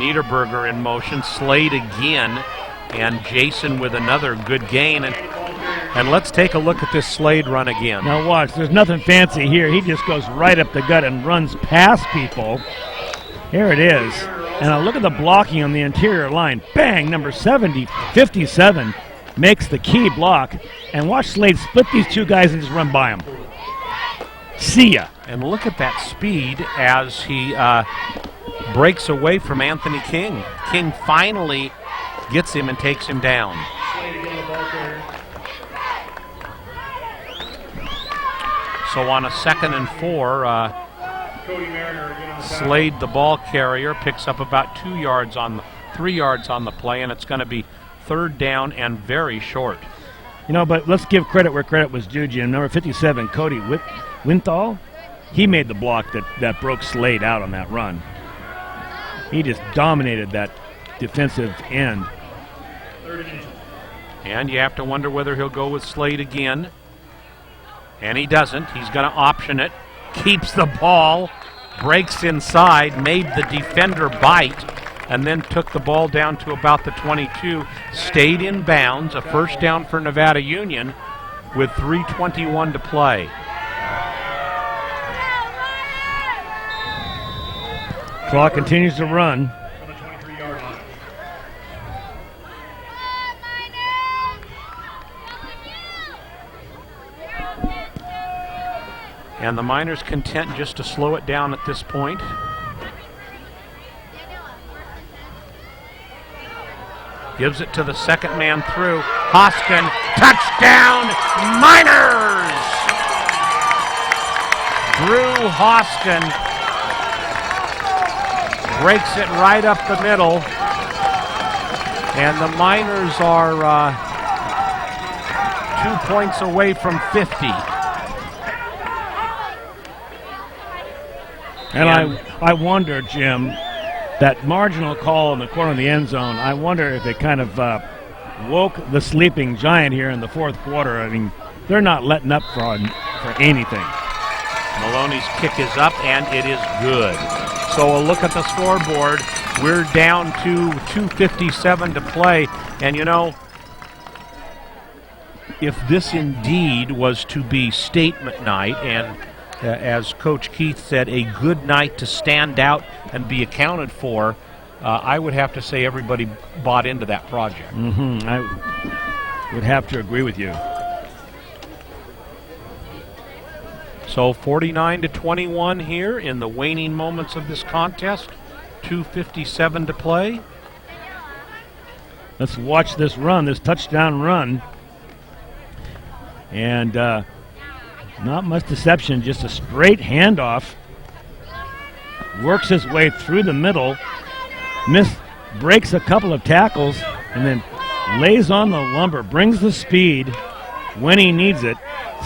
Niederberger in motion, Slade again, and Jason with another good gain. And let's take a look at this Slade run again. Now watch, there's nothing fancy here. He just goes right up the gut and runs past people. Here it is. And now look at the blocking on the interior line. Bang, number 57 makes the key block. And watch Slade split these two guys and just run by them. See ya. And look at that speed as he breaks away from Anthony King. King finally gets him and takes him down. So on a 2nd and 4, Slade, the ball carrier, picks up about 3 yards on the play, and it's going to be 3rd down and very short. You know, but let's give credit where credit was due, Jim. Number 57, Cody Winthal, he made the block that broke Slade out on that run. He just dominated that defensive end. And you have to wonder whether he'll go with Slade again. And he doesn't. He's going to option it. Keeps the ball. Breaks inside. Made the defender bite. And then took the ball down to about the 22. Stayed in bounds. A 1st down for Nevada Union with 3:21 to play. Clock continues to run. And the Miners content just to slow it down at this point. Gives it to the 2nd man through. Hoskin, touchdown, Miners! Drew Hoskin breaks it right up the middle. And the Miners are 2 points away from 50. And I wonder, Jim, that marginal call in the corner of the end zone, I wonder if it kind of woke the sleeping giant here in the 4th quarter. I mean, they're not letting up for anything. Maloney's kick is up, and it is good. So a look at the scoreboard. We're down to 2:57 to play. And, you know, if this indeed was to be statement night and as Coach Keith said, a good night to stand out and be accounted for, I would have to say everybody bought into that project. I would have to agree with you. So 49-21 here in the waning moments of this contest. 2:57 to play. Let's watch this run, this touchdown run. And not much deception, just a straight handoff. Works his way through the middle. Breaks a couple of tackles, and then lays on the lumber, brings the speed when he needs it.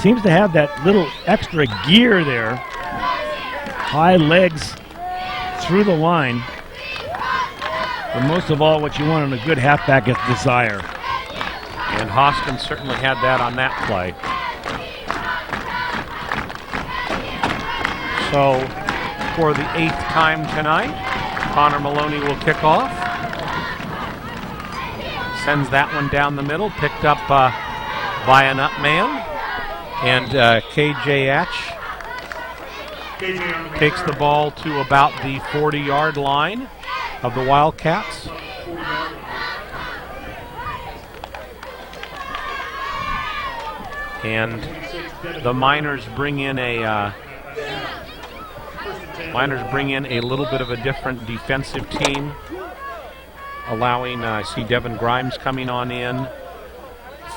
Seems to have that little extra gear there. High legs through the line. But most of all, what you want in a good halfback is desire. And Hoskin certainly had that on that play. So, for the 8th time tonight, Connor Maloney will kick off. Sends that one down the middle, picked up by an up man. And KJ Atch takes the ball to about the 40-yard line of the Wildcats. And the Miners bring in a little bit of a different defensive team, allowing, I see Devin Grimes coming on in.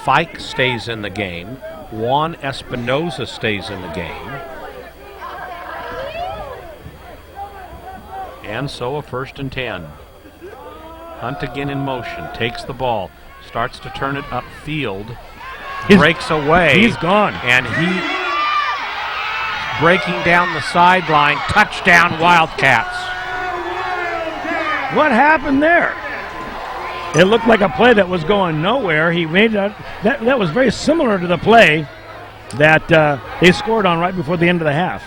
Fike stays in the game. Juan Espinoza stays in the game. And so a 1st and 10. Hunt again in motion, takes the ball, starts to turn it upfield, breaks away. He's gone. And he breaking down the sideline. Touchdown, Wildcats. What happened there? It looked like a play that was going nowhere. He made that was very similar to the play that they scored on right before the end of the half.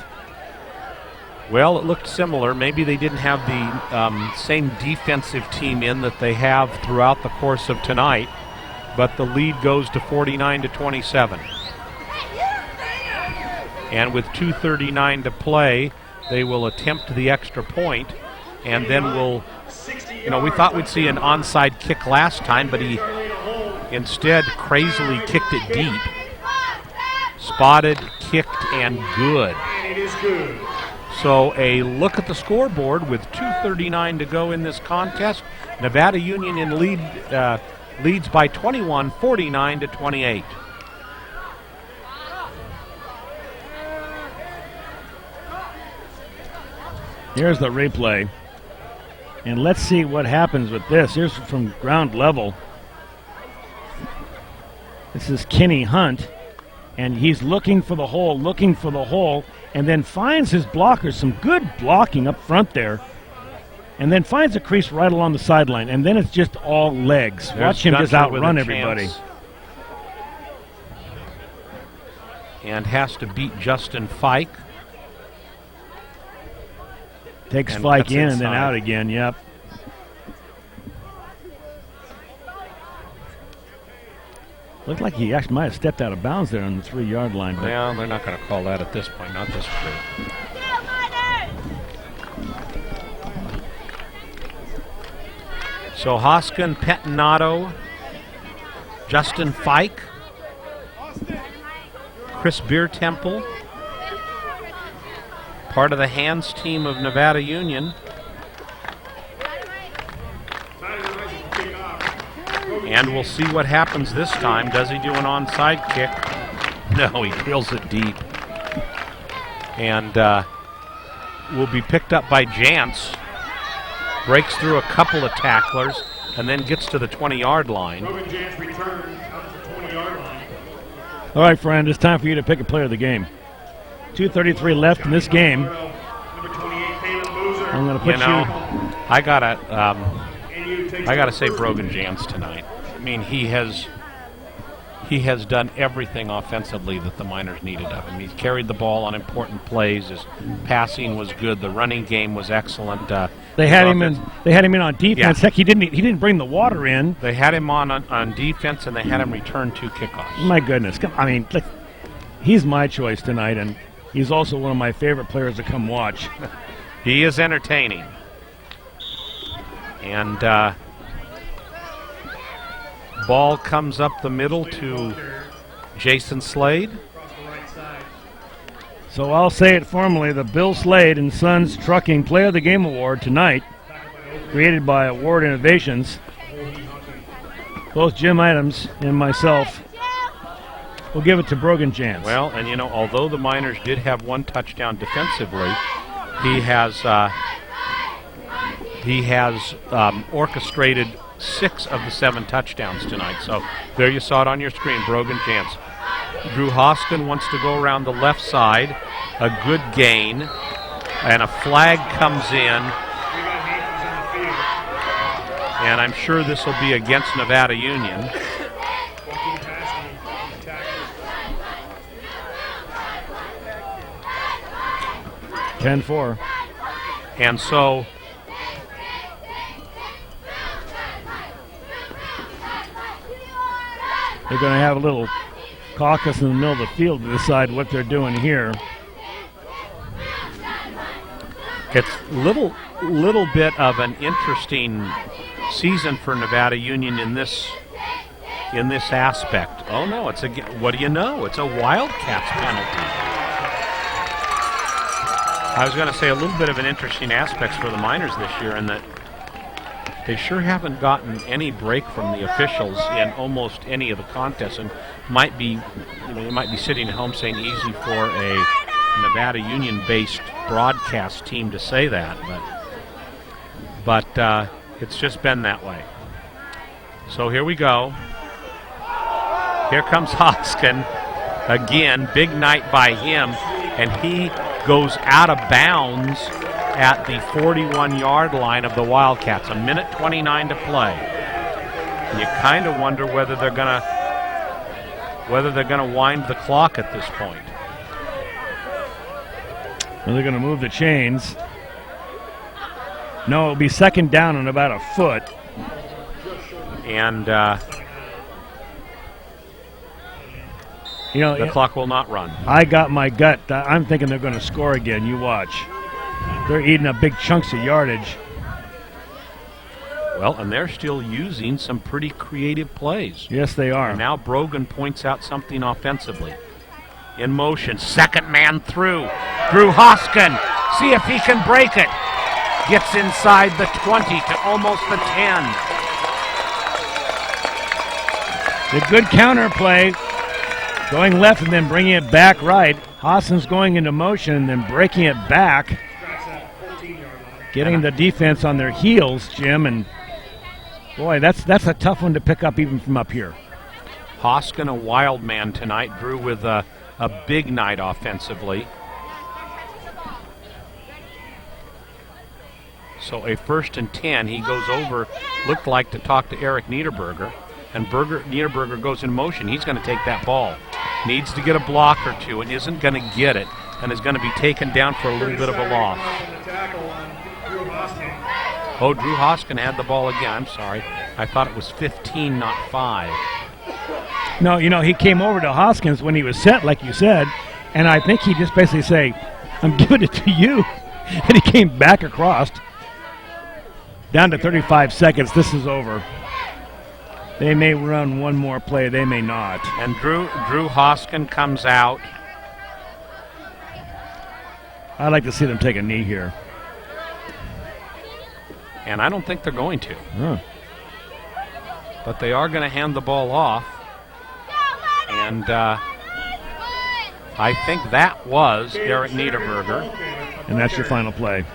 Well, it looked similar. Maybe they didn't have the same defensive team in that they have throughout the course of tonight, but the lead goes to 49-27. And with 2:39 to play, they will attempt the extra point, and then we thought we'd see an onside kick last time, but he instead crazily kicked it deep. Spotted, kicked, and good. and it is good. So a look at the scoreboard with 2:39 to go in this contest. Nevada Union in leads by 21, 49 to 28. Here's the replay. And let's see what happens with this. Here's from ground level. This is Kenny Hunt. And he's looking for the hole, and then finds his blockers. Some good blocking up front there. And then finds a crease right along the sideline. And then it's just all legs. Watch him just outrun everybody. And has to beat Justin Fike. Takes Fike in and then out again, yep. Looked like he actually might have stepped out of bounds there on the 3-yard line. But well, they're not going to call that at this point, not this crew. So Hoskin, Pettinato, Justin Fike, Chris Beertemple, part of the hands team of Nevada Union. And we'll see what happens this time. Does he do an onside kick? No, he drills it deep. And will be picked up by Jantz. Breaks through a couple of tacklers and then gets to the 20-yard line. All right, friend, it's time for you to pick a player of the game. 2:33 left in this game. I'm going to put I gotta say Brogan Jantz tonight. I mean, he has done everything offensively that the Miners needed of him. He's carried the ball on important plays. His passing was good. The running game was excellent. They had him in on defense. Yeah. Heck, he didn't bring the water in. They had him on defense, and they had him return 2 kickoffs. My goodness, I mean, he's my choice tonight, and he's also one of my favorite players to come watch. He is entertaining. And ball comes up the middle to Jason Slade. So I'll say it formally, the Bill Slade and Sons Trucking Player of the Game Award tonight, created by Award Innovations. Both Jim Adams and myself will give it to Brogan Jantz. Well, and although the Miners did have 1 touchdown defensively, he has orchestrated 6 of the 7 touchdowns tonight. So there you saw it on your screen, Brogan Jantz. Drew Hoskin wants to go around the left side. A good gain. And a flag comes in. And I'm sure this will be against Nevada Union. (10-4). And so they're going to have a little caucus in the middle of the field to decide what they're doing here. It's little bit of an interesting season for Nevada Union in this aspect. Oh no, what do you know? It's a Wildcats penalty. I was going to say a little bit of an interesting aspect for the Miners this year in that they sure haven't gotten any break from the officials in almost any of the contests, and you might be sitting at home saying easy for a Nevada Union-based broadcast team to say that, but it's just been that way. So here we go. Here comes Hoskin again. Big night by him, and he goes out of bounds at the 41-yard line of the Wildcats. 1:29 to play. And you kind of wonder whether they're gonna wind the clock at this point. Well, they're going to move the chains. No, it'll be 2nd down and about a foot. And the clock will not run. I got my gut. I'm thinking they're going to score again. You watch. They're eating up big chunks of yardage. Well, and they're still using some pretty creative plays. Yes, they are. And now Brogan points out something offensively. In motion, 2nd man through. Drew Hoskin, see if he can break it. Gets inside the 20 to almost the 10. The good counter play, going left and then bringing it back right. Hoskin's going into motion and then breaking it back. Getting the defense on their heels, Jim, and boy, that's a tough one to pick up even from up here. Hoskin, a wild man tonight. Drew with a big night offensively. So a 1st and 10. He goes over, looked like to talk to Eric Niederberger, and Niederberger goes in motion. He's going to take that ball. Needs to get a block or two and isn't going to get it, and is going to be taken down for a little bit of a loss. Oh, Drew Hoskin had the ball again. I'm sorry. I thought it was 15, not 5. No, he came over to Hoskins when he was set, like you said, and I think he just basically say, I'm giving it to you. And he came back across. Down to 35 seconds. This is over. They may run one more play. They may not. And Drew Hoskin comes out. I'd like to see them take a knee here. And I don't think they're going to. Huh. But they are going to hand the ball off. And I think that was Eric Niederberger. And that's your final play.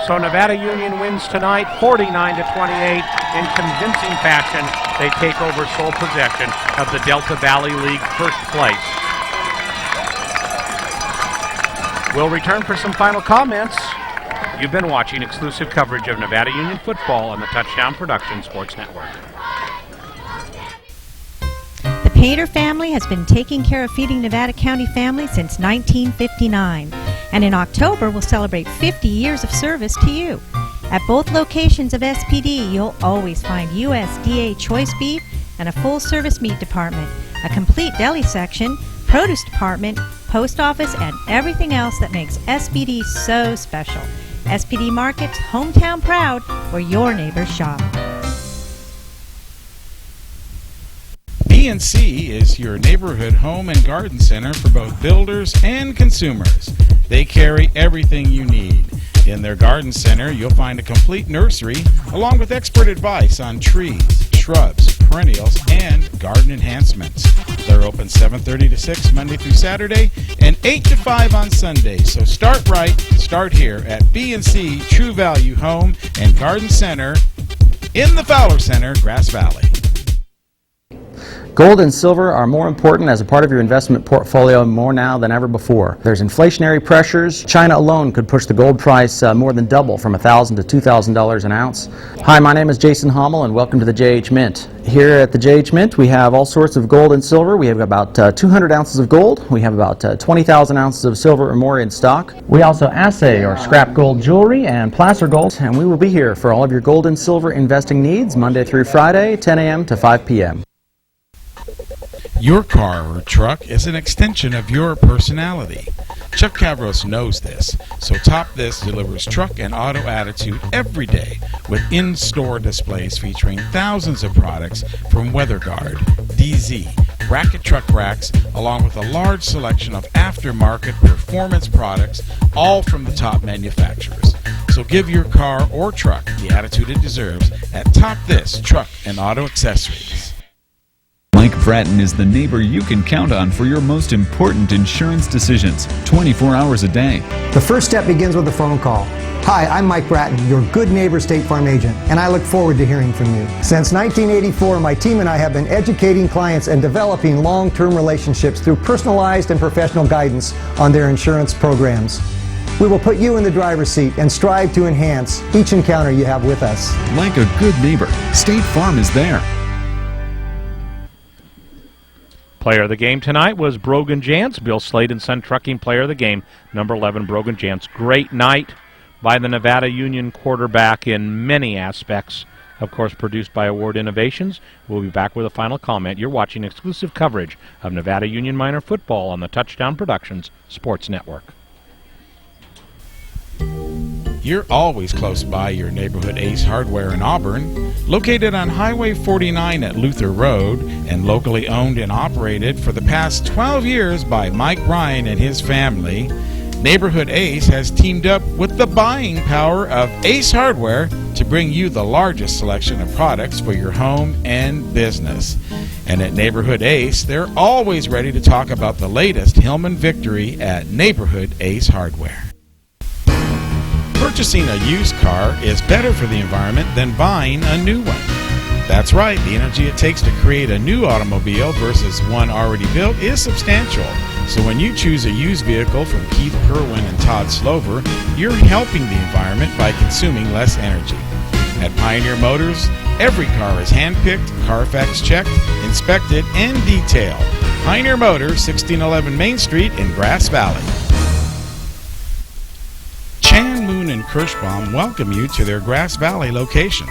So Nevada Union wins tonight 49-28 in convincing fashion. They take over sole possession of the Delta Valley League first place. We'll return for some final comments. You've been watching exclusive coverage of Nevada Union football on the Touchdown Productions Sports Network. The Painter family has been taking care of feeding Nevada County families since 1959. And in October, we'll celebrate 50 years of service to you. At both locations of SPD, you'll always find USDA choice beef and a full-service meat department, a complete deli section, produce department, post office, and everything else that makes SPD so special. SPD Markets, hometown proud, where your neighbors shop. BNC is your neighborhood home and garden center for both builders and consumers. They carry everything you need. In their garden center, you'll find a complete nursery along with expert advice on trees, shrubs, perennials, and garden enhancements. They're open 7:30 to 6 Monday through Saturday and 8 to 5 on Sunday. So start right, start here at BNC True Value Home and Garden Center in the Fowler Center, Grass Valley. Gold and silver are more important as a part of your investment portfolio more now than ever before. There's inflationary pressures. China alone could push the gold price more than double from $1,000 to $2,000 an ounce. Hi, my name is Jason Hommel and welcome to the JH Mint. Here at the JH Mint we have all sorts of gold and silver. We have about 200 ounces of gold. We have about 20,000 ounces of silver or more in stock. We also assay or scrap gold jewelry and placer gold, and we will be here for all of your gold and silver investing needs Monday through Friday, 10 a.m. to 5 p.m. Your car or truck is an extension of your personality. Chuck Cavros knows this, so Top This delivers truck and auto attitude every day with in-store displays featuring thousands of products from WeatherGuard, DZ, bracket truck racks, along with a large selection of aftermarket performance products, all from the top manufacturers. So give your car or truck the attitude it deserves at Top This Truck and Auto Accessories. Mike Bratton is the neighbor you can count on for your most important insurance decisions, 24 hours a day. The first step begins with a phone call. Hi, I'm Mike Bratton, your good neighbor State Farm agent, and I look forward to hearing from you. Since 1984, my team and I have been educating clients and developing long-term relationships through personalized and professional guidance on their insurance programs. We will put you in the driver's seat and strive to enhance each encounter you have with us. Like a good neighbor, State Farm is there. Player of the game tonight was Brogan Jantz, Bill Slade and Son Trucking Player of the Game, number 11, Brogan Jantz. Great night by the Nevada Union quarterback in many aspects. Of course, produced by Award Innovations. We'll be back with a final comment. You're watching exclusive coverage of Nevada Union Minor football on the Touchdown Productions Sports Network. You're always close by your neighborhood Ace Hardware in Auburn, located on Highway 49 at Luther Road and locally owned and operated for the past 12 years by Mike Ryan and his family. Neighborhood Ace has teamed up with the buying power of Ace Hardware to bring you the largest selection of products for your home and business. And at Neighborhood Ace, they're always ready to talk about the latest Hillman victory at Neighborhood Ace Hardware. Purchasing a used car is better for the environment than buying a new one. That's right, the energy it takes to create a new automobile versus one already built is substantial. So when you choose a used vehicle from Keith Kerwin and Todd Slover, you're helping the environment by consuming less energy. At Pioneer Motors, every car is handpicked, Carfax checked, inspected, and detailed. Pioneer Motors, 1611 Main Street in Grass Valley. Chan, Moon, and Kirschbaum welcome you to their Grass Valley location.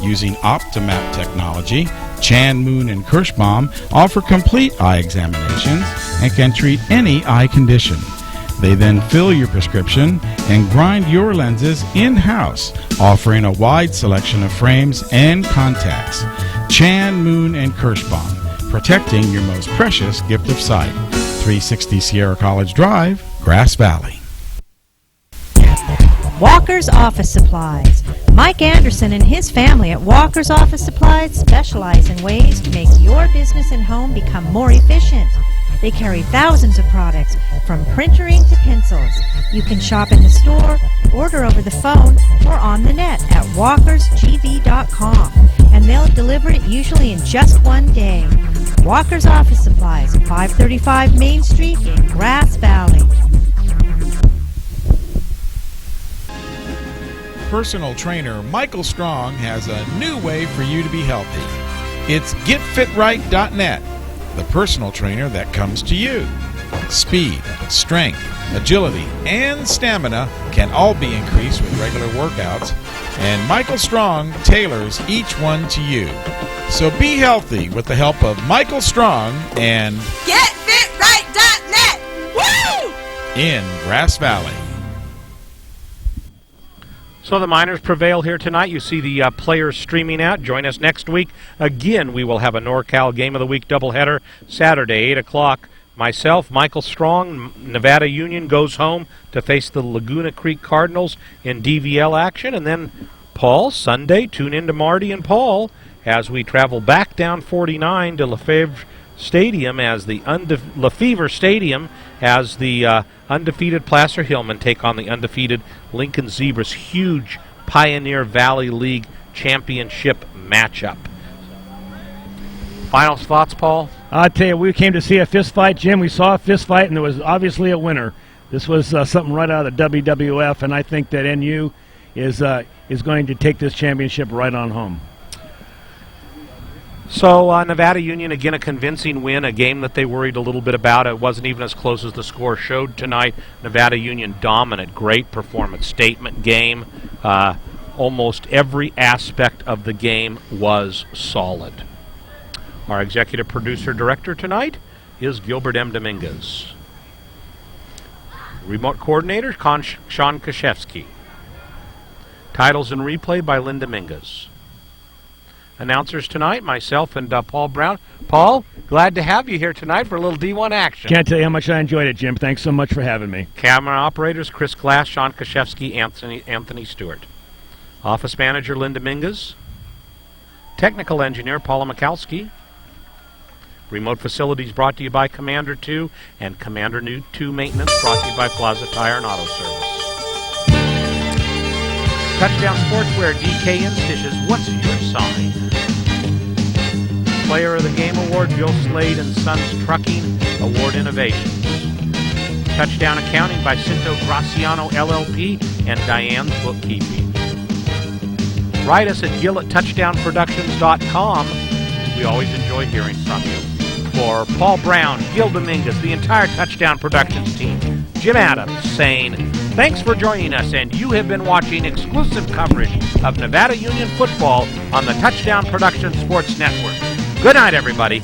Using Optimap technology, Chan, Moon, and Kirschbaum offer complete eye examinations and can treat any eye condition. They then fill your prescription and grind your lenses in-house, offering a wide selection of frames and contacts. Chan, Moon, and Kirschbaum, protecting your most precious gift of sight. 360 Sierra College Drive, Grass Valley. Walker's Office Supplies. Mike Anderson and his family at Walker's Office Supplies specialize in ways to make your business and home become more efficient. They carry thousands of products, from printer ink to pencils. You can shop in the store, order over the phone, or on the net at walkersgv.com, and they'll deliver it usually in just one day. Walker's Office Supplies, 535 Main Street in Grass Valley. Personal trainer Michael Strong has a new way for you to be healthy. It's getfitright.net, the personal trainer that comes to you. Speed, strength, agility, and stamina can all be increased with regular workouts, and Michael Strong tailors each one to you. So be healthy with the help of Michael Strong and getfitright.net. Woo! in Grass Valley. So the Miners prevail here tonight. You see the players streaming out. Join us next week. Again, we will have a NorCal Game of the Week doubleheader Saturday, 8 o'clock. Myself, Michael Strong, Nevada Union goes home to face the Laguna Creek Cardinals in DVL action. And then Paul, Sunday, tune in to Marty and Paul as we travel back down 49 to Lefevre Stadium as the Lefevre Stadium as the undefeated Placer Hillman take on the undefeated Lincoln Zebras. Huge Pioneer Valley League championship matchup. Final thoughts, Paul? I'll tell you, we came to see a fist fight, Jim. We saw a fist fight, and there was obviously a winner. This was something right out of the WWF, and I think that NU is going to take this championship right on home. So Nevada Union, again, a convincing win, a game that they worried a little bit about. It wasn't even as close as the score showed tonight. Nevada Union dominant, great performance, statement game. Almost every aspect of the game was solid. Our executive producer director tonight is Gilbert M. Dominguez. Remote coordinator, Sean Kashevsky. Titles and replay by Lynn Dominguez. Announcers tonight, myself and Paul Brown. Paul, glad to have you here tonight for a little D1 action. Can't tell you how much I enjoyed it, Jim. Thanks so much for having me. Camera operators, Chris Glass, Sean Kashevsky, Anthony Stewart. Office manager, Lynn Dominguez. Technical engineer, Paula Mikalski. Remote facilities brought to you by Commander 2 and Commander 2 Maintenance brought to you by Plaza Tire and Auto Service. Touchdown Sportswear, DK Institches, what's your sign? Player of the Game Award, Bill Slade and Sons Trucking, Award Innovations. Touchdown Accounting by Cinto Graciano LLP and Diane's Bookkeeping. Write us at gil@touchdownproductions.com. We always enjoy hearing from you. For Paul Brown, Gil Dominguez, the entire Touchdown Productions team, Jim Adams saying, thanks for joining us, and you have been watching exclusive coverage of Nevada Union football on the Touchdown Productions Sports Network. Good night, everybody.